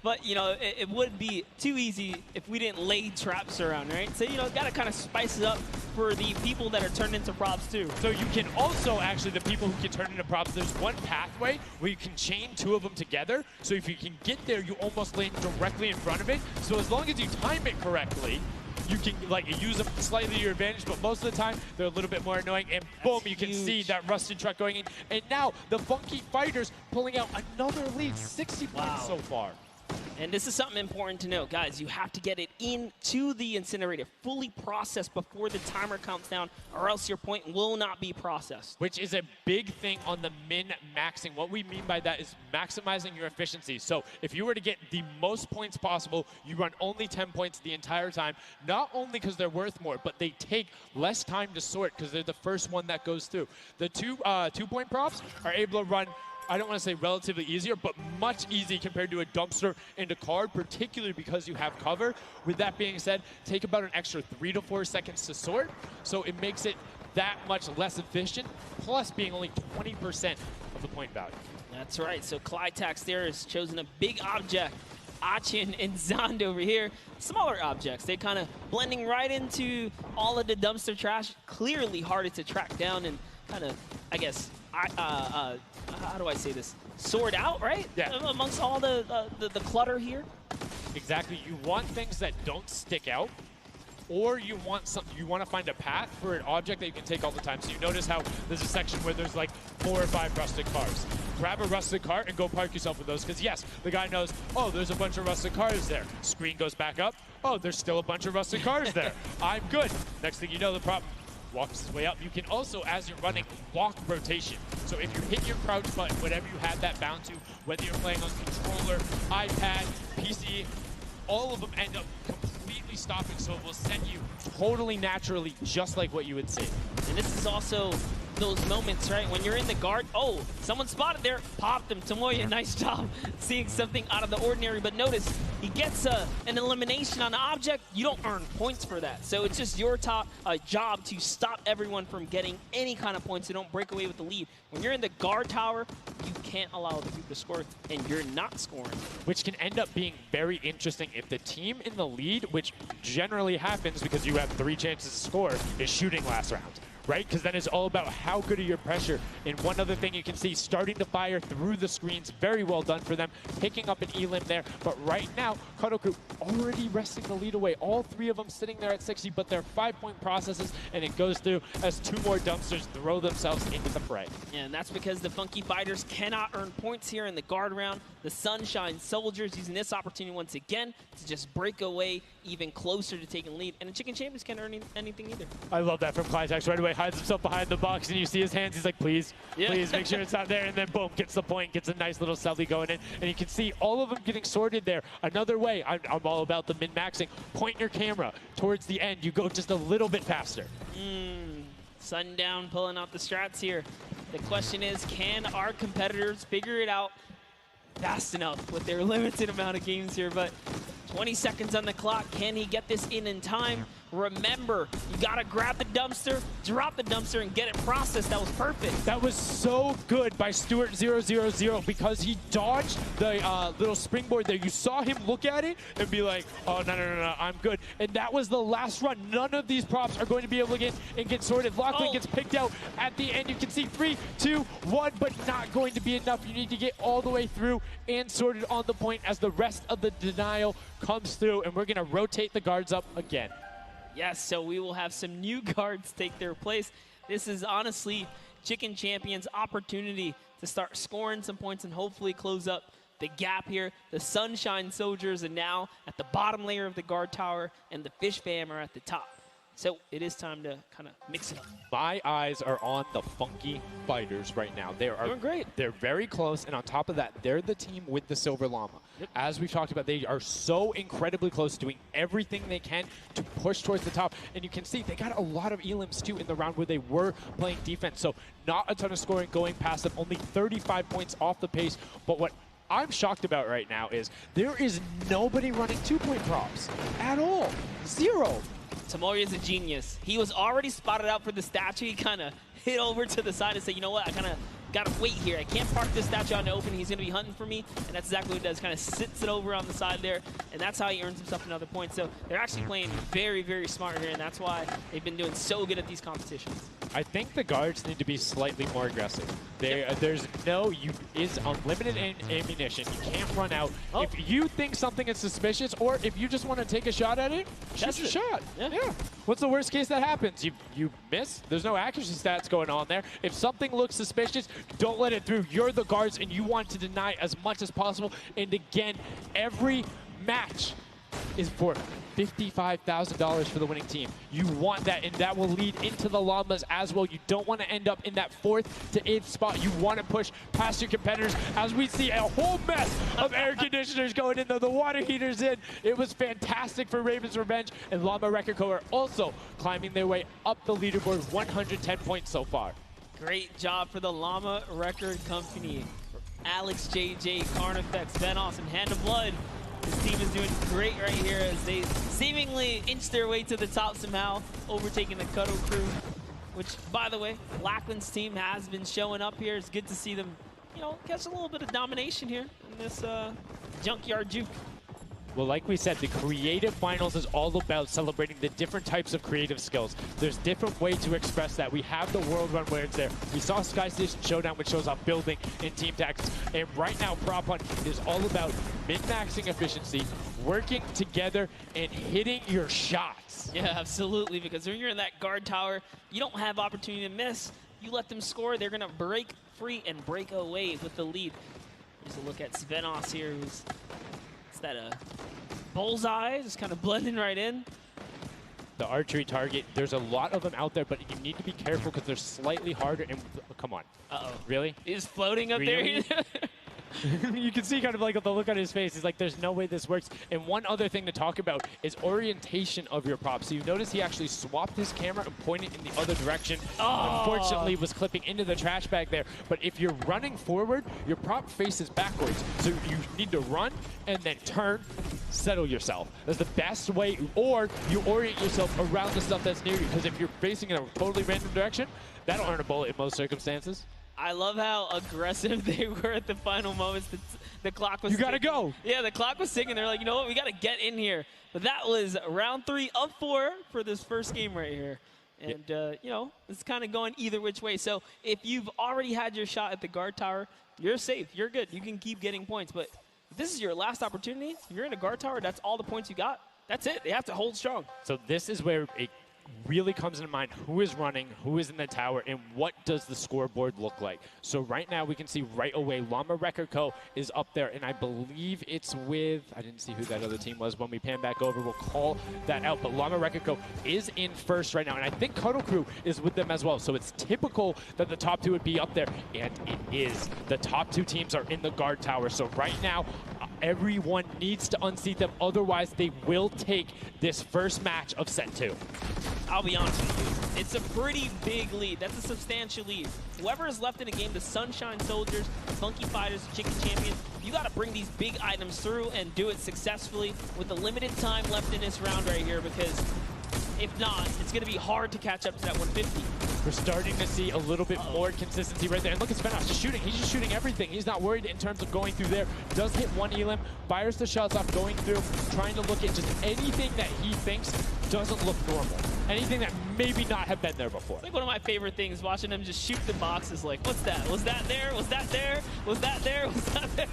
But, you know, it would be too easy if we didn't lay traps around, right? So, you know, got to kind of spice it up for the people that are turned into props too. So you can also, actually, the people who can turn into props, there's one pathway where you can chain 2 of them together. So if you can get there, you almost land directly in front of it. So as long as you time it correctly, you can like use them slightly to your advantage, but most of the time they're a little bit more annoying. And boom, you can see that rusted truck going in. And now the Funky Fighters pulling out another lead, 60 points so far. And this is something important to know, guys. You have to get it into the incinerator, fully processed before the timer counts down, or else your point will not be processed. Which is a big thing on the min-maxing. What we mean by that is maximizing your efficiency. So if you were to get the most points possible, you run only 10 points the entire time, not only because they're worth more, but they take less time to sort because they're the first one that goes through. The two-point props are able to run, I don't want to say relatively easier, but much easier compared to a dumpster and a card, particularly because you have cover. With that being said, take about an extra 3 to 4 seconds to sort, so it makes it that much less efficient, plus being only 20% of the point value. That's right, so Clytax there has chosen a big object. Achin and Zond over here, smaller objects. They're kind of blending right into all of the dumpster trash, clearly harder to track down and kind of, I guess, how do I say this? Sort out, right? Yeah. Amongst all the clutter here. Exactly. You want things that don't stick out, or you want to find a path for an object that you can take all the time. So you notice how there's a section where there's like 4 or 5 rusted cars. Grab a rusted car and go park yourself with those, because yes, the guy knows, oh, there's a bunch of rusted cars there. Screen goes back up. Oh, there's still a bunch of rusted cars there. I'm good. Next thing you know, the prop walks his way up. You can also, as you're running, block rotation. So if you hit your crouch button, whatever you have that bound to, whether you're playing on controller, iPad, PC, all of them end up completely stopping, so it will send you totally naturally, just like what you would see. And this is also those moments, right, when you're in the guard, oh, someone spotted there, popped him. Tomoya, nice job seeing something out of the ordinary, but notice he gets an elimination on the object. You don't earn points for that, so it's just your job to stop everyone from getting any kind of points, so don't break away with the lead. When you're in the guard tower, you can't allow other people to score, and you're not scoring. Which can end up being very interesting if the team in the lead, which generally happens because you have 3 chances to score, is shooting last round. Right? Because then it's all about how good are your pressure. And one other thing you can see, starting to fire through the screens, very well done for them, picking up an elim there. But right now, Kadoku already wresting the lead away. All 3 of them sitting there at 60, but they're 5-point processes, and it goes through as 2 more dumpsters throw themselves into the fray. Yeah, and that's because the Funky Fighters cannot earn points here in the guard round. The Sunshine Soldiers using this opportunity once again to just break away even closer to taking lead. And the Chicken Champions can't earn anything either. I love that from Clytax. Right away, hides himself behind the box, and you see his hands. He's like, please, please make sure it's not there. And then boom, gets the point, gets a nice little selfie going in. And you can see all of them getting sorted there. Another way, I'm all about the min-maxing. Point your camera towards the end. You go just a little bit faster. Sundown pulling out the strats here. The question is, can our competitors figure it out fast enough with their limited amount of games here? But 20 seconds on the clock. Can he get this in time? Remember, you got to grab the dumpster, drop the dumpster, and get it processed. That was perfect. That was so good by Stuart000 because he dodged the little springboard there. You saw him look at it and be like, oh, no, I'm good. And that was the last run. None of these props are going to be able to get sorted. Lachlan gets picked out at the end. You can see 3, 2, 1, but not going to be enough. You need to get all the way through and sorted on the point as the rest of the denial comes through, and we're going to rotate the guards up again. Yes, so we will have some new guards take their place. This is honestly Chicken Champions' opportunity to start scoring some points and hopefully close up the gap here. The Sunshine Soldiers are now at the bottom layer of the guard tower, and the Fish Fam are at the top. So it is time to kind of mix it up. My eyes are on the Funky Fighters right now. They are doing great. They're very close, and on top of that, they're the team with the Silver Llama. As we've talked about, they are so incredibly close, doing everything they can to push towards the top. And you can see they got a lot of elims, too, in the round where they were playing defense. So not a ton of scoring going past them, only 35 points off the pace. But what I'm shocked about right now is there is nobody running 2-point props at all. 0. Tomoya is a genius. He was already spotted out for the statue. He kind of hit over to the side and said, you know what, I kind of got to wait here. I can't park this statue out in the open. He's going to be hunting for me. And that's exactly what he does. Kind of sits it over on the side there. And that's how he earns himself another point. So they're actually playing very, very smart here. And that's why they've been doing so good at these competitions. I think the guards need to be slightly more aggressive. There's is unlimited ammunition. You can't run out. If you think something is suspicious, or if you just want to take a shot at it, shoot your shot. Yeah. What's the worst case that happens? You miss. There's no accuracy stats going on there. If something looks suspicious, don't let it through. You're the guards, and you want to deny as much as possible. And again, every match is for $55,000 for the winning team. You want that, and that will lead into the Llamas as well. You don't want to end up in that 4th to 8th spot. You want to push past your competitors as we see a whole mess of air conditioners going in, the water heaters in. It was fantastic for Ravens Revenge, and Llama Record Co. are also climbing their way up the leaderboard, 110 points so far. Great job for the Llama Record Company. Alex, JJ, Carnifex, Venos, and Hand of Blood. This team is doing great right here as they seemingly inch their way to the top somehow, overtaking the Cuddle Crew, which, by the way, Lachlan's team has been showing up here. It's good to see them, catch a little bit of domination here in this junkyard juke. Well, like we said, the creative finals is all about celebrating the different types of creative skills. There's different ways to express that. We have the World Run where it's there. We saw Sky Station Showdown, which shows off building and team tactics. And right now, Prop Hunt is all about min-maxing efficiency, working together, and hitting your shots. Yeah, absolutely, because when you're in that guard tower, you don't have opportunity to miss. You let them score, they're going to break free and break away with the lead. Here's a look at Svenos here, who's that bullseye, just kind of blending right in. The archery target, there's a lot of them out there, but you need to be careful because they're slightly harder. And come on. Uh-oh. Really? He's floating up Really? there. You can see kind of like the look on his face. He's like, there's no way this works. And one other thing to talk about is orientation of your prop. So you notice he actually swapped his camera and pointed in the other direction. Unfortunately, was clipping into the trash bag there. But if you're running forward, your prop faces backwards. So you need to run and then turn, settle yourself. That's the best way. Or you orient yourself around the stuff that's near you. Because if you're facing in a totally random direction, that'll earn a bullet in most circumstances. I love how aggressive they were at the final moments. The clock was You gotta go. Yeah, the clock was ticking. They're like, you know what, we gotta get in here. But that was round 3 of 4 for this first game right here. And, it's kind of going either which way. So if you've already had your shot at the guard tower, you're safe. You're good. You can keep getting points. But if this is your last opportunity, if you're in a guard tower, that's all the points you got. That's it. They have to hold strong. So this is where it really comes into mind who is running, who is in the tower, and what does the scoreboard look like. So right now we can see right away Llama Record Co. is up there, and I believe it's with, I didn't see who that other team was. When we pan back over, we'll call that out. But Llama Record Co. is in first right now, and I think Cuddle Crew is with them as well. So it's typical that the top 2 would be up there, and it is. The top 2 teams are in the guard tower. So right now, everyone needs to unseat them. Otherwise, they will take this first match of set 2. I'll be honest with you, it's a pretty big lead. That's a substantial lead. Whoever is left in the game, the Sunshine Soldiers, Funky Fighters, Chicken Champions, you got to bring these big items through and do it successfully with the limited time left in this round right here, because if not, it's going to be hard to catch up to that 150. We're starting to see a little bit more consistency right there. And look at Svenos just shooting. He's just shooting everything. He's not worried in terms of going through there. Does hit one elim, fires the shots off, going through, trying to look at just anything that he thinks doesn't look normal. Anything that maybe not have been there before. It's like one of my favorite things, watching him just shoot the boxes like, what's that? Was that there? Was that there? Was that there? Was that there?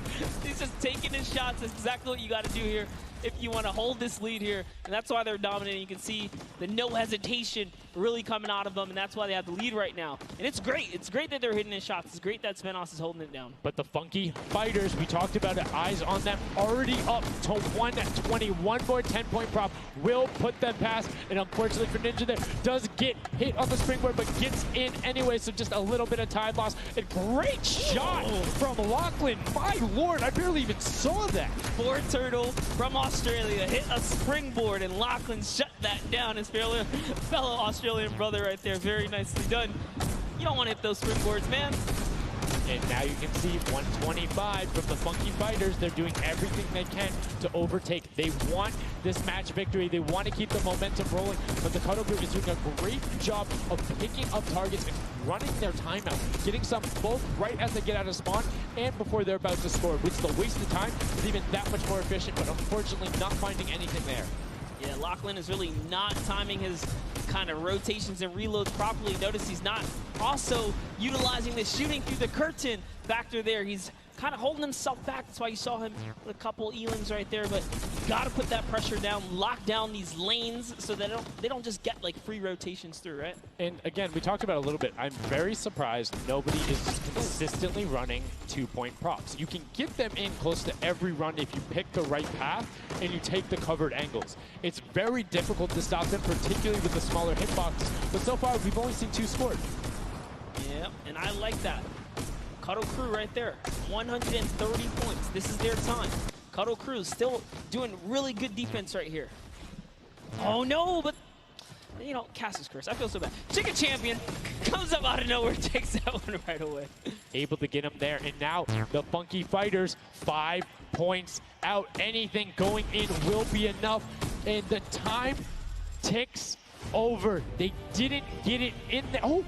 He's just taking his shots. That's exactly what you got to do here if you want to hold this lead here. And that's why they're dominating. You can see the no hesitation really coming out of them, and that's why they have the lead right now. And it's great. It's great that they're hitting his shots. It's great that Svenos is holding it down. But the Funky Fighters, we talked about it, eyes on them, already up to 120. One more 10-point prop will put them past. And unfortunately for Ninja there, does get hit on the springboard, but gets in anyway, so just a little bit of time loss. And great shot from Lachlan. My lord, I barely even saw that. Ford Turtle from Australia hit a springboard, and Lachlan shut that down. His fellow Australian brother right there. Very nicely done. You don't want to hit those springboards, man. And now you can see 125 from the Funky Fighters. They're doing everything they can to overtake. They want this match victory. They want to keep the momentum rolling. But the Cuddle Group is doing a great job of picking up targets and running their timeout, getting some both right as they get out of spawn and before they're about to score, which the waste of time is even that much more efficient, but unfortunately not finding anything there. Yeah, Lachlan is really not timing his kind of rotations and reloads properly. Notice he's not also utilizing the shooting through the curtain factor there. He's kind of holding himself back. That's why you saw him with a couple E-lings right there. But you got to put that pressure down, lock down these lanes so that they don't just get like free rotations through, right? And again, we talked about it a little bit. I'm very surprised nobody is consistently running 2-point props. You can get them in close to every run if you pick the right path and you take the covered angles. It's very difficult to stop them, particularly with the smaller hitboxes. But so far, we've only seen 2 scored. Yeah, and I like that. Cuddle Crew right there, 130 points. This is their time. Cuddle Crew still doing really good defense right here. Oh no, but you know, Cass's curse. I feel so bad. Chicken Champion comes up out of nowhere, takes that one right away. Able to get him there, and now the Funky Fighters 5 points out. Anything going in will be enough, and the time ticks over. They didn't get it in there. Oh!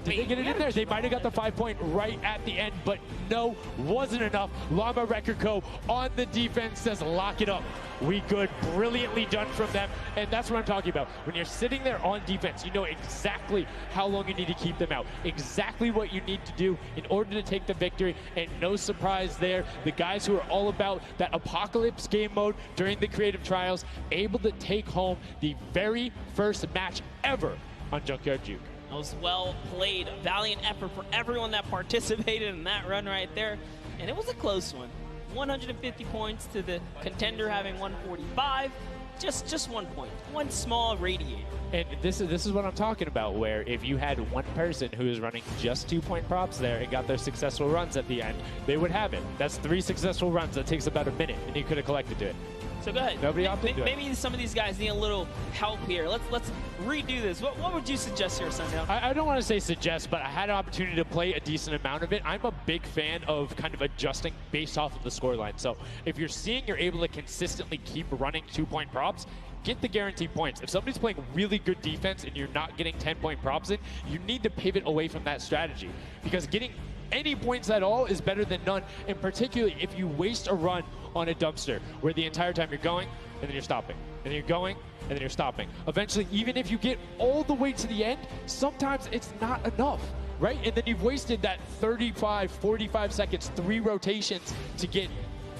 Did they get it in there? They might have got the 5-point right at the end, but no, wasn't enough. Llama Record Co. on the defense says, lock it up. We good. Brilliantly done from them. And that's what I'm talking about. When you're sitting there on defense, you know exactly how long you need to keep them out, exactly what you need to do in order to take the victory. And no surprise there, the guys who are all about that apocalypse game mode during the creative trials, able to take home the very first match ever on Junkyard Juke. That was well played. Valiant effort for everyone that participated in that run right there. And it was a close one. 150 points to the contender having 145. Just 1 point. One small radiator. And this is what I'm talking about, where if you had one person who is running just 2-point props there and got their successful runs at the end, they would have it. That's 3 successful runs. That takes about a minute, and you could have collected to it. So go ahead. Nobody opted to it. Maybe some of these guys need a little help here. Let's redo this. What would you suggest here, Sundown? I don't want to say suggest, but I had an opportunity to play a decent amount of it. I'm a big fan of kind of adjusting based off of the scoreline. So if you're seeing you're able to consistently keep running 2-point props, get the guaranteed points. If somebody's playing really good defense and you're not getting 10-point props in, you need to pivot away from that strategy, because getting any points at all is better than none, and particularly if you waste a run on a dumpster where the entire time you're going and then you're stopping, and then you're going and then you're stopping. Eventually, even if you get all the way to the end, sometimes it's not enough, right? And then you've wasted that 35, 45 seconds, 3 rotations to get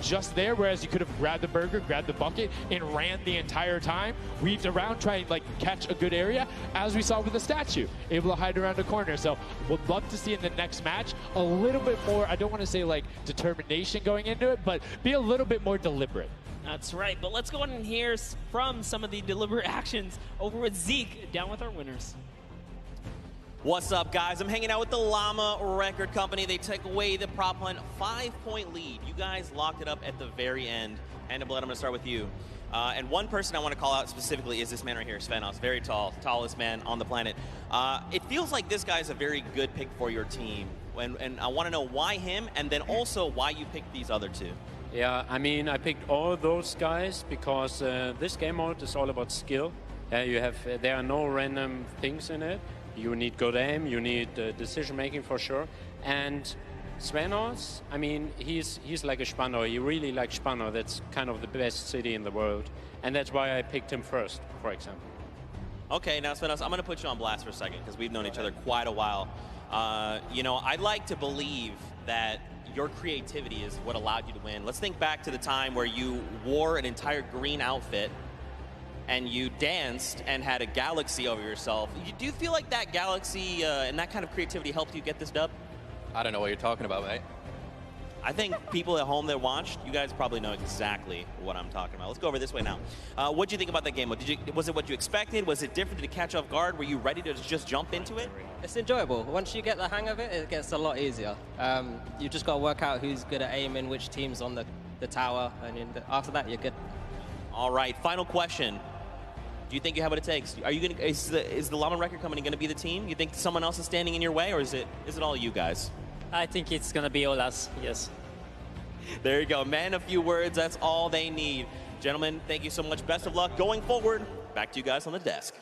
just there, whereas you could have grabbed the burger, grabbed the bucket, and ran the entire time, weaved around, trying to like catch a good area, as we saw with the statue, able to hide around a corner. So would love to see in the next match a little bit more, I don't want to say like determination going into it, but be a little bit more deliberate. That's right, but let's go on and hear from some of the deliberate actions over with Zeke, down with our winners. What's up, guys? I'm hanging out with the Llama Record Company. They take away the prop hunt 5-point lead. You guys locked it up at the very end. And Blood, I'm going to start with you. And one person I want to call out specifically is this man right here, Svenos. Very tall, tallest man on the planet. It feels like this guy's a very good pick for your team. And I want to know why him, and then also why you picked these other 2. Yeah, I mean, I picked all those guys because this game mode is all about skill. There are no random things in it. You need good aim, you need decision making for sure. And Svenos, I mean, he's like a Spanner. He really likes Spanner. That's kind of the best city in the world. And that's why I picked him first, for example. Okay, now Svenos, I'm going to put you on blast for a second because we've known each other quite a while. You know, I'd like to believe that your creativity is what allowed you to win. Let's think back to the time where you wore an entire green outfit and you danced and had a galaxy over yourself. Do you feel like that galaxy and that kind of creativity helped you get this dub? I don't know what you're talking about, mate. I think people at home that watched, you guys probably know exactly what I'm talking about. Let's go over this way now. What did you think about that game? Was it what you expected? Was it different? Did it catch off guard? Were you ready to just jump into it? It's enjoyable. Once you get the hang of it, it gets a lot easier. You just got to work out who's good at aiming, which team's on the tower, and after that, you're good. All right, final question. Do you think you have what it takes? Are you gonna? Is the Llama Record Company going to be the team? You think someone else is standing in your way, or is it all you guys? I think it's going to be all us, yes. There you go, man. A few words, that's all they need. Gentlemen, thank you so much. Best of luck going forward. Back to you guys on the desk.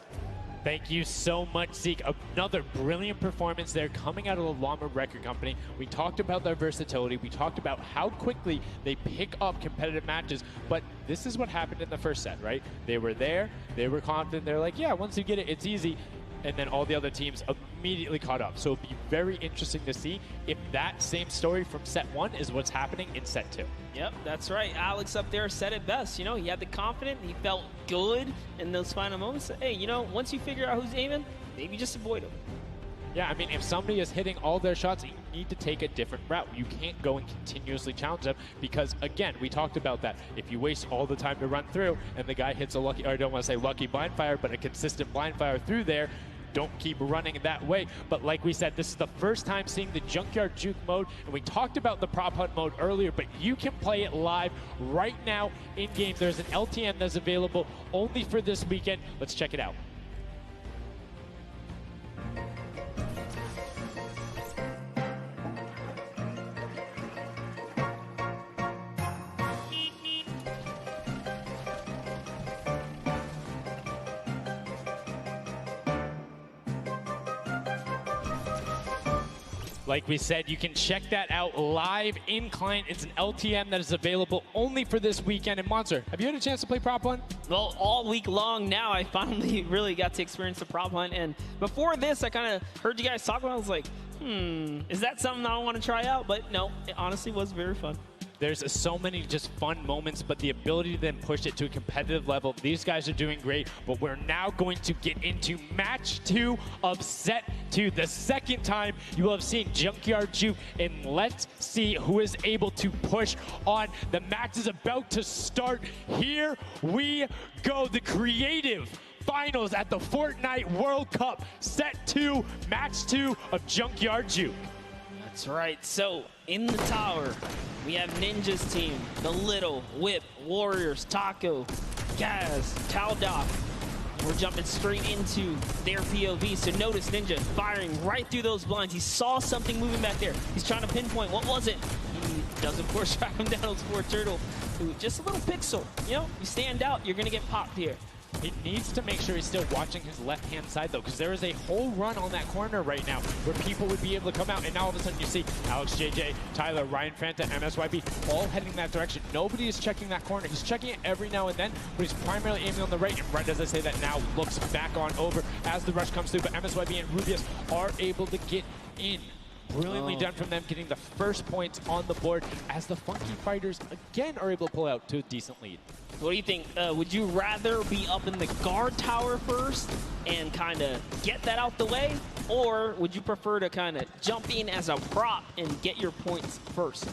Thank you so much, Zeke. Another brilliant performance there coming out of the Llama Record Company. We talked about their versatility. We talked about how quickly they pick up competitive matches. But this is what happened in the first set, right? They were there. They were confident. They're like, yeah, once you get it, it's easy. And then all the other teams immediately caught up. So it'll be very interesting to see if that same story from set 1 is what's happening in set 2. Yep, that's right. Alex up there said it best. You know, he had the confidence. He felt good in those final moments. Hey, you know, once you figure out who's aiming, maybe just avoid him. Yeah, I mean, if somebody is hitting all their shots, you need to take a different route. You can't go and continuously challenge them because, again, we talked about that. If you waste all the time to run through and the guy hits a lucky, or I don't want to say lucky blind fire, but a consistent blind fire through there, don't keep running that way. But like we said, this is the first time seeing the Junkyard Juke mode, and we talked about the prop hunt mode earlier, but you can play it live right now in-game. There's an LTM that's available only for this weekend. Let's check it out. Like we said, you can check that out live in client. It's an LTM that is available only for this weekend. And Monster, have you had a chance to play Prop Hunt? Well, all week long now, I finally really got to experience the Prop Hunt. And before this, I kind of heard you guys talk about it. I was like, is that something I want to try out? But no, it honestly was very fun. There's so many just fun moments, but the ability to then push it to a competitive level, these guys are doing great, but we're now going to get into match 2 of set 2. The second time you will have seen Junkyard Juke, and let's see who is able to push on. The match is about to start. Here we go, the creative finals at the Fortnite World Cup, set 2, match 2 of Junkyard Juke. That's right. So in the tower, we have Ninja's team, the Little Whip Warriors, Taco, Gaz, Taldoc. We're jumping straight into their POV. So notice Ninja firing right through those blinds. He saw something moving back there. He's trying to pinpoint. What was it? He does, of course, track him down. Those poor turtle. Ooh, just a little pixel. You know, you stand out, you're going to get popped here. He needs to make sure he's still watching his left-hand side, though, because there is a whole run on that corner right now where people would be able to come out, and now all of a sudden you see Alex JJ, Tyler, Ryan Fanta, MSYB all heading that direction. Nobody is checking that corner. He's checking it every now and then, but he's primarily aiming on the right, and right as I say that now looks back on over as the rush comes through, but MSYB and Rubius are able to get in. Brilliantly done from them, getting the first points on the board as the Funky Fighters again are able to pull out to a decent lead. What do you think? Would you rather be up in the guard tower first and kind of get that out the way? Or would you prefer to kind of jump in as a prop and get your points first?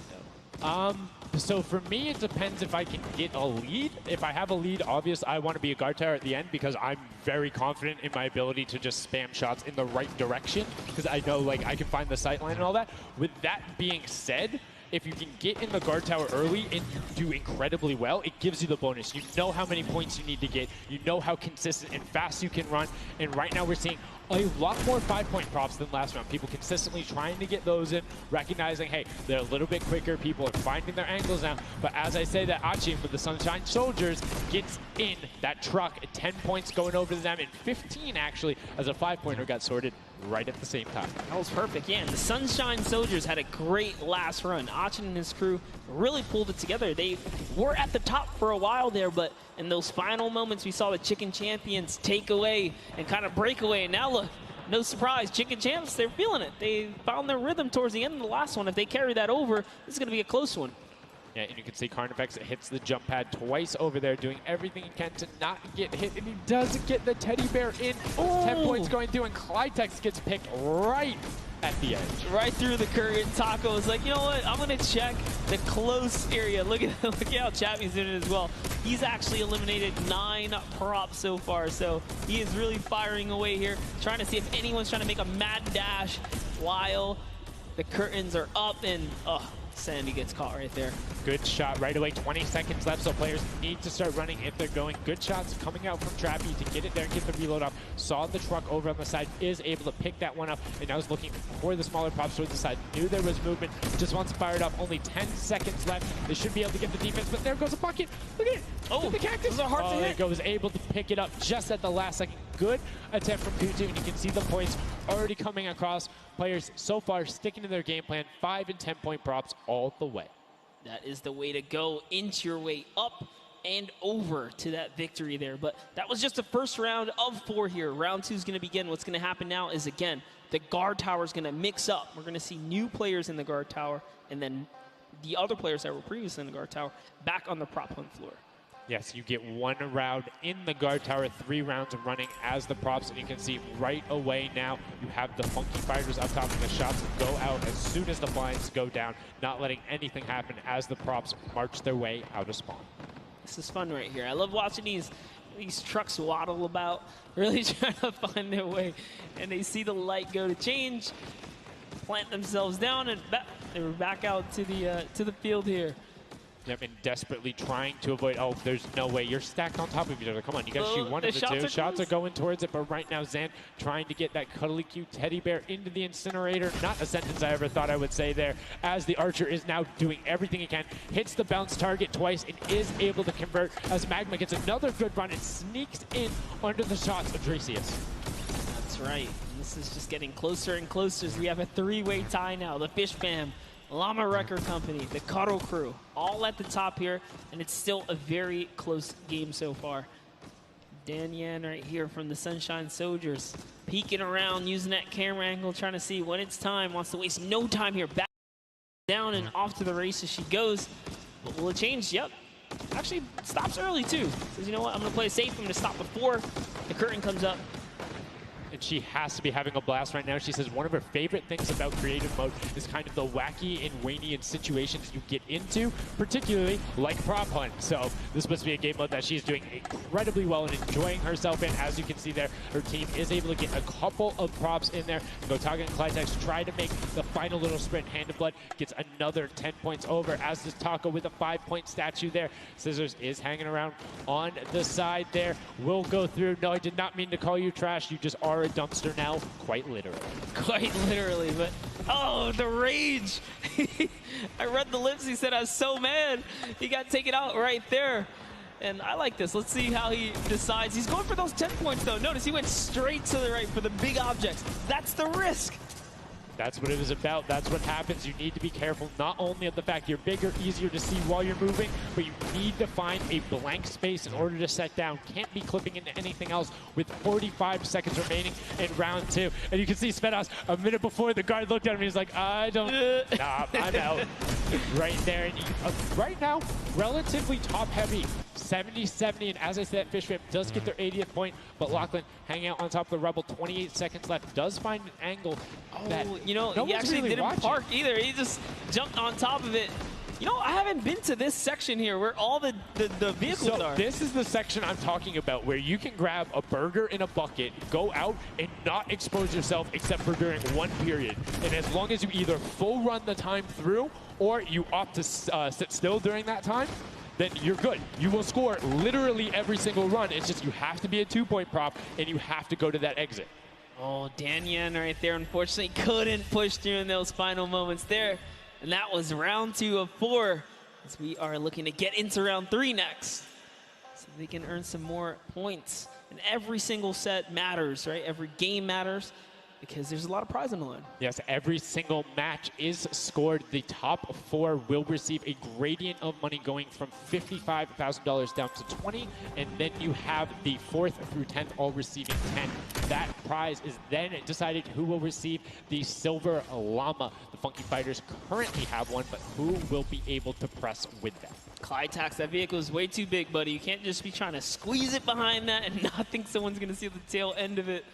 So for me, it depends if I can get a lead. If I have a lead, obviously I want to be a guard tower at the end because I'm very confident in my ability to just spam shots in the right direction because I know like I can find the sight line and all that. With that being said, if you can get in the guard tower early and you do incredibly well, it gives you the bonus. You know how many points you need to get. You know how consistent and fast you can run. And right now we're seeing a lot more 5-point props than last round. People consistently trying to get those in, recognizing, hey, they're a little bit quicker. People are finding their angles now. But as I say that Achim with the Sunshine Soldiers gets in that truck, 10 points going over to them, and 15 actually as a 5-pointer got sorted right at the same time. That was perfect, yeah. And the Sunshine Soldiers had a great last run. Achin and his crew really pulled it together. They were at the top for a while there, but in those final moments, we saw the Chicken Champions take away and kind of break away. And now look, no surprise, Chicken Champs, they're feeling it. They found their rhythm towards the end of the last one. If they carry that over, this is going to be a close one. Yeah, and you can see Carnifex hits the jump pad twice over there, doing everything he can to not get hit, and he does get the teddy bear in. Ooh. 10 points going through, and Clytex gets picked right at the edge. Right through the current. Taco is like, you know what? I'm going to check the close area. Look at how Chappie's doing it as well. He's actually eliminated 9 props so far, so he is really firing away here, trying to see if anyone's trying to make a mad dash while the curtains are up, and Sandy gets caught right there. Good shot right away. 20 seconds left, so players need to start running if they're going. Good shots coming out from Trappy to get it there and get the reload off. Saw the truck over on the side, is able to pick that one up, and now is looking for the smaller props towards the side. Knew there was movement, just wants to fire it up. Only 10 seconds left. They should be able to get the defense, but there goes a bucket. Look at it. Oh, the cactus. those are hard to hit. There it goes, able to pick it up just at the last second. Good attempt from Tutu, and you can see the points already coming across. Players so far sticking to their game plan, 5 and 10 point props all the way. That is the way to go. Inch your way up and over to that victory there. But that was just the first round of 4 here. Round 2 is going to begin. What's going to happen now is, again, the guard tower is going to mix up. We're going to see new players in the guard tower, and then the other players that were previously in the guard tower back on the prop hunt floor. Yes, you get 1 round in the guard tower, 3 rounds of running as the props, and you can see right away now you have the Funky Fighters up top, and the shots go out as soon as the blinds go down, not letting anything happen as the props march their way out of spawn. This is fun right here. I love watching these trucks waddle about, really trying to find their way, and they see the light go to change, plant themselves down, and they were back out to the field here. Yep, and desperately trying to avoid, oh, there's no way. You're stacked on top of each other. Come on, you got to shoot one of the two. Shots are going towards it, but right now Zan trying to get that cuddly cute teddy bear into the incinerator. Not a sentence I ever thought I would say there, as the Archer is now doing everything he can. Hits the bounce target twice and is able to convert as Magma gets another good run and sneaks in under the shots of Dracius. That's right. This is just getting closer and closer as we have a 3-way tie now. The Fish Fam, Llama Record Company, the Cuddle Crew, all at the top here, and it's still a very close game so far. Dan Yan right here from the Sunshine Soldiers, peeking around, using that camera angle, trying to see when it's time, wants to waste no time here. Back down and off to the race as she goes. But will it change? Yep. Actually, stops early too. Says, you know what, I'm going to play it safe. I'm going to stop before the curtain comes up. And she has to be having a blast right now. She says one of her favorite things about creative mode is kind of the wacky and Wayne-ian situations you get into, particularly like prop hunt. So this must be a game mode that she's doing incredibly well and enjoying herself in. As you can see there, her team is able to get a couple of props in there. Gotaga and Clytex try to make the final little sprint. Hand of Blood gets another 10 points over, as does Taco with a 5-point statue there. Scissors is hanging around on the side there. Will go through. No, I did not mean to call you trash. You just are a dumpster now, quite literally. Quite literally, but oh, the rage. I read the lips. He said, I was so mad. He got taken out right there. And I like this. Let's see how he decides. He's going for those 10 points, though. Notice he went straight to the right for the big objects. That's the risk. That's what it was about. That's what happens. You need to be careful not only of the fact you're bigger, easier to see while you're moving, but you need to find a blank space in order to set down. Can't be clipping into anything else with 45 seconds remaining in round 2. And you can see Svetos a minute before the guard looked at him. He's like, I don't, nah, I'm out. Right there. And right now, relatively top heavy. 70-70, and as I said, Fish Fam does get their 80th point, but Lachlan hanging out on top of the Rebel, 28 seconds left, does find an angle that you know, no he actually really didn't watching. park either. He just jumped on top of it. You know, I haven't been to this section here where all the vehicles are. This is the section I'm talking about, where you can grab a burger in a bucket, go out, and not expose yourself except for during one period. And as long as you either full run the time through, or you opt to sit still during that time, then you're good. You will score literally every single run. It's just you have to be a 2-point prop, and you have to go to that exit. Oh, Dan Yan right there, unfortunately, couldn't push through in those final moments there. And that was round 2 of 4, as we are looking to get into round 3 next. So they can earn some more points. And every single set matters, right? Every game matters, because there's a lot of prize on the line. Yes, every single match is scored. The top 4 will receive a gradient of money going from $55,000 down to 20, and then you have the 4th through 10th all receiving 10. That prize is then decided who will receive the Silver Llama. The Funky Fighters currently have one, but who will be able to press with them? Clytax, that vehicle is way too big, buddy. You can't just be trying to squeeze it behind that and not think someone's going to see the tail end of it.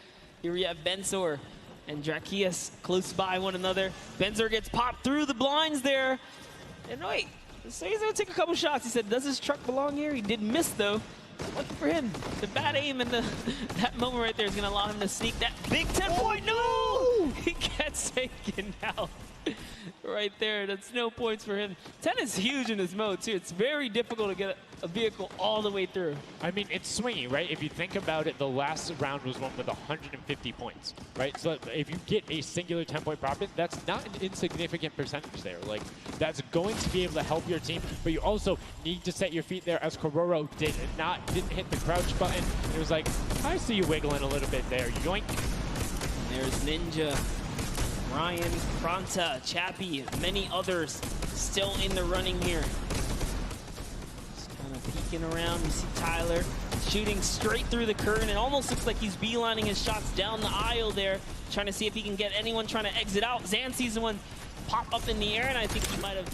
Here we have Bensor and Dracius close by one another. Bensor gets popped through the blinds there. And wait, so he's going to take a couple shots. He said, does this truck belong here? He did miss, though. Lucky for him. The bad aim and that moment right there is going to allow him to sneak that big 10-point. No! He gets taken out. Right there, that's no points for him. 10 is huge in this mode, too. It's very difficult to get a vehicle all the way through. I mean, it's swingy, right? If you think about it, the last round was one with 150 points, right? So if you get a singular 10-point profit, that's not an insignificant percentage there. Like, that's going to be able to help your team, but you also need to set your feet there, as Kororo didn't hit the crouch button. It was like, I see you wiggling a little bit there. Yoink. There's Ninja, Ryan, Pronta, Chappie, many others still in the running here. Just kind of peeking around. You see Tyler shooting straight through the curtain. It almost looks like he's beelining his shots down the aisle there, trying to see if he can get anyone trying to exit out. Zan sees the one pop up in the air, and I think he might have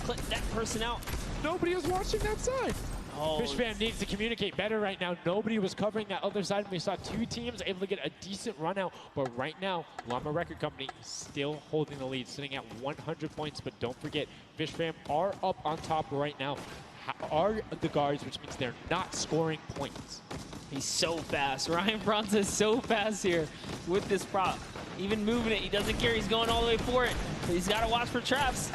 clipped that person out. Nobody is watching that side. Oh, Fish Fam needs to communicate better right now. Nobody was covering that other side. We saw two teams able to get a decent run out, but right now, Llama Record Company still holding the lead, sitting at 100 points. But don't forget, Fish Fam are up on top right now, are the guards, which means they're not scoring points. He's so fast. Ryan Pronta is so fast here with this prop. Even moving it, he doesn't care. He's going all the way for it. But he's got to watch for traps.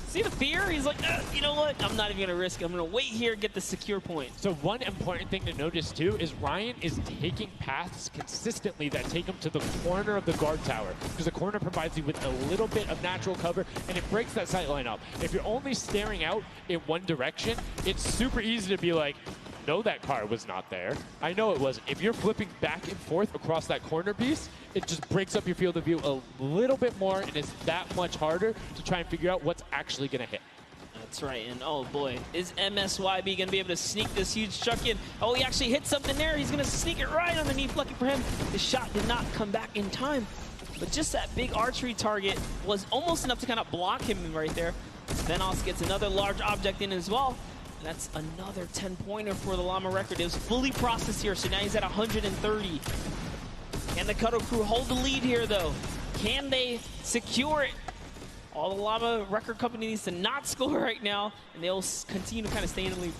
See the fear? He's like, you know what? I'm not even going to risk it. I'm going to wait here and get the secure point. So one important thing to notice, too, is Ryan is taking paths consistently that take him to the corner of the guard tower, because the corner provides you with a little bit of natural cover, and it breaks that sight line up. If you're only staring out in one direction, it's super easy to be like, no, that car was not there. I know it wasn't. If you're flipping back and forth across that corner piece, it just breaks up your field of view a little bit more, and it's that much harder to try and figure out what's actually going to hit. That's right, and oh boy, is MSYB going to be able to sneak this huge chuck in? Oh, he actually hit something there. He's going to sneak it right underneath. Lucky for him, the shot did not come back in time. But just that big archery target was almost enough to kind of block him right there. Venos gets another large object in as well. That's another 10-pointer for the Llama Record. It was fully processed here, so now he's at 130. Can the Cuddle Crew hold the lead here, though? Can they secure it? All the Llama Record Company needs to not score right now, and they'll continue to kind of stay in the lead.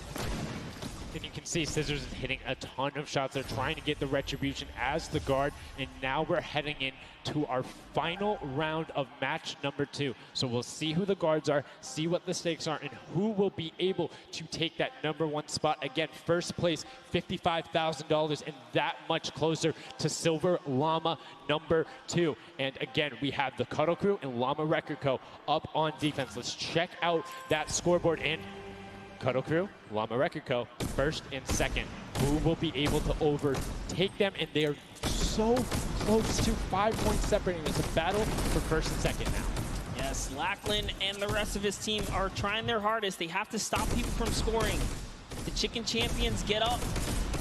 And you can see Scissors is hitting a ton of shots. They're trying to get the retribution as the guard, and now we're heading in to our final round of match number 2. So we'll see who the guards are, see what the stakes are, and who will be able to take that #1 spot. Again, first place, $55,000, and that much closer to Silver Llama #2. And again, we have the Cuddle Crew and Llama Record Co. up on defense. Let's check out that scoreboard. And Cuddle Crew, Llama Record Co., first and second. Who will be able to overtake them? And they are so close to 5 points separating. It's a battle for first and second now. Yes, Lackland and the rest of his team are trying their hardest. They have to stop people from scoring. The Chicken Champions get up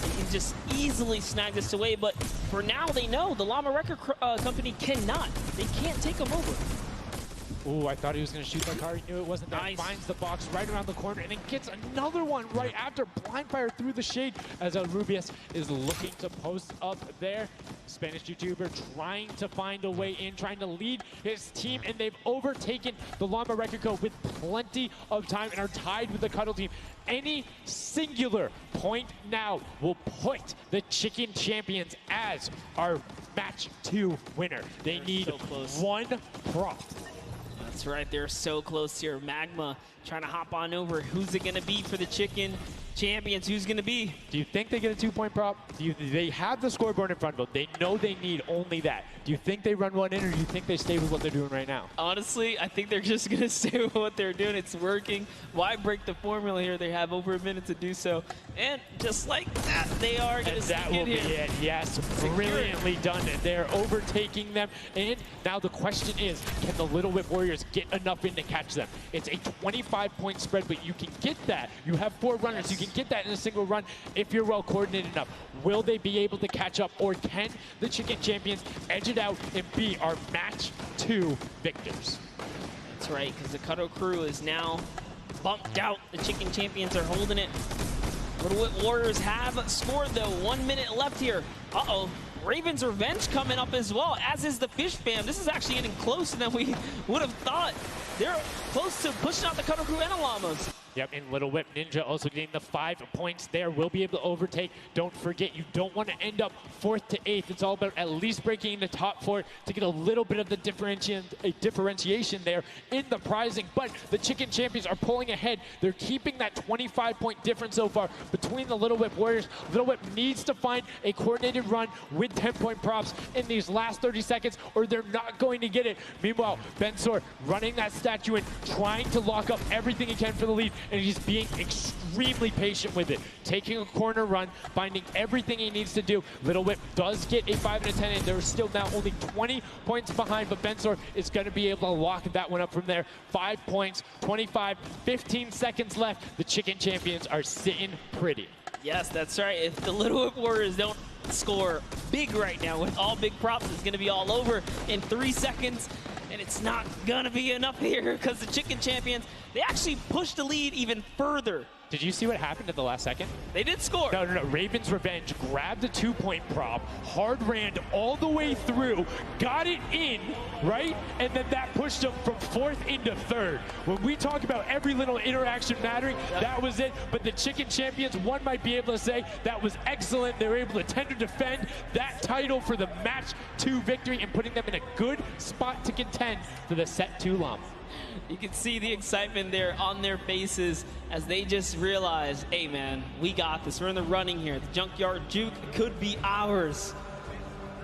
and can just easily snag this away. But for now, they know the Llama Record Company cannot. They can't take them over. Ooh, I thought he was going to shoot that car. He knew it wasn't there. Nice. Finds the box right around the corner and then gets another one right after. Blind fire through the shade as Rubius is looking to post up there. Spanish YouTuber trying to find a way in, trying to lead his team, and they've overtaken the Llama Record Co. with plenty of time and are tied with the Cuddle team. Any singular point now will put the Chicken Champions as our match 2 winner. They need one prop. That's right, they're so close here. Magma trying to hop on over. Who's it going to be for the Chicken Champions? Who's going to be? Do you think they get a 2-point prop? They have the scoreboard in front of them. They know they need only that. Do you think they run one in, or do you think they stay with what they're doing right now? Honestly, I think they're just going to stay with what they're doing. It's working. Why break the formula here? They have over a minute to do so. And just like that, they are going to sneak that will in be here. it. Yes, brilliantly done. They're overtaking them. And now the question is, can the Little Whip Warriors get enough in to catch them? It's a 25-point spread, but you can get that. You have 4 runners. You can get that in a single run if you're well coordinated enough. Will they be able to catch up, or can the Chicken Champions edge it out and be our match 2 victors? That's right, because the Cuddle Crew is now bumped out. The Chicken Champions are holding it. Little Whip Warriors have scored, though. 1 minute left here. Uh-oh. Raven's Revenge coming up as well, as is the Fish Fam. This is actually getting closer than we would have thought. They're close to pushing out the Cutter Crew and Llamas. Yep, and Little Whip Ninja also getting the 5 points there. Will be able to overtake. Don't forget, you don't want to end up 4th to 8th. It's all about at least breaking into top 4 to get a little bit of the differentiation there in the prizing. But the Chicken Champions are pulling ahead. They're keeping that 25-point difference so far between the Little Whip Warriors. Little Whip needs to find a coordinated run with 10-point props in these last 30 seconds, or they're not going to get it. Meanwhile, Bensor running that statue and trying to lock up everything he can for the lead, and he's being extremely patient with it. Taking a corner run, finding everything he needs to do. Little Whip does get a 5 and a 10, and they're still now only 20 points behind, but Bensor is going to be able to lock that one up from there. 5 points, 25, 15 seconds left. The Chicken Champions are sitting pretty. Yes, that's right. If the Little Whip Warriors don't score big right now with all big props, it's going to be all over in 3 seconds. And it's not going to be enough here because the Chicken Champions, they actually pushed the lead even further. Did you see what happened at the last second? They did score. No. Raven's Revenge grabbed the 2-point prop, hard ran all the way through, got it in, right? And then that pushed them from 4th into 3rd. When we talk about every little interaction mattering, that was it. But the Chicken Champions, one might be able to say that was excellent. They were able to tender defend that title for the match 2 victory and putting them in a good spot to contend for the set 2 Llama. You can see the excitement there on their faces as they just realize, hey man, we got this. We're in the running here. The Junkyard Juke could be ours.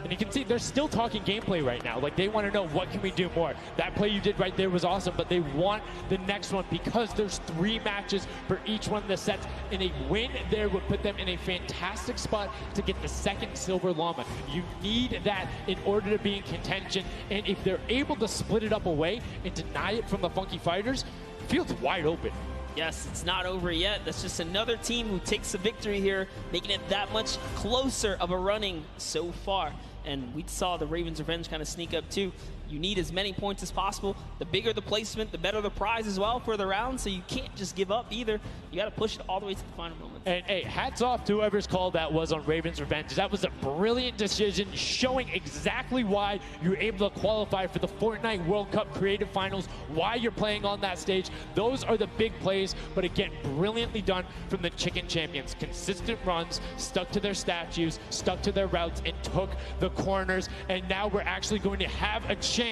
And you can see they're still talking gameplay right now. Like, they want to know, what can we do more? That play you did right there was awesome, but they want the next one because there's 3 matches for each one of the sets. And a win there would put them in a fantastic spot to get the 2nd Silver Llama. You need that in order to be in contention. And if they're able to split it up away and deny it from the Funky Fighters, the field's wide open. Yes, it's not over yet. That's just another team who takes the victory here, making it that much closer of a running so far. And we saw the Ravens Revenge kind of sneak up too. You need as many points as possible. The bigger the placement, the better the prize as well for the round. So you can't just give up either. You got to push it all the way to the final moment. And hey, hats off to whoever's call that was on Ravens Revenge. That was a brilliant decision, showing exactly why you're able to qualify for the Fortnite World Cup Creative Finals, why you're playing on that stage. Those are the big plays, but again, brilliantly done from the Chicken Champions. Consistent runs, stuck to their statues, stuck to their routes, and took the corners. And now we're actually going to have a chance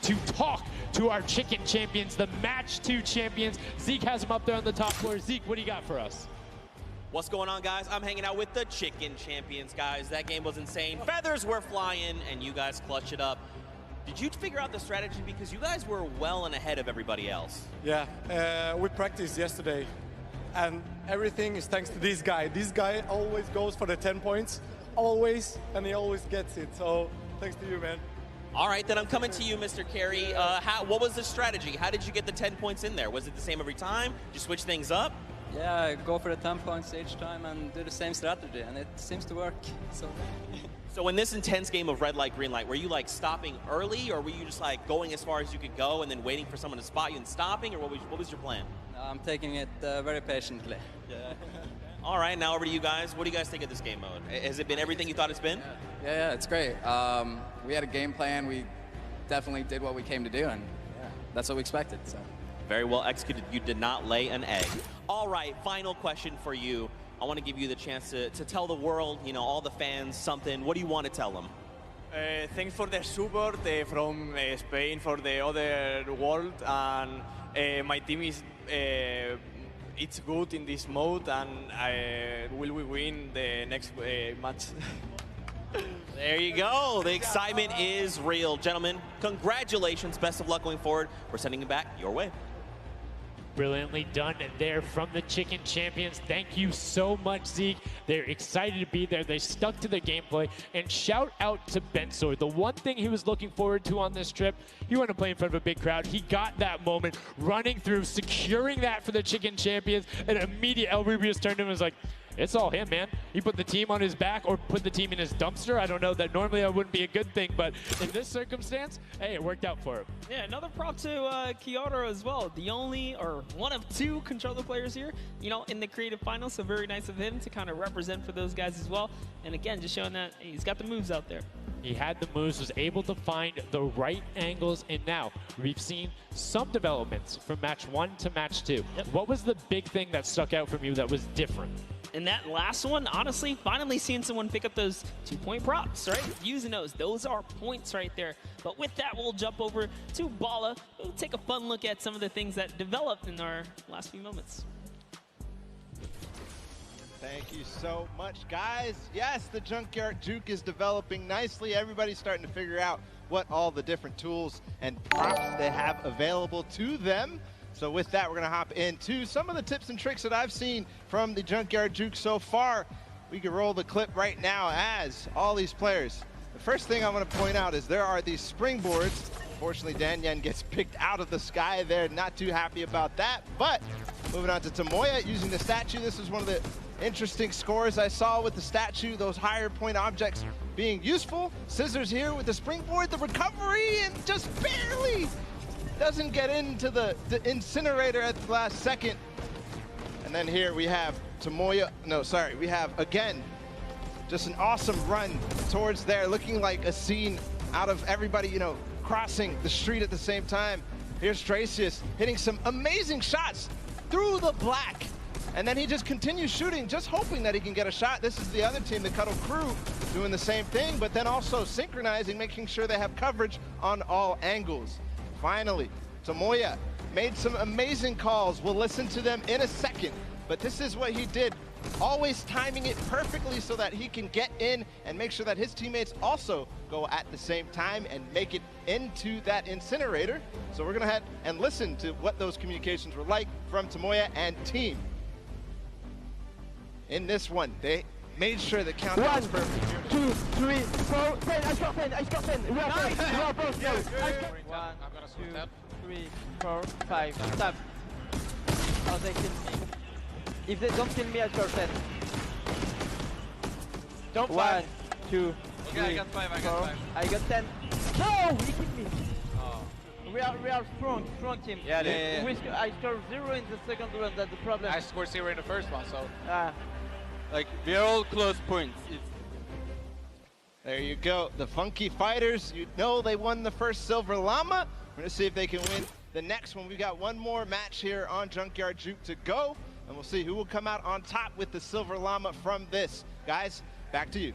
to talk to our Chicken Champions, the Match 2 champions. Zeke has them up there on the top floor. Zeke, what do you got for us? What's going on, guys? I'm hanging out with the Chicken Champions, guys. That game was insane. Feathers were flying, and you guys clutched it up. Did you figure out the strategy? Because you guys were well and ahead of everybody else. Yeah, we practiced yesterday, and everything is thanks to this guy. This guy always goes for the 10 points, always, and he always gets it. So thanks to you, man. All right, then I'm coming to you, Mr. Carey. What was the strategy? How did you get the 10 points in there? Was it the same every time? Did you switch things up? Yeah, go for the 10 points each time and do the same strategy, and it seems to work. So in this intense game of red light, green light, were you like stopping early, or were you just like going as far as you could go and then waiting for someone to spot you and stopping, or what was your plan? I'm taking it very patiently. Yeah. All right, now over to you guys. What do you guys think of this game mode? Has it been everything you thought it's been? Yeah, it's great. We had a game plan. We definitely did what we came to do, and yeah, that's what we expected. So. Very well executed. You did not lay an egg. All right, final question for you. I want to give you the chance to tell the world, you know, all the fans something. What do you want to tell them? Thanks for the support from Spain, for the other world, and my team is it's good in this mode, and will we win the next match? There you go. The excitement is real. Gentlemen, congratulations. Best of luck going forward. We're sending it back your way. Brilliantly done there from the Chicken Champions. Thank you so much, Zeke. They're excited to be there. They stuck to the gameplay. And shout out to Bensor. The one thing he was looking forward to on this trip, he wanted to play in front of a big crowd. He got that moment, running through, securing that for the Chicken Champions. And immediate El Rubius turned to him and was like, it's all him, man. He put the team on his back or put the team in his dumpster. I don't know, that normally that wouldn't be a good thing, but in this circumstance, hey, it worked out for him. Yeah, another prop to Kyoto as well. The only, or one of 2 controller players here, you know, in the creative finals, so very nice of him to kind of represent for those guys as well. And again, just showing that he's got the moves out there. He had the moves, was able to find the right angles, and now we've seen some developments from match 1 to match 2. Yep. What was the big thing that stuck out from you that was different? In that last one, honestly, finally seeing someone pick up those 2-point props, right? Using those. Those are points right there. But with that, we'll jump over to Bala. We'll take a fun look at some of the things that developed in our last few moments. Thank you so much, guys. Yes, the Junkyard Juke is developing nicely. Everybody's starting to figure out what all the different tools and props they have available to them. So with that, we're going to hop into some of the tips and tricks that I've seen from the Junkyard Juke so far. We can roll the clip right now as all these players. The first thing I want to point out is there are these springboards. Unfortunately, Dan Yen gets picked out of the sky there. Not too happy about that. But moving on to Tomoya using the statue. This is one of the interesting scores I saw with the statue, those higher point objects being useful. Scissors here with the springboard, the recovery, and just barely doesn't get into the incinerator at the last second. And then here we have Tomoya, no, sorry, we have, again, just an awesome run towards there, looking like a scene out of everybody, you know, crossing the street at the same time. Here's Tracius hitting some amazing shots through the black. And then he just continues shooting, just hoping that he can get a shot. This is the other team, the Cuddle Crew, doing the same thing, but then also synchronizing, making sure they have coverage on all angles. Finally, Tomoya made some amazing calls. We'll listen to them in a second, but this is what he did. Always timing it perfectly so that he can get in and make sure that his teammates also go at the same time and make it into that incinerator. So we're gonna head and listen to what those communications were like from Tomoya and team. In this one, they made sure the countdown was perfect. 2, 3, 4, 10. I got 10. I got 10. We are 10. We are both 10. 1, 2, 3, 4, 5. Stop. Oh, they kill me. If they don't kill me, I score 10. Don't 1, 2, 3, Okay, I got 5. I got 5. I got 10. No! He killed me. Oh. We are strong team. Yeah. I scored 0 in the second round. That's the problem. I scored 0 in the first one, so. Like, we are all close points. There you go. The Funky Fighters, you know they won the first Silver Llama. We're going to see if they can win the next one. We've got one more match here on Junkyard Juke to go, and we'll see who will come out on top with the Silver Llama from this. Guys, back to you.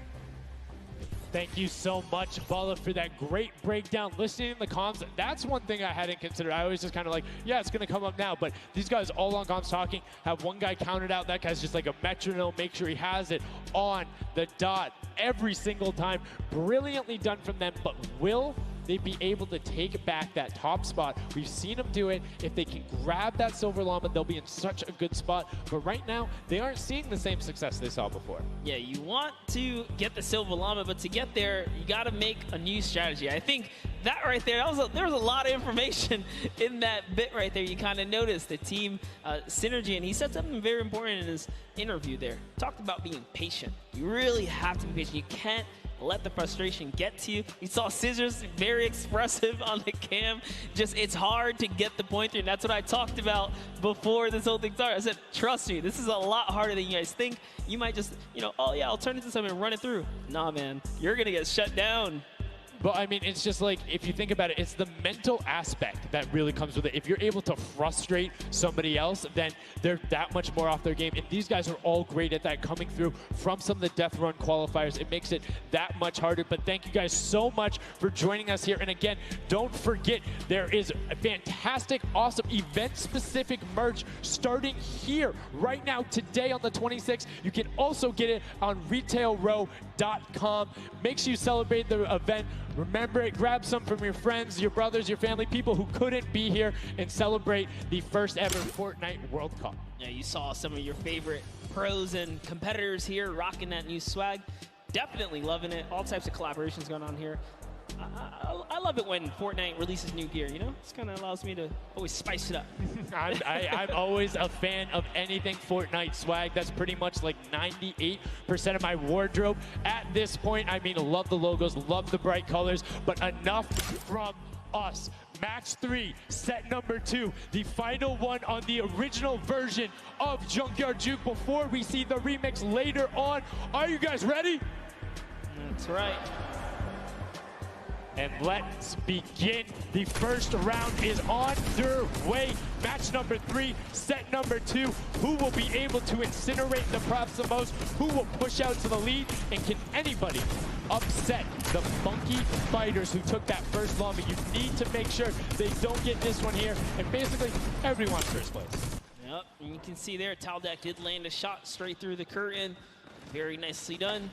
Thank you so much, Bala, for that great breakdown. Listening in the comms, that's one thing I hadn't considered. I always just kind of like, yeah, it's going to come up now. But these guys all on comms talking, have one guy counted out. That guy's just like a metronome, make sure he has it on the dot every single time. Brilliantly done from them, but will they be able to take back that top spot? We've seen them do it. If they can grab that Silver Llama, they'll be in such a good spot. But right now, they aren't seeing the same success they saw before. Yeah, you want to get the Silver Llama, but to get there, you got to make a new strategy. I think that right there, there was a lot of information in that bit right there. You kind of noticed the team synergy, and he said something very important in his interview there. Talked about being patient. You really have to be patient. You can't let the frustration get to you. You saw Scissors very expressive on the cam. Just, it's hard to get the pointer, and that's what I talked about before this whole thing started. I said, trust me, this is a lot harder than you guys think. You might just, you know, oh yeah, I'll turn it to something and run it through. Nah, man, you're gonna get shut down. But I mean, it's just like, if you think about it, it's the mental aspect that really comes with it. If you're able to frustrate somebody else, then they're that much more off their game. And these guys are all great at that, coming through from some of the Death Run qualifiers. It makes it that much harder. But thank you guys so much for joining us here. And again, don't forget, there is a fantastic, awesome event-specific merch starting here right now, today on the 26th. You can also get it on retailrow.com. Make sure you celebrate the event. Remember it, grab some from your friends, your brothers, your family, people who couldn't be here, and celebrate the first ever Fortnite World Cup. Yeah, you saw some of your favorite pros and competitors here rocking that new swag. Definitely loving it. All types of collaborations going on here. I love it when Fortnite releases new gear, you know? This kind of allows me to always spice it up. I'm always a fan of anything Fortnite swag. That's pretty much like 98% of my wardrobe at this point. I mean, love the logos, love the bright colors, but enough from us. Match 3, set number 2, the final one on the original version of Junkyard Juke before we see the remix later on. Are you guys ready? That's right. And let's begin. The first round is underway. Match number 3, set number 2. Who will be able to incinerate the props the most? Who will push out to the lead? And can anybody upset the Funky Fighters who took that first lobby? You need to make sure they don't get this one here. And basically, everyone wants first place. Yep, and you can see there, Taldak did land a shot straight through the curtain. Very nicely done.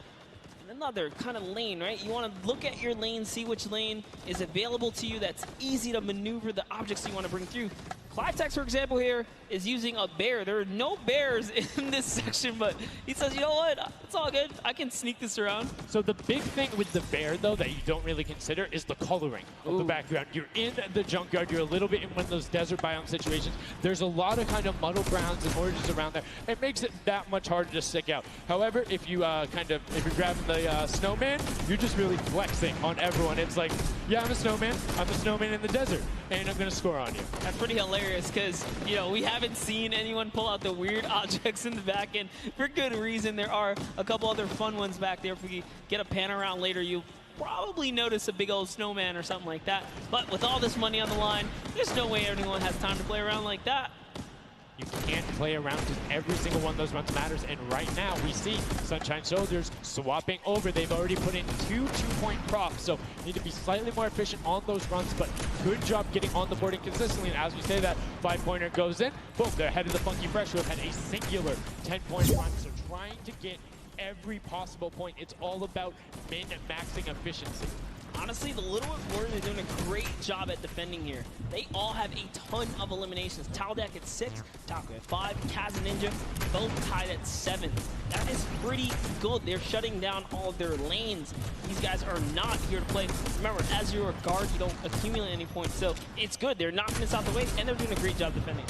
Another kind of lane, right? You want to look at your lane, see which lane is available to you that's easy to maneuver the objects you want to bring through. Clitex, for example, here is using a bear. There are no bears in this section, but he says, you know what? It's all good. I can sneak this around. So the big thing with the bear, though, that you don't really consider is the coloring of the background. You're in the junkyard. You're a little bit in one of those desert biome situations. There's a lot of kind of muddle browns and oranges around there. It makes it that much harder to stick out. However, if you if you're grabbing the snowman, you're just really flexing on everyone. It's like, yeah, I'm a snowman. I'm a snowman in the desert, and I'm going to score on you. That's pretty hilarious because, you know, we haven't seen anyone pull out the weird objects in the back, and for good reason. There are a couple other fun ones back there. If we get a pan around later, you'll probably notice a big old snowman or something like that. But with all this money on the line, there's no way anyone has time to play around like that. You can't play around because every single one of those runs matters. And right now, we see Sunshine Soldiers swapping over. They've already put in 2 2-point props, so you need to be slightly more efficient on those runs, but good job getting on the boarding consistently. And as we say that, 5-pointer goes in, boom, they're ahead of the Funky Fresh, who have had a singular 10-point run. So trying to get every possible point. It's all about min-maxing efficiency. Honestly, the Little Whip Warriors are doing a great job at defending here. They all have a ton of eliminations. Taldak at 6, Taco at 5, Kaz and Ninja both tied at 7. That is pretty good. They're shutting down all of their lanes. These guys are not here to play. Remember, as you're a guard, you don't accumulate any points, so it's good. They're knocking this out the way, and they're doing a great job defending.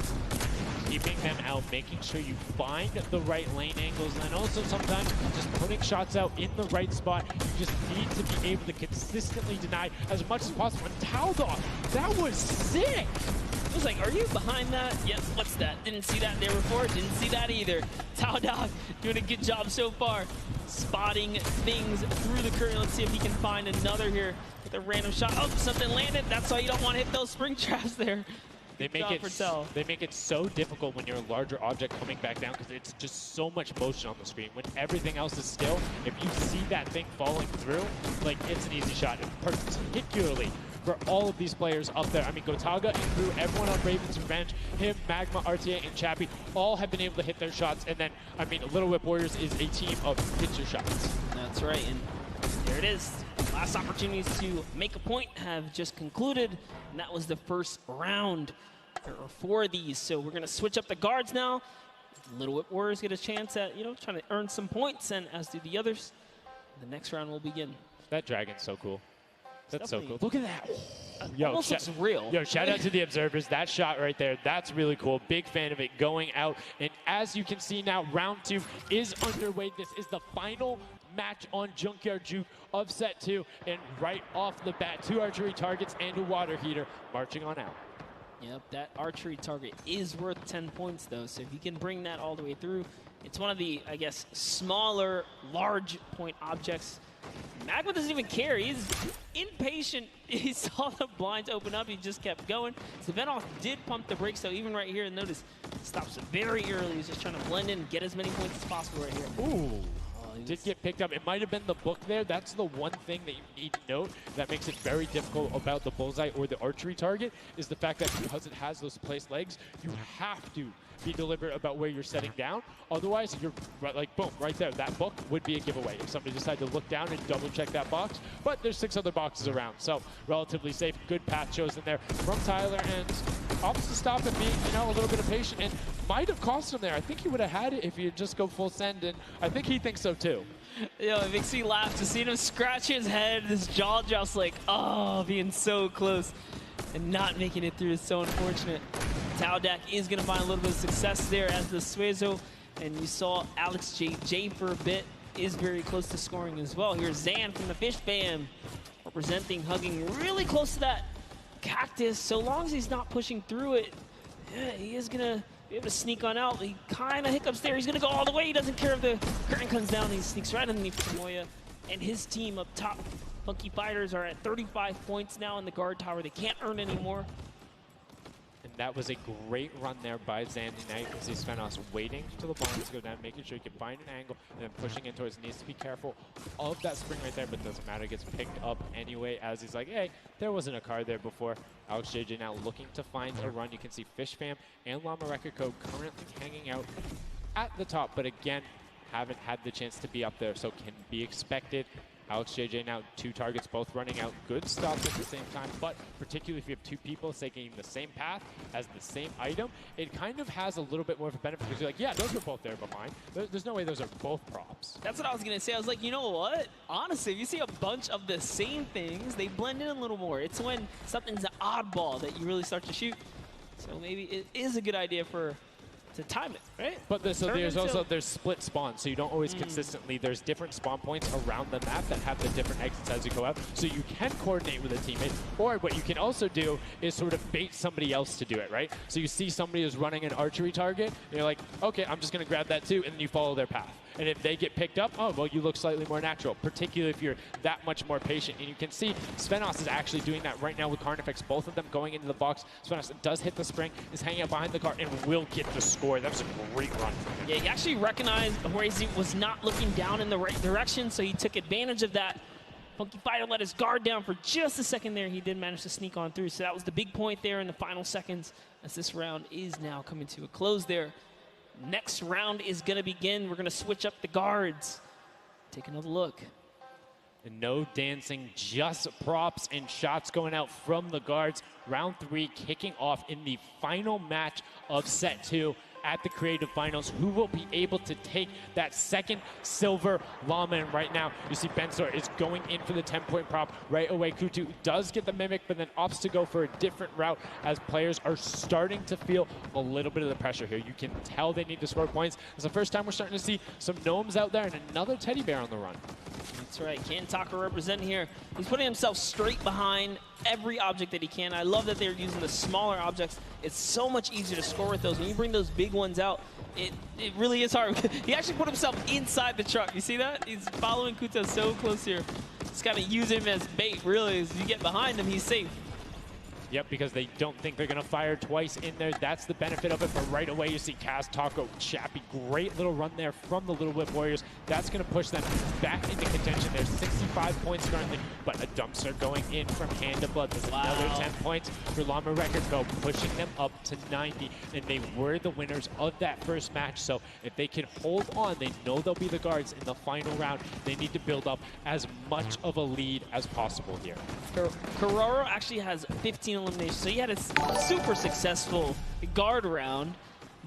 Keeping them out, making sure you find the right lane angles, and also sometimes just putting shots out in the right spot. You just need to be able to consistently deny as much as possible. And Taldak, that was sick! I was like, are you behind that? Yep, what's that? Didn't see that there before, didn't see that either. Taldak doing a good job so far, spotting things through the curtain. Let's see if he can find another here with a random shot. Oh, something landed. That's why you don't want to hit those spring traps there. They make it so difficult when you're a larger object coming back down because it's just so much motion on the screen. When everything else is still, if you see that thing falling through, like, it's an easy shot. And particularly for all of these players up there. I mean, Gotaga and Crew, everyone on Raven's Revenge, him, Magma, RTA, and Chappie, all have been able to hit their shots. And then, I mean, Little Whip Warriors is a team of hit your shots. That's right, and there it is. Last opportunities to make a point have just concluded, and that was the first round. There are 4 of these, so we're going to switch up the guards now. Little Whip Warriors get a chance at, you know, trying to earn some points, and as do the others. The next round will begin. That dragon's so cool. That's so cool. Look at that. Almost looks real. Yo, shout out to the observers. That shot right there, that's really cool. Big fan of it going out. And as you can see now, round 2 is underway. This is the final match on Junkyard Juke of set 2. And right off the bat, 2 archery targets and a water heater marching on out. Yep, that archery target is worth 10 points, though. So if you can bring that all the way through, it's one of the, I guess, smaller, large point objects. Magma doesn't even care. He's impatient. He saw the blinds open up. He just kept going. Savenoff did pump the brakes, though, even right here. Notice, stops it very early. He's just trying to blend in and get as many points as possible right here. Ooh. Did get picked up. It might have been the book there. That's the one thing that you need to note that makes it very difficult about the bullseye or the archery target is the fact that because it has those placed legs, you have to be deliberate about where you're setting down. Otherwise, you're like, boom, right there. That book would be a giveaway if somebody decided to look down and double check that box. But there's 6 other boxes around, so relatively safe. Good path chosen there from Tyler, and opts to stop and being, you know, a little bit of patient. And might have cost him there. I think he would have had it if he had just go full send, and I think he thinks so too. Yo, it makes me laugh to see him scratch his head, his jaw just like, oh, being so close and not making it through is so unfortunate. Taldak is going to find a little bit of success there as the Suezo, and you saw Alex J for a bit is very close to scoring as well. Here's Zan from the Fish Fam, representing, hugging really close to that cactus. So long as he's not pushing through it, yeah, he is going to be able to sneak on out. He kind of hiccups there. He's going to go all the way. He doesn't care if the curtain comes down. He sneaks right underneath Tomoya. And his team up top, Funky Fighters, are at 35 points now in the guard tower. They can't earn any more. And that was a great run there by Zandy Knight. You see Svenos waiting for the bombs to go down, making sure he can find an angle, and then pushing in towards. Needs to be careful of that spring right there, but doesn't matter. Gets picked up anyway as he's like, hey, there wasn't a card there before. Alex JJ now looking to find a run. You can see Fish Fam and Llama Record Code currently hanging out at the top, but again, haven't had the chance to be up there, so can be expected. Alex JJ now 2 targets, both running out. Good stops at the same time, but particularly if you have 2 people taking the same path as the same item, it kind of has a little bit more of a benefit because you're like, yeah, those are both there behind. There's no way those are both props. That's what I was going to say. I was like, you know what? Honestly, if you see a bunch of the same things, they blend in a little more. It's when something's an oddball that you really start to shoot. So maybe it is a good idea to time it, right? But there's split spawns, so you don't always consistently. There's different spawn points around the map that have the different exits as you go out, so you can coordinate with a teammate. Or what you can also do is sort of bait somebody else to do it, right? So you see somebody who's running an archery target, and you're like, okay, I'm just going to grab that too, and then you follow their path. And if they get picked up, oh, well, you look slightly more natural, particularly if you're that much more patient. And you can see Svenos is actually doing that right now with Carnifex, both of them going into the box. Svenos does hit the spring, is hanging out behind the car, and will get the score. That was a great run from him. Yeah, he actually recognized where he was not looking down in the right direction, so he took advantage of that. Funky Fighter let his guard down for just a second there. He did manage to sneak on through, so that was the big point there in the final seconds as this round is now coming to a close there. Next round is going to begin. We're going to switch up the guards. Take another look. And no dancing, just props and shots going out from the guards. Round 3 kicking off in the final match of set 2 at the Creative Finals. Who will be able to take that second silver llama? And right now, you see Bensor is going in for the 10-point prop right away. Kutu does get the Mimic, but then opts to go for a different route as players are starting to feel a little bit of the pressure here. You can tell they need to score points. It's the first time we're starting to see some gnomes out there and another teddy bear on the run. That's right, Kantaka representing here. He's putting himself straight behind every object that he can. I love that they're using the smaller objects. It's so much easier to score with those. When you bring those big ones out, it really is hard. He actually put himself inside the truck. You see that? He's following Kuta so close here. Just gotta use him as bait, really. As you get behind him, he's safe. Yep, because they don't think they're going to fire twice in there. That's the benefit of it. But right away, you see Kaz, Taco, Chappie. Great little run there from the Little Whip Warriors. That's going to push them back into contention. There's 65 points currently, but a dumpster going in from Hand of Blood. There's another 10 points for Llama Record Co, pushing them up to 90. And they were the winners of that first match. So if they can hold on, they know they'll be the guards in the final round. They need to build up as much of a lead as possible here. Carraro actually has 15 eliminations, so he had a super successful guard round,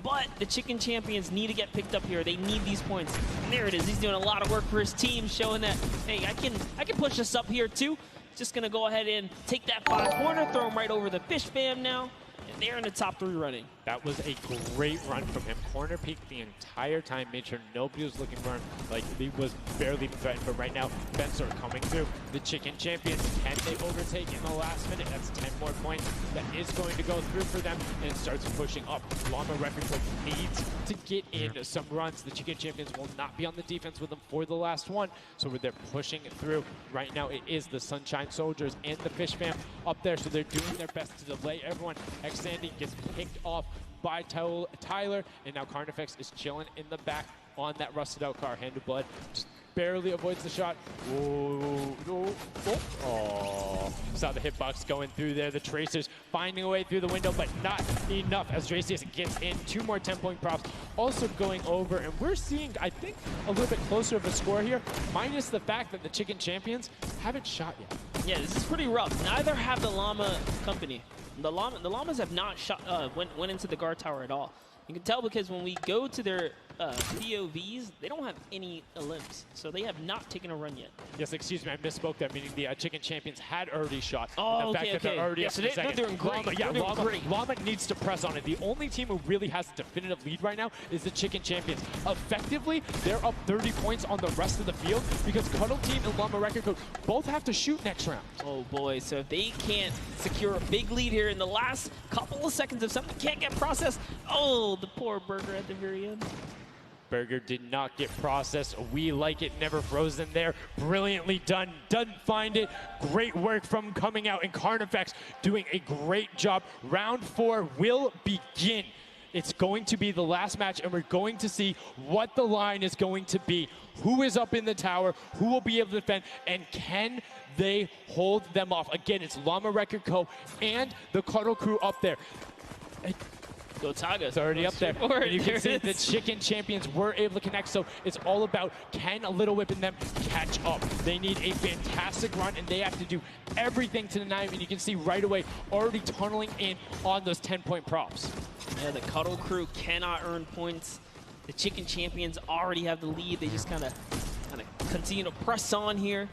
but the Chicken Champions need to get picked up here. They need these points. And there it is. He's doing a lot of work for his team, showing that, hey, I can push this up here too. Just gonna go ahead and take that 5-pointer, throw him right over the Fish Fam now. And they're in the top 3 running. That was a great run from him. Corner peeked the entire time, made sure nobody was looking for him. Like, he was barely threatened, but right now, Bensor coming through. The Chicken Champions, can they overtake in the last minute? That's 10 more points. That is going to go through for them, and it starts pushing up. Llama Record needs to get in some runs. The Chicken Champions will not be on the defense with them for the last one, so they're pushing through. Right now, it is the Sunshine Soldiers and the Fish Fam up there, so they're doing their best to delay everyone. Sandy gets picked off by Tyler, and now Carnifex is chilling in the back on that rusted out car. Hand of Blood just barely avoids the shot. Oh, saw the hitbox going through there. The Tracers finding a way through the window, but not enough as Dracius gets in. 2 more 10-point props also going over, and we're seeing, I think, a little bit closer of a score here, minus the fact that the Chicken Champions haven't shot yet. Yeah, this is pretty rough. Neither have the Llama Company. The Llamas have not shot, went into the guard tower at all. You can tell because when we go to their POVs, they don't have any Olymps, so they have not taken a run yet. Yes, excuse me, I misspoke there, meaning the chicken champions had already shot. Oh, the fact that they're already up so in the second. they're doing great. Llama needs to press on it. The only team who really has a definitive lead right now is the chicken champions. Effectively, they're up 30 points on the rest of the field because Cuddle Team and Llama Record Code both have to shoot next round. Oh boy, so if they can't secure a big lead here in the last couple of seconds, if something can't get processed, oh, the poor Burger at the very end. Burger did not get processed. We like it, never frozen there. Brilliantly done, doesn't find it. Great work from coming out, and Carnifex doing a great job. Round 4 will begin. It's going to be the last match, and we're going to see what the line is going to be. Who is up in the tower, who will be able to defend, and can they hold them off? Again, it's Llama Record Co. and the Cuddle Crew up there. Gotaga. It's already up there. And you can see the chicken champions were able to connect, so it's all about can a Little Whip and them catch up. They need a fantastic run, and they have to do everything to deny them, and you can see right away already tunneling in on those 10-point props. Yeah, the Cuddle Crew cannot earn points. The chicken champions already have the lead. They just kind of continue to press on here.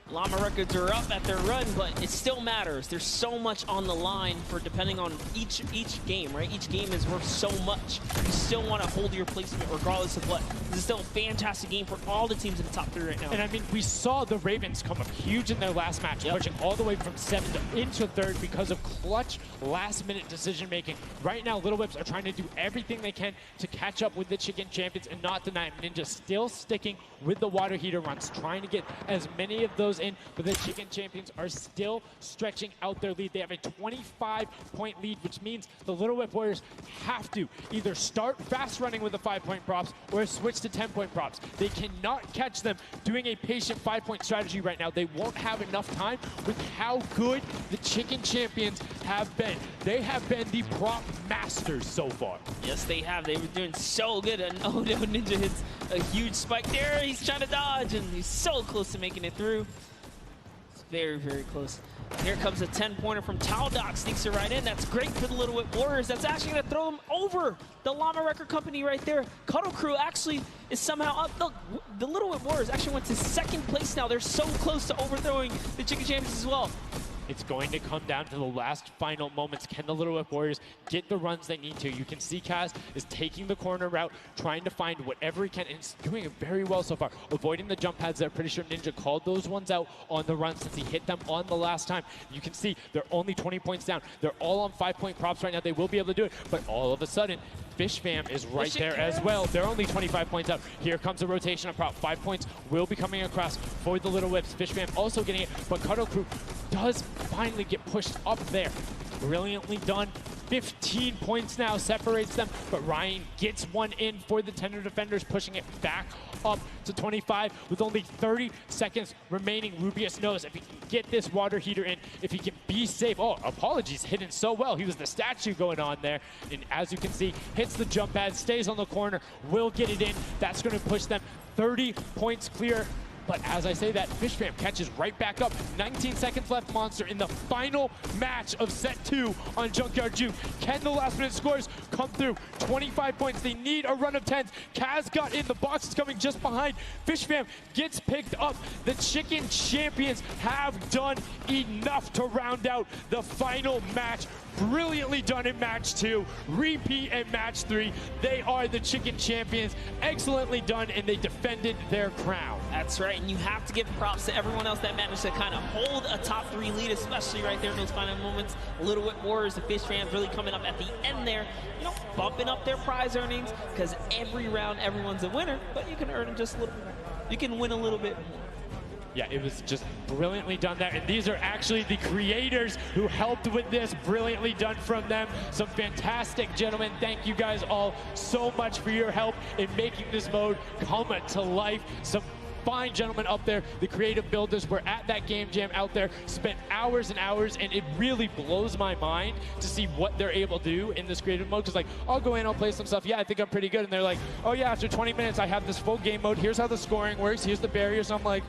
Llama Records are up at their run, but it still matters. There's so much on the line for depending on each game, right? Each game is worth so much. You still want to hold your placement regardless of what. This is still a fantastic game for all the teams in the top 3 right now. And I mean, we saw the Ravens come up huge in their last match, pushing all the way from 7th into 3rd because of clutch last-minute decision-making. Right now, Little Whips are trying to do everything they can to catch up with the chicken champions and not deny them. Ninja still sticking with the water heater runs, trying to get as many of those in, but the chicken champions are still stretching out their lead. They have a 25-point lead, which means the Little Whip Warriors have to either start fast running with the 5-point props or switch to 10-point props. They cannot catch them doing a patient 5-point strategy right now. They won't have enough time with how good the chicken champions have been. They have been the prop masters so far. Yes, they have. They were doing so good, and oh no, Ninja hits a huge spike there. He's trying to dodge, and he's so close to making it through. Very, very close. Here comes a 10-pointer from Taldoc, sneaks it right in. That's great for the Little Whip Warriors. That's actually going to throw them over the Llama Record Company right there. Cuddle Crew actually is somehow up. Look, the Little Whip Warriors actually went to 2nd place now. They're so close to overthrowing the Chicken Champions as well. It's going to come down to the last final moments. Can the Little Whip Warriors get the runs they need to? You can see Kaz is taking the corner route, trying to find whatever he can, and he's doing it very well so far. Avoiding the jump pads there. Pretty sure Ninja called those ones out on the run since he hit them on the last time. You can see they're only 20 points down. They're all on 5-point props right now. They will be able to do it, but all of a sudden, Fish Fam is right there as well. They're only 25 points up. Here comes a rotation of prop. 5 points will be coming across for the Little Whips. Fish Fam also getting it, but Cuddle Crew does finally get pushed up there. Brilliantly done. 15 points now separates them, but Ryan gets one in for the Tender Defenders, pushing it back up to 25 with only 30 seconds remaining. Rubius knows if he can get this water heater in, if he can be safe. Oh, apologies, hidden so well. He was the statue going on there. And as you can see, hits the jump pad, stays on the corner, will get it in. That's going to push them 30 points clear. But as I say that, Fish Fam catches right back up. 19 seconds left, Monster, in the final match of set 2 on Junkyard Juke. Can the last-minute scores come through? 25 points. They need a run of 10s. Kaz got in. The box is coming just behind. Fish Fam gets picked up. The Chicken Champions have done enough to round out the final match. Brilliantly done in match 2, repeat in match 3. They are the Chicken Champions. Excellently done, and they defended their crown. That's right, and you have to give props to everyone else that managed to kind of hold a top 3 lead, especially right there in those final moments. Little Whip Warriors, the Fish Fans really coming up at the end there, you know, bumping up their prize earnings, because every round everyone's a winner, but you can earn just a little bit more. You can win a little bit more. Yeah, it was just brilliantly done there. And these are actually the creators who helped with this. Brilliantly done from them. Some fantastic gentlemen. Thank you guys all so much for your help in making this mode come to life. Some fine gentlemen up there. The creative builders were at that game jam out there, spent hours and hours, and it really blows my mind to see what they're able to do in this creative mode. Because, like, I'll go in, I'll play some stuff. Yeah, I think I'm pretty good. And they're like, oh, yeah, after 20 minutes, I have this full game mode. Here's how the scoring works. Here's the barriers. I'm like,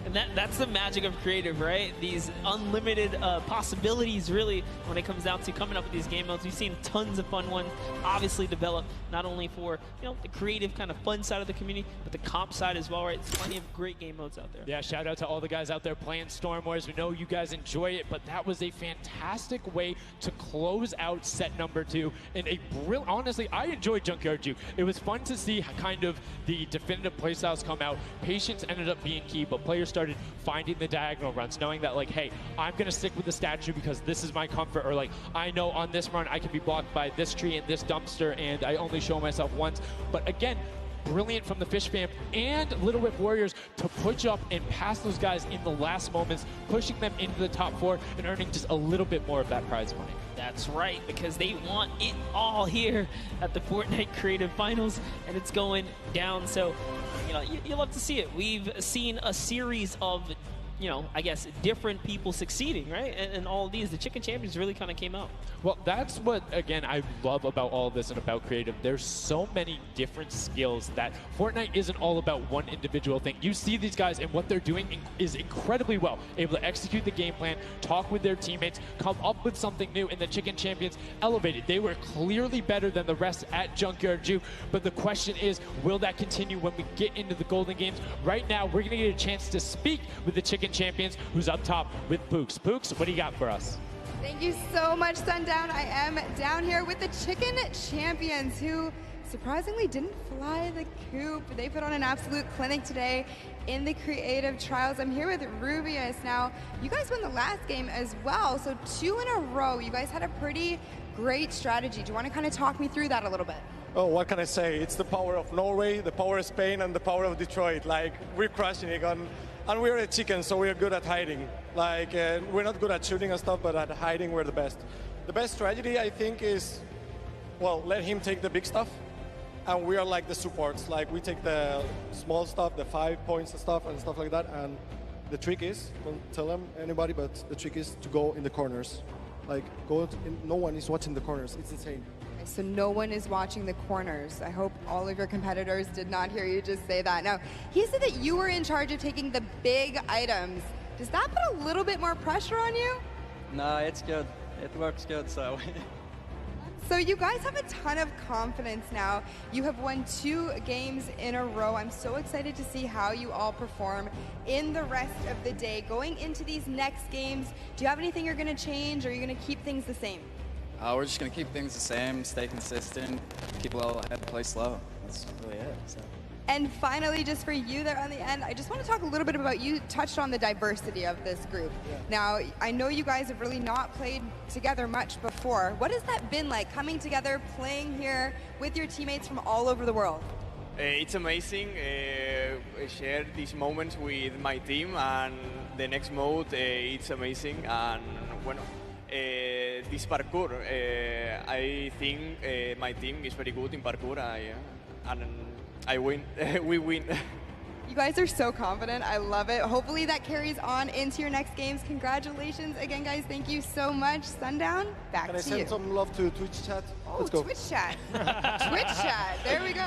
And that's the magic of creative, right? These unlimited possibilities, really, when it comes down to coming up with these game modes. We've seen tons of fun ones, obviously developed not only for the creative kind of fun side of the community, but the comp side as well, right? There's plenty of great game modes out there. Yeah, shout out to all the guys out there playing Storm Wars. We know you guys enjoy it, but that was a fantastic way to close out set number 2. And a brilliant, honestly, I enjoyed Junkyard Juke. It was fun to see kind of the definitive playstyles come out. Patience ended up being key, but players started finding the diagonal runs, knowing that like, hey, I'm gonna stick with the statue because this is my comfort, or like, I know on this run I can be blocked by this tree and this dumpster, and I only show myself once. But again, brilliant from the Fish Fam and Little Whip Warriors to push up and pass those guys in the last moments, pushing them into the top 4 and earning just a little bit more of that prize money. That's right, because they want it all here at the Fortnite Creative Finals, and it's going down. So, you love to see it. We've seen a series of, I guess, different people succeeding, right? And all of these, the Chicken Champions really kind of came out. Well, that's what, again, I love about all of this and about creative. There's so many different skills that Fortnite isn't all about one individual thing. You see these guys and what they're doing is incredibly well, able to execute the game plan, talk with their teammates, come up with something new, and the Chicken Champions elevated. They were clearly better than the rest at Junkyard Juke, but the question is, will that continue when we get into the Golden Games? Right now, we're gonna get a chance to speak with the Chicken Champions, who's up top with Pooks. Pooks, what do you got for us? Thank you so much, Sundown. I am down here with the Chicken Champions, who surprisingly didn't fly the coop. They put on an absolute clinic today in the creative trials. I'm here with Rubius. Now, you guys won the last game as well, so 2 in a row. You guys had a pretty great strategy. Do you want to kind of talk me through that a little bit? Oh, what can I say? It's the power of Norway, the power of Spain, and the power of Detroit. Like, we're crushing it and we're a chicken, so we're good at hiding. Like, we're not good at shooting and stuff, but at hiding, we're the best. The best strategy, I think, is, well, let him take the big stuff, and we are like the supports. Like, we take the small stuff, the 5 points and stuff like that, and the trick is, don't tell them anybody, but the trick is to go in the corners. Like, no one is watching the corners. It's insane. So no one is watching the corners. I hope all of your competitors did not hear you just say that. Now, he said that you were in charge of taking the big items. Does that put a little bit more pressure on you? No, it's good. It works good, so. So you guys have a ton of confidence now. You have won 2 games in a row. I'm so excited to see how you all perform in the rest of the day. Going into these next games, do you have anything you're going to change, or are you going to keep things the same? We're just going to keep things the same, stay consistent, keep a level head, play slow. That's really it. So. And finally, just for you there on the end, I just want to talk a little bit about, you touched on the diversity of this group. Yeah. Now, I know you guys have really not played together much before. What has that been like, coming together, playing here with your teammates from all over the world? It's amazing. I share these moments with my team, and the next mode, it's amazing. And bueno, this parkour, I think my team is very good in parkour, and I win. We win. You guys are so confident. I love it. Hopefully that carries on into your next games. Congratulations again, guys. Thank you so much. Sundown, back to you. Can I send some love to Twitch chat? Oh, Let's go. Twitch chat. Twitch chat. There we go.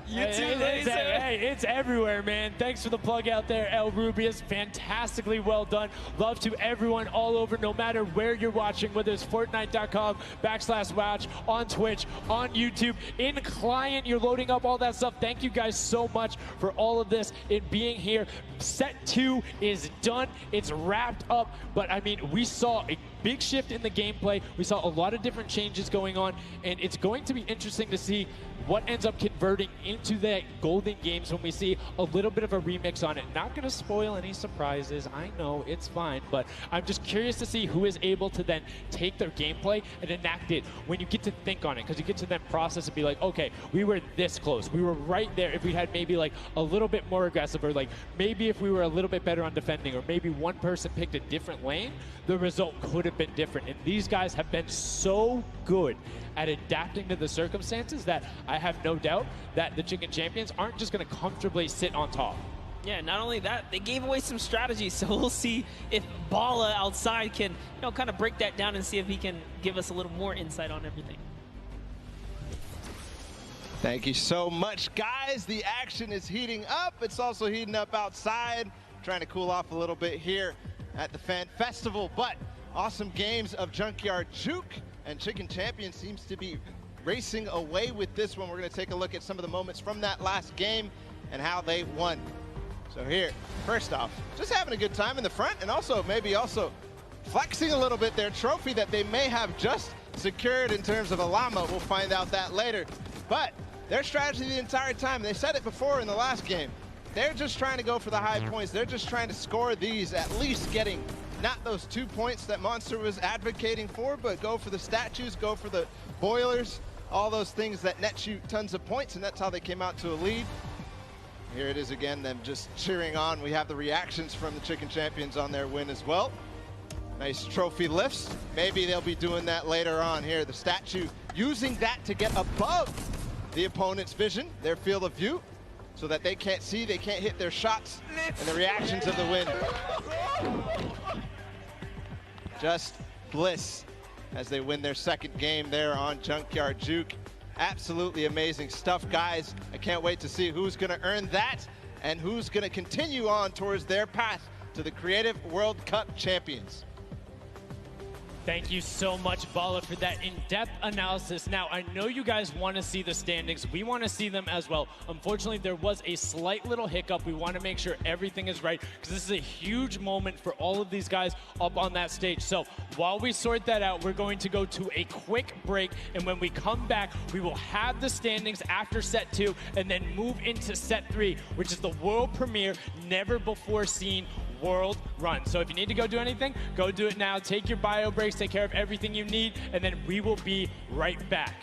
It's everywhere, man. Thanks for the plug out there, El Rubius. Fantastically well done. Love to everyone all over, no matter where you're watching, whether it's Fortnite.com/watch, on Twitch, on YouTube, in client, you're loading up all that stuff. Thank you guys so much for all of this and being here. Set 2 is done. It's wrapped up. But, I mean, we saw a big shift in the gameplay. We saw a lot of different changes going on, and it's going to be interesting to see what ends up converting into the Golden Games when we see a little bit of a remix on it. Not going to spoil any surprises. I know, it's fine, but I'm just curious to see who is able to then take their gameplay and enact it when you get to think on it, because you get to then process and be like, okay, we were this close. We were right there. If we had maybe like a little bit more aggressive, or like maybe if we were a little bit better on defending, or maybe one person picked a different lane, the result could have been different. And these guys have been so good at adapting to the circumstances that I have no doubt that the Chicken Champions aren't just going to comfortably sit on top. Yeah, not only that, they gave away some strategies, so we'll see if Bala outside can, kind of break that down and see if he can give us a little more insight on everything. Thank you so much, guys. The action is heating up. It's also heating up outside. trying to cool off a little bit here at the Fan Festival, but awesome games of Junkyard Juke, and Chicken Champion seems to be racing away with this one. We're going to take a look at some of the moments from that last game and how they won. So here, first off, just having a good time in the front, and also maybe also flexing a little bit their trophy that they may have just secured in terms of a llama. We'll find out that later. But their strategy the entire time, they said it before in the last game, they're just trying to go for the high points. They're just trying to score these, at least getting not those 2 points that Monster was advocating for, but go for the statues, go for the boilers, all those things that net you tons of points, and that's how they came out to a lead. Here it is again, them just cheering on. We have the reactions from the Chicken Champions on their win as well. Nice trophy lifts. Maybe they'll be doing that later on here. The statue using that to get above the opponent's vision, their field of view, so that they can't see, they can't hit their shots, and the reactions of the win. Just bliss as they win their second game there on Junkyard Juke. Absolutely amazing stuff, guys. I can't wait to see who's gonna earn that and who's gonna continue on towards their path to the Creative World Cup champions. Thank you so much, Bala, for that in-depth analysis. Now, I know you guys want to see the standings. We want to see them as well. Unfortunately, there was a slight little hiccup. We want to make sure everything is right, because this is a huge moment for all of these guys up on that stage. So while we sort that out, we're going to go to a quick break, and when we come back, we will have the standings after set 2 and then move into set 3, which is the world premiere, never before seen world run. So if you need to go do anything, go do it now. Take your bio breaks, take care of everything you need, and then we will be right back.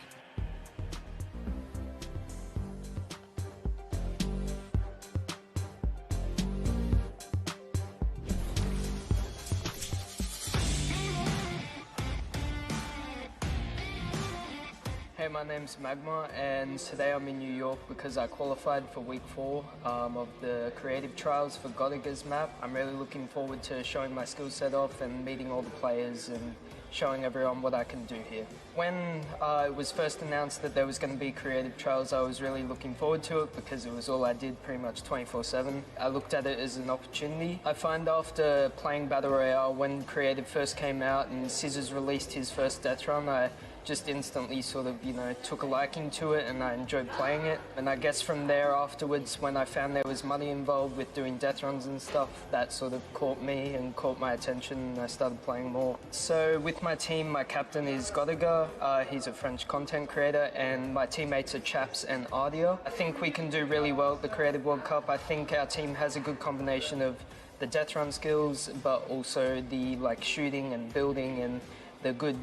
Hey, my name's Magma, and today I'm in New York because I qualified for week 4 of the creative trials for Godiga's map. I'm really looking forward to showing my skill set off and meeting all the players and showing everyone what I can do here. When it was first announced that there was going to be creative trials, I was really looking forward to it because it was all I did pretty much 24/7. I looked at it as an opportunity. I find after playing Battle Royale, when creative first came out and Scissors released his first death run, I just instantly sort of, took a liking to it, and I enjoyed playing it. And I guess from there afterwards, when I found there was money involved with doing death runs and stuff, that sort of caught me and caught my attention, and I started playing more. So with my team, my captain is Godiga. He's a French content creator, and my teammates are Chaps and Ardia. I think we can do really well at the Creative World Cup. I think our team has a good combination of the death run skills, but also the shooting and building and the good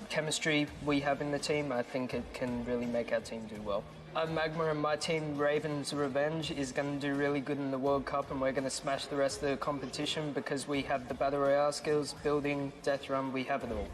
chemistry we have in the team. I think it can really make our team do well. I'm Magma, and my team, Raven's Revenge, is going to do really good in the World Cup, and we're going to smash the rest of the competition because we have the Battle Royale skills, building, death run, we have it all.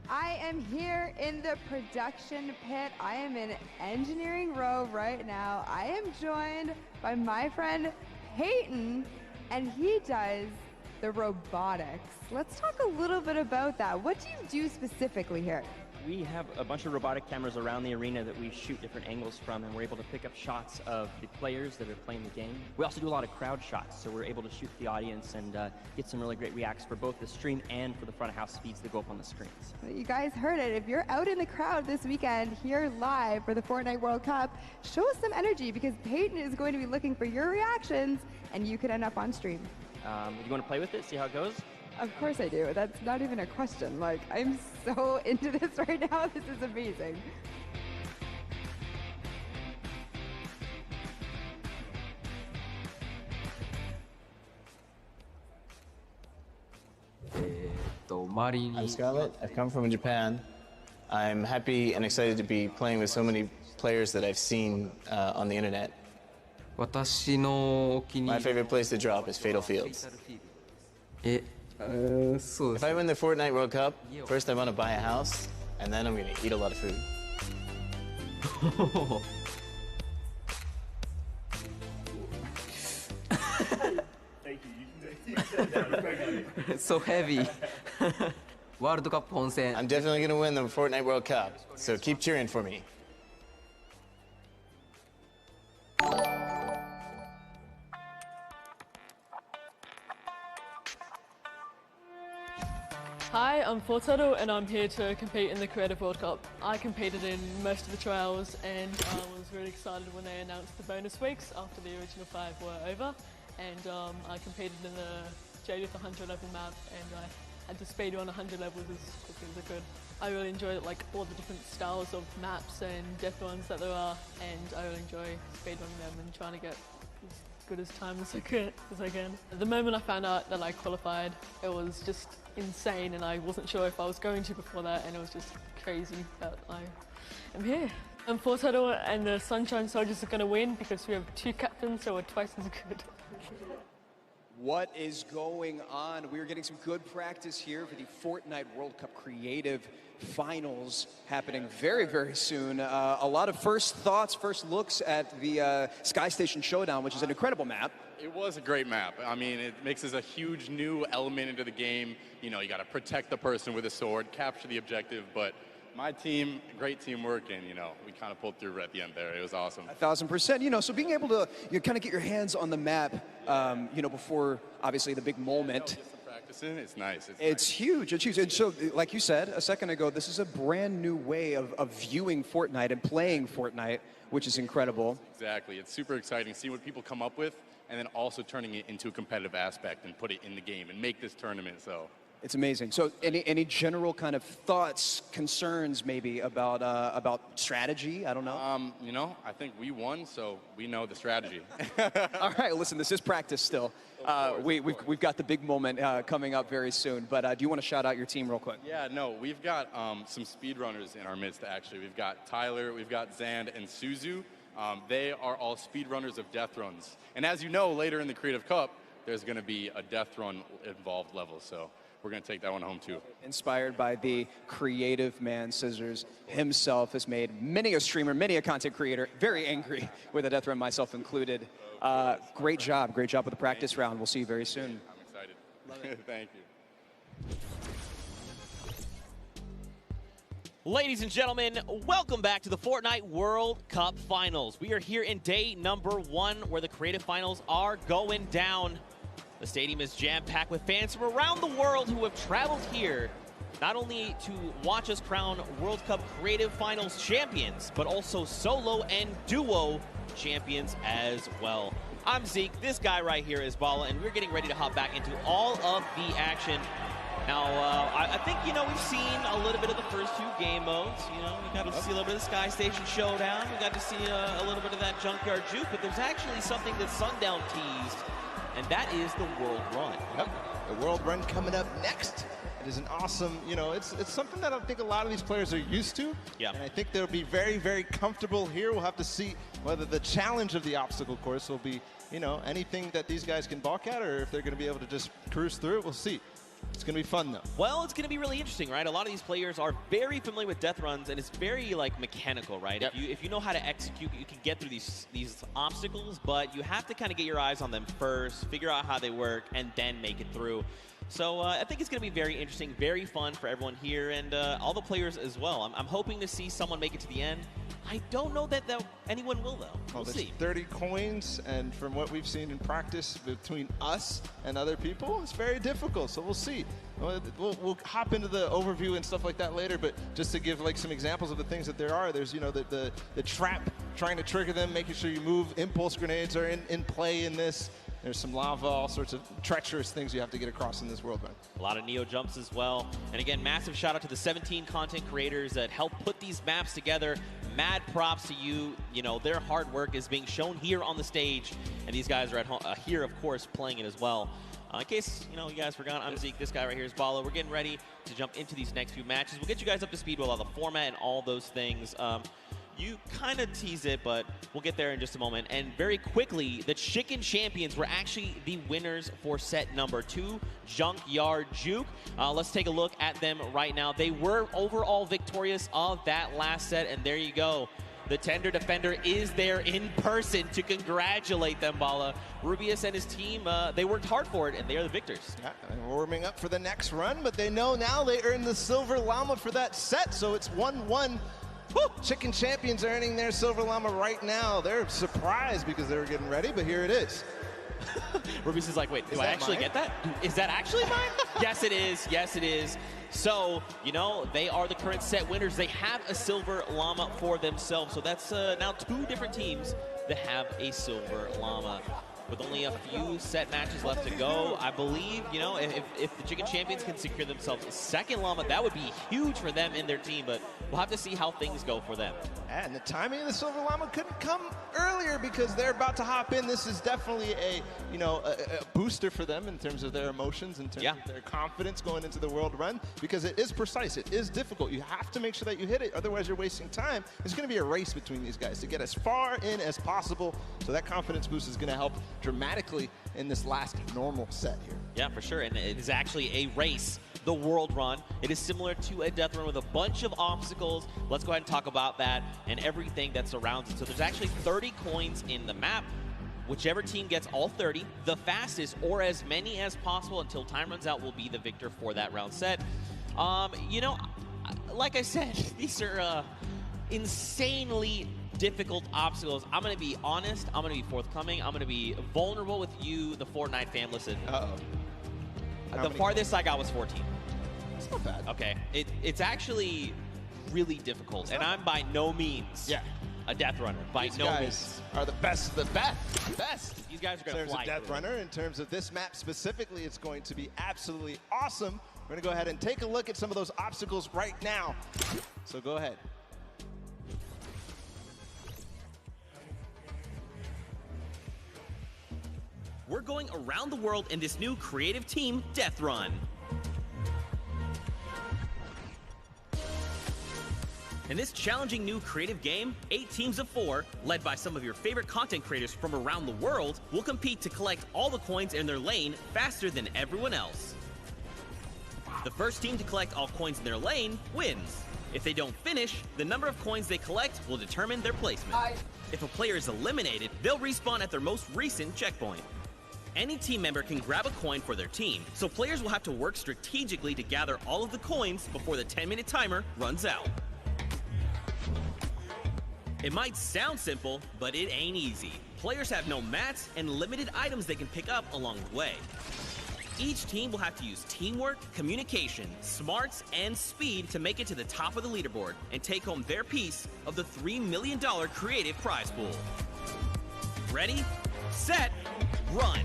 I am here in the production pit. I am in engineering row right now. I am joined by my friend Peyton, and he does the robotics. Let's talk a little bit about that. What do you do specifically here? We have a bunch of robotic cameras around the arena that we shoot different angles from, and we're able to pick up shots of the players that are playing the game. We also do a lot of crowd shots, so we're able to shoot the audience and get some really great reacts for both the stream and for the front of house feeds that go up on the screens. You guys heard it. If you're out in the crowd this weekend here live for the Fortnite World Cup, show us some energy because Peyton is going to be looking for your reactions, and you could end up on stream. You want to play with it, see how it goes? Of course I do. That's not even a question. I'm so into this right now. This is amazing. I'm Scarlett. I've come from Japan. I'm happy and excited to be playing with so many players that I've seen on the internet. My favorite place to drop is Fatal Fields. If I win the Fortnite World Cup, first I want to buy a house, and then I'm going to eat a lot of food. Thank you. so heavy. World Cup 本戦 I'm definitely going to win the Fortnite World Cup, so keep cheering for me. Hi, I'm Fortnite and I'm here to compete in the Creative World Cup. I competed in most of the trials and I was really excited when they announced the bonus weeks after the original 5 were over. And I competed in the Jadith 100 level map and I had to speedrun 100 levels as quickly as I could. I really enjoyed like all the different styles of maps and death runs that there are, and I really enjoy speedrunning them and trying to get as good as time as I can. The moment I found out that I qualified, it was just insane, and I wasn't sure if I was going to before that, and it was just crazy that I am here. And Fortnite and the Sunshine Soldiers are going to win because we have 2 captains, so we're twice as good. What is going on? We're getting some good practice here for the Fortnite World Cup Creative Finals happening very, very soon. A lot of first thoughts, first looks at the Sky Station Showdown, which is an incredible map. It was a great map. I mean, it mixes a huge new element into the game. You know, you got to protect the person with a sword, capture the objective, but my team, great teamwork, and, you know, we kind of pulled through at the end there. It was awesome. 1,000%. You know, so being able to kind of get your hands on the map, you know, before, obviously, the big moment. Practicing, it's nice. It's huge. It's huge. And so, like you said a second ago, this is a brand new way of viewing Fortnite and playing Fortnite, which is incredible. Exactly. It's super exciting. See what people come up with, and then also turning it into a competitive aspect and put it in the game and make this tournament, so. It's amazing. So any general kind of thoughts, concerns maybe about strategy? I don't know. You know, I think we won, so we know the strategy. All right, listen, this is practice still. We've got the big moment coming up very soon, but do you want to shout out your team real quick? Yeah, no, we've got some speedrunners in our midst, actually. We've got Tyler, we've got Zand, and Suzu. They are all speedrunners of death runs. And as you know, later in the Creative Cup, there's going to be a death run involved level, so we're going to take that one home too. Inspired by the creative man, Scissors himself has made many a streamer, many a content creator very angry with a death run, myself included. Great job with the practice round. We'll see you very soon. I'm excited. Love it. Thank you. Ladies and gentlemen, welcome back to the Fortnite World Cup Finals. We are here in day number 1 where the creative finals are going down. The stadium is jam-packed with fans from around the world who have traveled here not only to watch us crown World Cup Creative Finals champions, but also solo and duo champions as well. I'm Zeke, this guy right here is Bala, and we're getting ready to hop back into all of the action. Now, I think, you know, we've seen a little bit of the first 2 game modes. You know, we got to see a little bit of the Sky Station Showdown. We got to see a little bit of that Junkyard Juke, but there's actually something that Sundown teased, and that is the World Run. Yep, the World Run coming up next. It is an awesome, you know, it's something that I think a lot of these players are used to. Yeah. And I think they'll be very, very comfortable here. We'll have to see whether the challenge of the obstacle course will be, you know, anything that these guys can balk at, or if they're going to be able to just cruise through it. We'll see. It's going to be fun, though. Well, it's going to be really interesting, right? A lot of these players are very familiar with death runs, and it's very, like, mechanical, right? Yep. If you know how to execute, you can get through these obstacles, but you have to kind of get your eyes on them first, figure out how they work, and then make it through. So I think it's going to be very interesting, very fun for everyone here, and all the players as well. I'm hoping to see someone make it to the end. I don't know that anyone will, though. We'll see. 30 coins, and from what we've seen in practice between us and other people, it's very difficult, so we'll see. We'll hop into the overview and stuff like that later, but just to give like some examples of the things that there are, there's, you know, the trap, trying to trigger them, making sure you move. Impulse grenades are in play in this. There's some lava, all sorts of treacherous things you have to get across in this world run. A lot of Neo jumps as well. And again, massive shout out to the 17 content creators that helped put these maps together. Mad props to you. You know, their hard work is being shown here on the stage. And these guys are at home, here, of course, playing it as well. In case, you know, you guys forgot, I'm Zeke. This guy right here is Bala. We're getting ready to jump into these next few matches. We'll get you guys up to speed with all the format and all those things. You kind of tease it, but we'll get there in just a moment. And very quickly, the Chicken Champions were actually the winners for set number 2, Junkyard Juke. Let's take a look at them right now. They were overall victorious of that last set, and there you go. The tender defender is there in person to congratulate them, Bala. Rubius and his team, they worked hard for it, and they are the victors. Yeah, and warming up for the next run, but they know now they earned the silver llama for that set, so it's 1-1. Chicken Champions are earning their silver llama right now. They're surprised because they were getting ready, but here it is. Rubius is like, wait, do I actually get that? Is that actually mine? Yes, it is. Yes, it is. So, you know, they are the current set winners. They have a silver llama for themselves. So that's now 2 different teams that have a silver llama. With only a few set matches left to go, I believe, you know, if the Chicken Champions can secure themselves a second llama, that would be huge for them and their team, but we'll have to see how things go for them. And the timing of the silver llama couldn't come earlier because they're about to hop in. This is definitely a booster for them in terms of their emotions, in terms of their confidence going into the world run, because it is precise, it is difficult. You have to make sure that you hit it, otherwise you're wasting time. There's going to be a race between these guys to get as far in as possible, so that confidence boost is going to help dramatically in this last normal set here. Yeah, for sure, and it is actually a race, the world run. It is similar to a death run with a bunch of obstacles. Let's go ahead and talk about that and everything that surrounds it. So there's actually 30 coins in the map. Whichever team gets all 30, the fastest or as many as possible until time runs out will be the victor for that round set. You know, like I said, these are insanely difficult obstacles. I'm going to be honest. I'm going to be forthcoming. I'm going to be vulnerable with you, the Fortnite fam. Listen. The farthest I got was 14. It's not bad. Okay. It's actually really difficult, and I'm by no means a death runner. By These no guys means. are the best of the best. These guys are going to fly in terms of death through. runner, in terms of this map specifically, it's going to be absolutely awesome. We're going to go ahead and take a look at some of those obstacles right now. So go ahead. We're going around the world in this new creative team, Death Run. In this challenging new creative game, 8 teams of 4, led by some of your favorite content creators from around the world, will compete to collect all the coins in their lane faster than everyone else. The first team to collect all coins in their lane wins. If they don't finish, the number of coins they collect will determine their placement. If a player is eliminated, they'll respawn at their most recent checkpoint. Any team member can grab a coin for their team, so players will have to work strategically to gather all of the coins before the 10-minute timer runs out. It might sound simple, but it ain't easy. Players have no mats and limited items they can pick up along the way. Each team will have to use teamwork, communication, smarts, and speed to make it to the top of the leaderboard and take home their piece of the $3 million creative prize pool. Ready, set, run.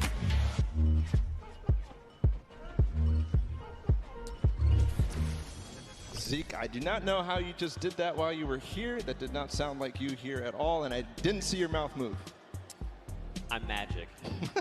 Zeke, I do not know how you just did that while you were here. That did not sound like you here at all, and I didn't see your mouth move. I'm magic.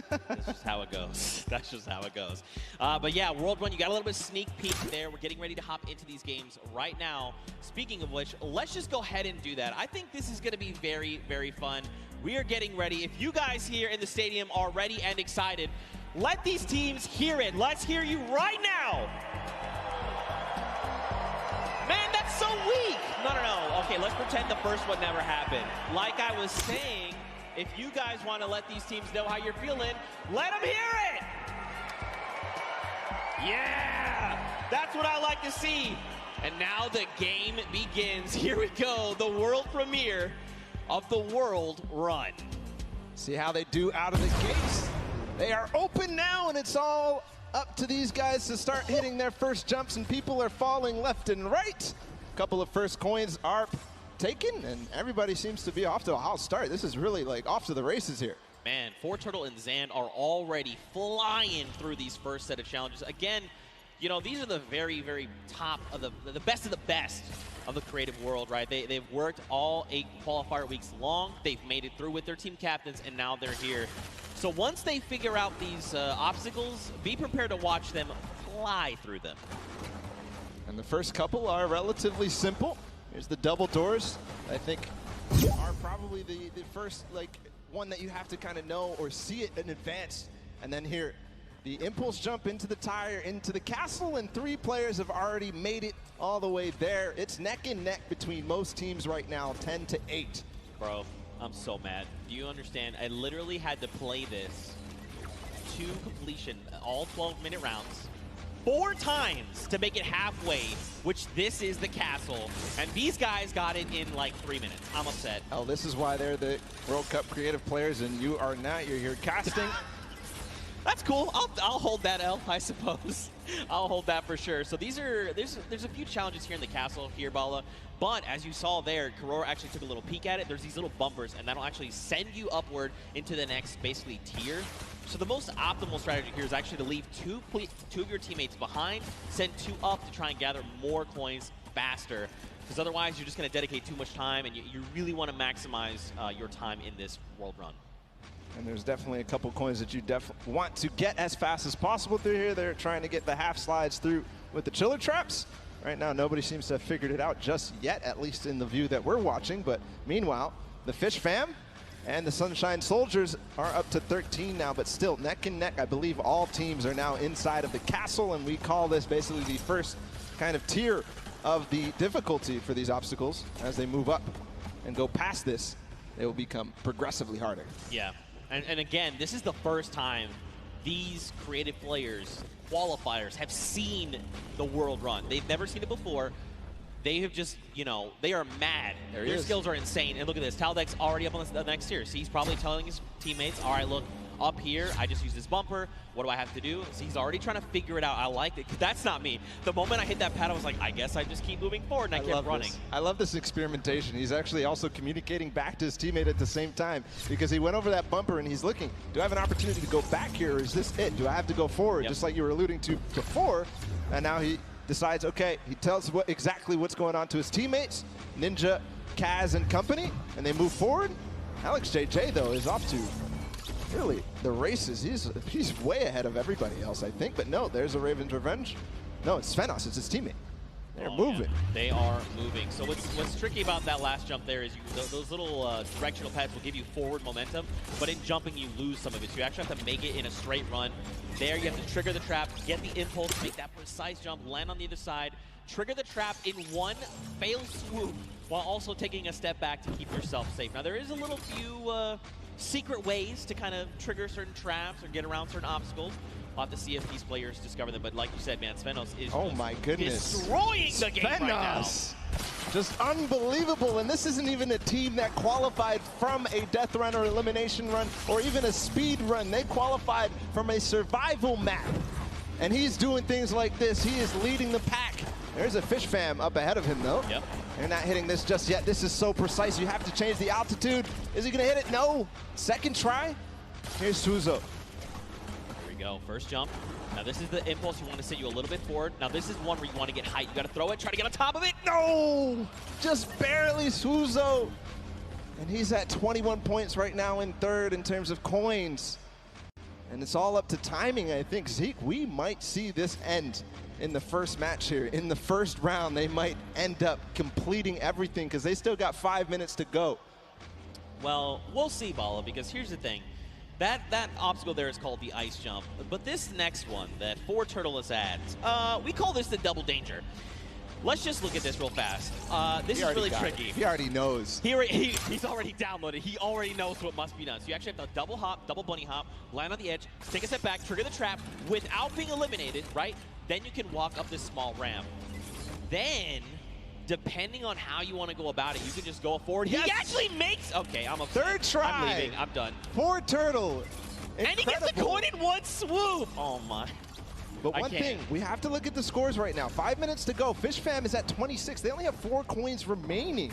That's just how it goes. That's just how it goes. But yeah, World Run, you got a little bit of sneak peek there. We're getting ready to hop into these games right now. Speaking of which, let's just go ahead and do that. I think this is going to be very, very fun. We are getting ready. If you guys here in the stadium are ready and excited, let these teams hear it. Let's hear you right now. Man, that's so weak. No. Okay, let's pretend the first one never happened. Like I was saying, if you guys want to let these teams know how you're feeling, let them hear it. Yeah, that's what I like to see. And now the game begins. Here we go, the world premiere of the World Run. See how they do out of the gates. They are open now, and it's all up to these guys to start hitting their first jumps, and people are falling left and right. A couple of first coins are taken, and everybody seems to be off to a hot start. This is really like off to the races here. Man, Turtle and Zan are already flying through these first set of challenges. Again, you know, these are the very, very top of the best of the best of the creative world, right? They've worked all 8 qualifier weeks long. They've made it through with their team captains, and now they're here. So once they figure out these obstacles, be prepared to watch them fly through them. And the first couple are relatively simple. Here's the double doors. I think are probably the first one that you have to kind of know or see it in advance. And then here, the impulse jump into the tire, into the castle, and 3 players have already made it all the way there. It's neck and neck between most teams right now, 10-8. Bro, I'm so mad. Do you understand? I literally had to play this to completion, all 12-minute rounds, 4 times to make it halfway, which this is the castle. And these guys got it in like 3 minutes. I'm upset. Oh, this is why they're the World Cup creative players, and you are not. You're here casting. That's cool. I'll hold that L, I suppose. I'll hold that for sure. So there's a few challenges here in the castle here, Bala. But as you saw there, Karora actually took a little peek at it. There's these little bumpers, and that'll actually send you upward into the next, basically, tier. So the most optimal strategy here is actually to leave two of your teammates behind, send 2 up to try and gather more coins faster. Because otherwise, you're just going to dedicate too much time, and you really want to maximize your time in this world run. And there's definitely a couple coins that you want to get as fast as possible through here. They're trying to get the half slides through with the chiller traps. Right now, nobody seems to have figured it out just yet, at least in the view that we're watching. But meanwhile, the Fish Fam and the Sunshine Soldiers are up to 13 now, but still neck and neck. I believe all teams are now inside of the castle, and we call this basically the first kind of tier of the difficulty for these obstacles. As they move up and go past this, they will become progressively harder. Yeah. And again, this is the first time these creative players, qualifiers, have seen the world run. They've never seen it before. They have just, you know, they are mad. Their skills are insane. And look at this. Taldeck's already up on the next tier. So he's probably telling his teammates, all right, look, up here, I just use this bumper. What do I have to do? So he's already trying to figure it out. I like it, because that's not me. The moment I hit that pad, I was like, I guess I just keep moving forward, and I kept running. I love this experimentation. He's actually also communicating back to his teammate at the same time, because he went over that bumper and he's looking, do I have an opportunity to go back here, or is this it? Do I have to go forward, just like you were alluding to before? And now he decides, okay, he tells exactly what's going on to his teammates, Ninja, Kaz, and company, and they move forward. Alex JJ, though, is off to really the races. He's way ahead of everybody else, I think. But no, there's a Raven's Revenge. No, it's Svenos. It's his teammate. They're moving. Yeah. They are moving. So what's tricky about that last jump there is those little directional pads will give you forward momentum, but in jumping you lose some of it. So you actually have to make it in a straight run. There you have to trigger the trap, get the impulse, make that precise jump, land on the other side, trigger the trap in one fail swoop, while also taking a step back to keep yourself safe. Now there is a little few secret ways to kind of trigger certain traps or get around certain obstacles. We'll have to see if these players discover them. But like you said, man, Svenos is destroying the game right now. Just unbelievable. And this isn't even a team that qualified from a death run or elimination run or even a speed run. They qualified from a survival map. And he's doing things like this. He is leading the pack. There's a Fish Fam up ahead of him, though. Yep. They're not hitting this just yet. This is so precise. You have to change the altitude. Is he going to hit it? No. Second try. Here's Suzo. Here we go. First jump. Now, this is the impulse. You want to send you a little bit forward. Now, this is one where you want to get height. You got to throw it, try to get on top of it. No! Just barely, Suzo. And he's at 21 points right now in third in terms of coins. And it's all up to timing, I think. Zeke, we might see this end in the first match here. In the first round, they might end up completing everything because they still got 5 minutes to go. Well, we'll see, Bala, because here's the thing. That obstacle there is called the ice jump. But this next one that Fortnite adds, we call this the double danger. Let's just look at this real fast. This is really tricky. He already knows. He's already downloaded. He already knows what must be done. So you actually have to double hop, double bunny hop, land on the edge, take a step back, trigger the trap without being eliminated, right? Then you can walk up this small ramp. Then, depending on how you want to go about it, you can just go forward. Yes. He actually makes... Okay, I'm upset. Third try. I'm leaving. I'm done. Fortnite. And he gets the coin in one swoop. Oh, my. But one thing, we have to look at the scores right now. 5 minutes to go. Fish Fam is at 26. They only have 4 coins remaining.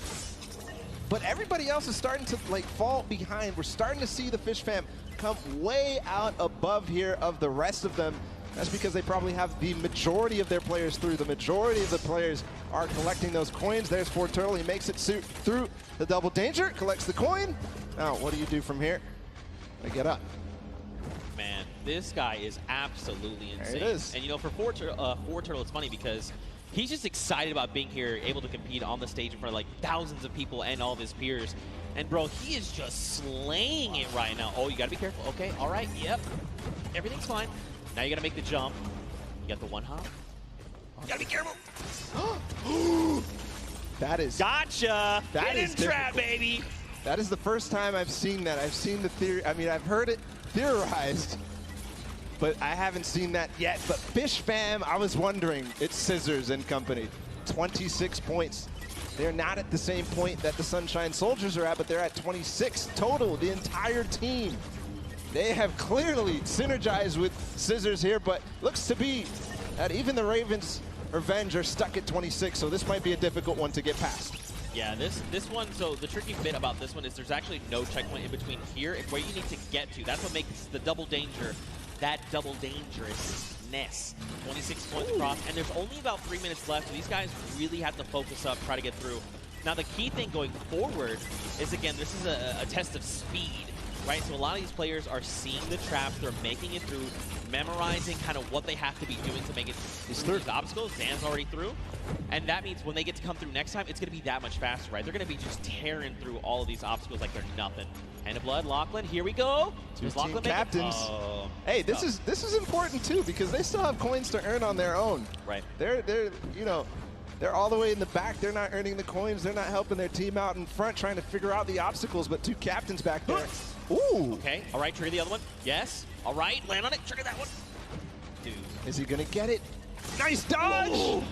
But everybody else is starting to fall behind. We're starting to see the Fish Fam come way out above here of the rest of them. That's because they probably have the majority of their players through. The majority of the players are collecting those coins. There's Fortnite. He makes it through the double danger, collects the coin. Now, what do you do from here? They get up. Man, this guy is absolutely insane. There it is. And you know, for Fortnite, it's funny because he's just excited about being here, able to compete on the stage in front of thousands of people and all of his peers. And bro, he is just slaying it right now. Oh, you gotta be careful. Okay, all right, yep. Everything's fine. Now you gotta make the jump. You got the one hop. You gotta be careful. That is... Gotcha! That Get is in trap, baby! That is the first time I've seen that. I've seen the theory. I mean, I've heard it theorized, but I haven't seen that yet. But Fish Fam, I was wondering. It's Scissors and company. 26 points. They're not at the same point that the Sunshine Soldiers are at, but they're at 26 total, the entire team. They have clearly synergized with Scissors here, but looks to be that even the Ravens Revenge are stuck at 26, so this might be a difficult one to get past. Yeah, this one, so the tricky bit about this one is there's actually no checkpoint in between here and where you need to get to. That's what makes the double danger, that double dangerousness. 26 points across, and there's only about 3 minutes left, so these guys really have to focus up, try to get through. Now the key thing going forward is, again, this is a test of speed, right? So a lot of these players are seeing the traps, they're making it through, memorizing kind of what they have to be doing to make it through these obstacles. Zan's already through. And that means when they get to come through next time, it's going to be that much faster, right? They're going to be just tearing through all of these obstacles like they're nothing. Hand of Blood, Lachlan, here we go. Two team captains. Oh, hey, this is important too, because they still have coins to earn on their own. Right. They're you know, they're all the way in the back. They're not earning the coins. They're not helping their team out in front, trying to figure out the obstacles. But two captains back there. Ooh. Okay. All right. Trigger the other one. Yes. All right. Land on it. Trigger that one. Dude. Is he gonna get it? Nice dodge. Ooh.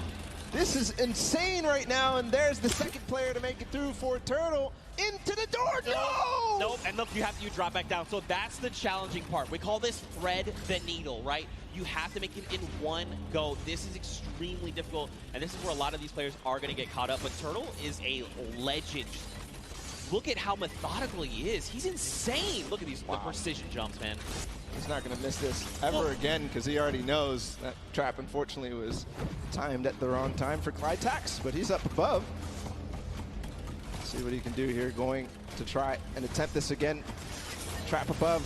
This is insane right now, and there's the second player to make it through for Turtle. Into the door, no! Nope, and look, you drop back down. So that's the challenging part. We call this thread the needle, right? You have to make it in one go. This is extremely difficult, and this is where a lot of these players are gonna get caught up, but Turtle is a legend. Look at how methodical he is. He's insane. Look at these the precision jumps, man. He's not going to miss this ever again, because he already knows that trap, unfortunately, was timed at the wrong time for Clytax, but he's up above. Let's see what he can do here, going to try and attempt this again. Trap above.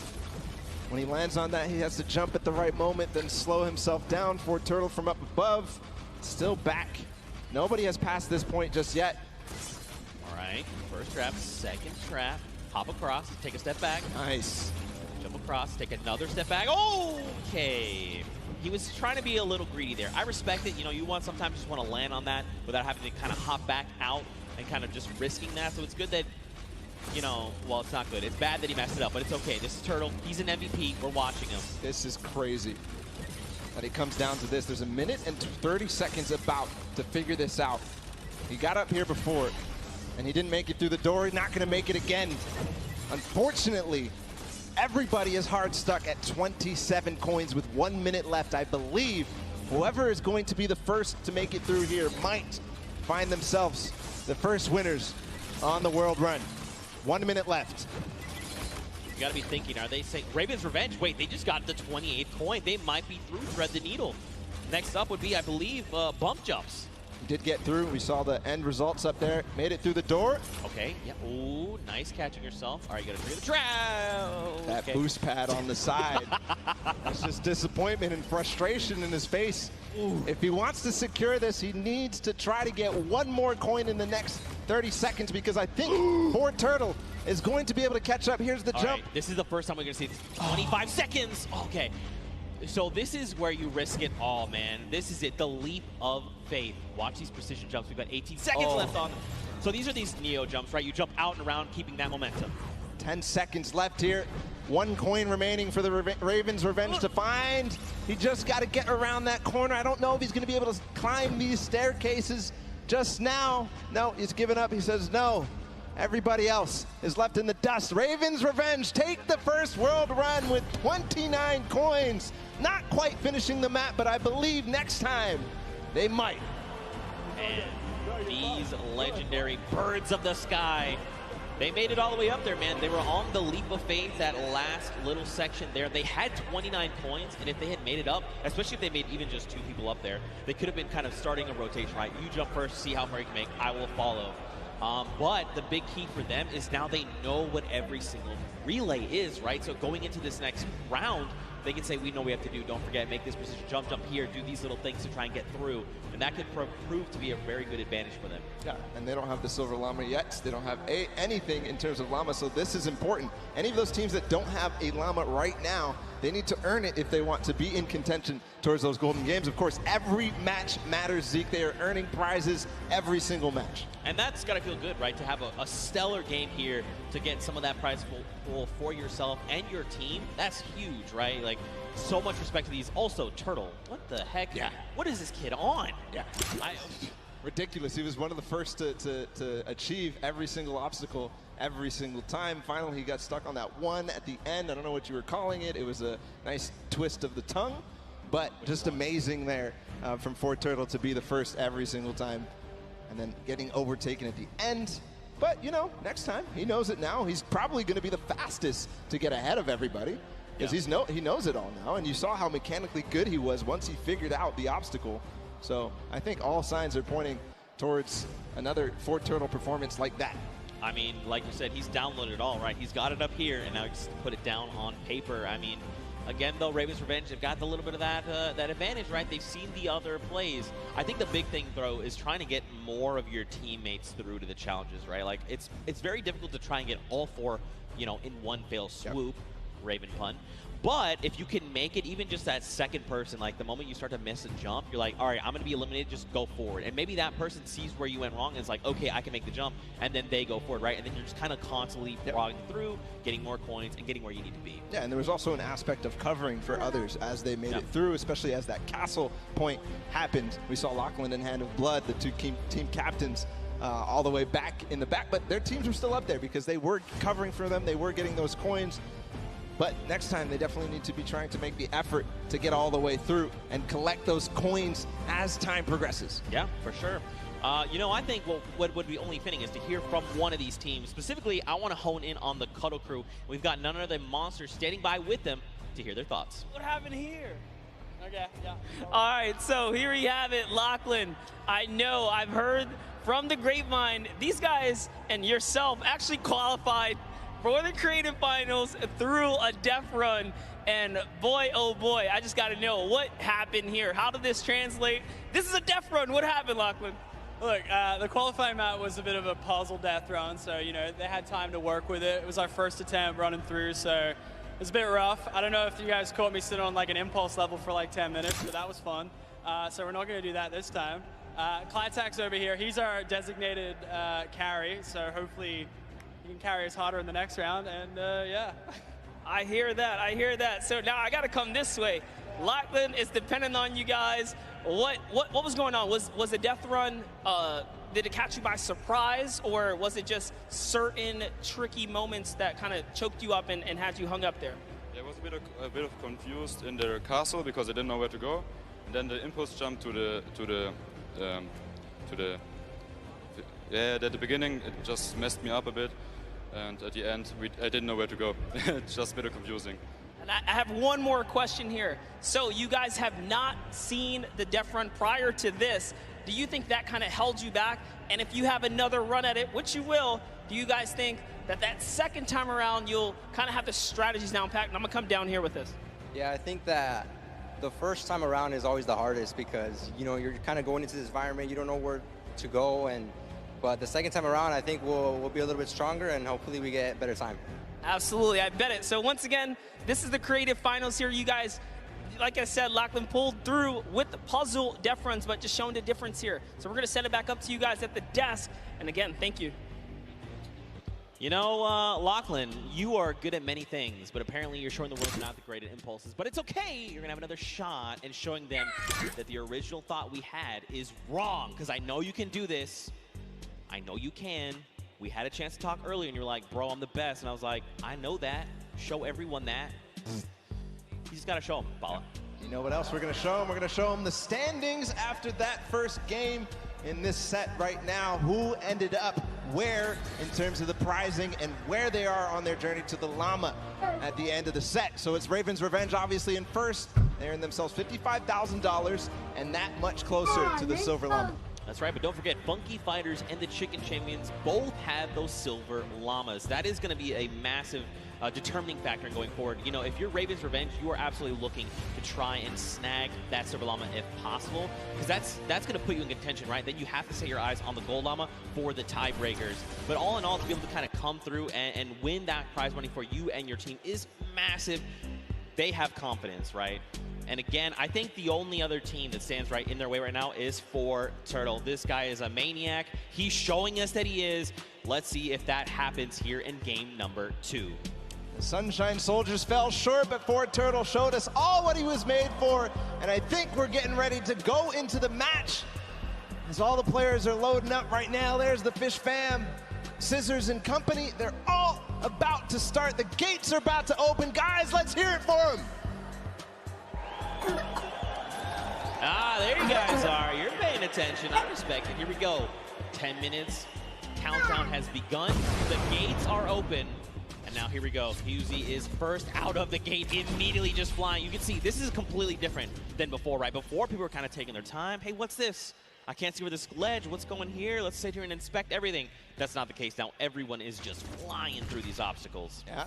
When he lands on that, he has to jump at the right moment, then slow himself down for Turtle from up above. Still back. Nobody has passed this point just yet. All right, first trap, second trap. Hop across, take a step back. Nice. Jump across, take another step back. Okay. He was trying to be a little greedy there. I respect it. You know, you sometimes just want to land on that without having to kind of hop back out and kind of just risking that. So it's good that, you know, well, it's not good. It's bad that he messed it up, but it's okay. This is Turtle. He's an MVP. We're watching him. This is crazy that it comes down to this. There's a minute and 30 seconds about to figure this out. He got up here before, and he didn't make it through the door. He's not going to make it again. Unfortunately, everybody is hard stuck at 27 coins with 1 minute left. I believe whoever is going to be the first to make it through here might find themselves the first winners on the world run. 1 minute left. You gotta be thinking, are they saying Raven's Revenge? Wait, they just got the 28th coin. They might be through Thread the Needle. Next up would be, I believe, bump jumps. Did get through. We saw the end results up there. Made it through the door. Okay. Yeah. Ooh, nice catching yourself. All right, you got to trigger the trap. That boost pad on the side. It's just disappointment and frustration in his face. Ooh. If he wants to secure this, he needs to try to get one more coin in the next 30 seconds, because I think poor Turtle is going to be able to catch up. Here's the jump. Right. This is the first time we're going to see this. 25 seconds. Okay. So this is where you risk it all, man. This is it, the leap of faith. Watch these precision jumps. We've got 18 seconds left on them. So these are these Neo jumps, right? You jump out and around, keeping that momentum. 10 seconds left here. 1 coin remaining for the Ravens Revenge to find. He just got to get around that corner. I don't know if he's going to be able to climb these staircases just now. No, he's given up. He says no. Everybody else is left in the dust. Ravens Revenge take the first world run with 29 coins. Not quite finishing the map, but I believe next time they might. And these legendary birds of the sky, they made it all the way up there, man. They were on the leap of faith, that last little section there. They had 29 coins, and if they had made it up, especially if they made even just 2 people up there, they could have been kind of starting a rotation, right? You jump first, see how far you can make, I will follow. But the big key for them is now they know what every single relay is, right? So going into this next round, they can say, we know we have to do, don't forget, make this precision jump here, do these little things to try and get through. And that could prove to be a very good advantage for them. Yeah, and they don't have the Silver Llama yet. They don't have anything in terms of Llama, so this is important. Any of those teams that don't have a Llama right now, they need to earn it if they want to be in contention towards those golden games. Of course, every match matters, Zeke. They are earning prizes every single match. And that's got to feel good, right? To have a stellar game here to get some of that prize pool for yourself and your team. That's huge, right? Like, so much respect to these. Also, Turtle, what the heck? Yeah. What is this kid on? Yeah. Ridiculous. He was one of the first to achieve every single obstacle every single time. Finally, he got stuck on that one at the end. I don't know what you were calling it. It was a nice twist of the tongue, but just amazing there from Turtle to be the first every single time and then getting overtaken at the end. But, you know, next time, he knows it now. He's probably going to be the fastest to get ahead of everybody because he knows it all now. And you saw how mechanically good he was once he figured out the obstacle. So I think all signs are pointing towards another Turtle performance like that. I mean, like you said, he's downloaded it all, right? He's got it up here, and now he's put it down on paper. I mean, again, though, Ravens Revenge have got a little bit of that that advantage, right? They've seen the other plays. I think the big thing, though, is trying to get more of your teammates through to the challenges, right? Like, it's very difficult to try and get all four, you know, in one fell swoop, Raven pun. But if you can make it even just that second person, like the moment you start to miss a jump, you're like, all right, I'm going to be eliminated, just go forward. And maybe that person sees where you went wrong and is like, okay, I can make the jump, and then they go forward, right? And then you're just kind of constantly logging through, getting more coins, and getting where you need to be. Yeah, and there was also an aspect of covering for others as they made it through, especially as that castle point happened. We saw Lachlan and Hand of Blood, the two team captains, all the way back in the back, but their teams were still up there because they were covering for them, they were getting those coins. But next time, they definitely need to be trying to make the effort to get all the way through and collect those coins as time progresses. Yeah, for sure. You know, I think what would be only fitting is to hear from one of these teams. Specifically, I want to hone in on the Cuddle Crew. We've got none other than Monsters standing by with them to hear their thoughts. What happened here? Okay, yeah. All right, so here we have it, Lachlan. I know, I've heard from the grapevine, these guys and yourself actually qualified for the creative finals through a death run. And boy, oh boy, I just got to know what happened here. How did this translate? This is a death run. What happened, Lachlan? Look, the qualifying map was a bit of a puzzle death run, so, you know, they had time to work with it. It was our first attempt running through, so it was a bit rough. I don't know if you guys caught me sitting on like an impulse level for like 10 minutes, but that was fun. So we're not going to do that this time. Clytak's over here. He's our designated carry, so hopefully he can carry us harder in the next round, and yeah. I hear that. So now I got to come this way. Lachlan is dependent on you guys. What was going on? Was the death run, did it catch you by surprise, or was it just certain tricky moments that kind of choked you up and had you hung up there? Yeah, I was a bit of confused in the castle because I didn't know where to go, and then the impulse jump at the beginning, it just messed me up a bit. And at the end, I didn't know where to go. It's just a bit confusing. And I have one more question here. So you guys have not seen the death run prior to this. Do you think that kind of held you back? And if you have another run at it, which you will, do you guys think that second time around you'll kind of have the strategies down packed? And I'm going to come down here with this. Yeah, I think that the first time around is always the hardest because, you know, you're kind of going into this environment, you don't know where to go, but the second time around, I think we'll be a little bit stronger and hopefully we get better time. Absolutely, I bet it. So once again, this is the creative finals here. You guys, like I said, Lachlan pulled through with the puzzle death runs, but just showing the difference here. So we're going to send it back up to you guys at the desk. And again, thank you. You know, Lachlan, you are good at many things, but apparently you're showing the world you're not the great at impulses. But it's okay. You're going to have another shot and showing them that the original thought we had is wrong, because I know you can do this. I know you can. We had a chance to talk earlier, and you're like, bro, I'm the best. And I was like, I know that. Show everyone that. You just got to show them, Bala. You know what else we're going to show them? We're going to show them the standings after that first game in this set right now. Who ended up where in terms of the prizing and where they are on their journey to the llama at the end of the set. So it's Ravens Revenge obviously in first. They earned themselves $55,000 and that much closer to the silver llama. That's right, but don't forget, Funky Fighters and the Chicken Champions both have those silver llamas. That is going to be a massive determining factor in going forward. You know, if you're Raven's Revenge, you are absolutely looking to try and snag that silver llama if possible, because that's going to put you in contention, right? Then you have to set your eyes on the gold llama for the tiebreakers. But all in all, to be able to kind of come through and win that prize money for you and your team is massive. They have confidence, right? And again, I think the only other team that stands right in their way right now is for Turtle. This guy is a maniac. He's showing us that he is. Let's see if that happens here in game number 2. The Sunshine Soldiers fell short, but Ford Turtle showed us all what he was made for, and I think we're getting ready to go into the match. As all the players are loading up right now, there's the Fish fam, Scissors and company. They're all about to start. The gates are about to open. Guys, let's hear it for them. Ah, there you guys are. You're paying attention. I respect it. Here we go. 10 minutes. Countdown has begun. The gates are open. And now here we go. Husey is first out of the gate, immediately just flying. You can see this is completely different than before, right? Before, people were kind of taking their time. Hey, what's this? I can't see where this ledge, what's going here? Let's sit here and inspect everything. That's not the case now. Everyone is just flying through these obstacles. Yeah.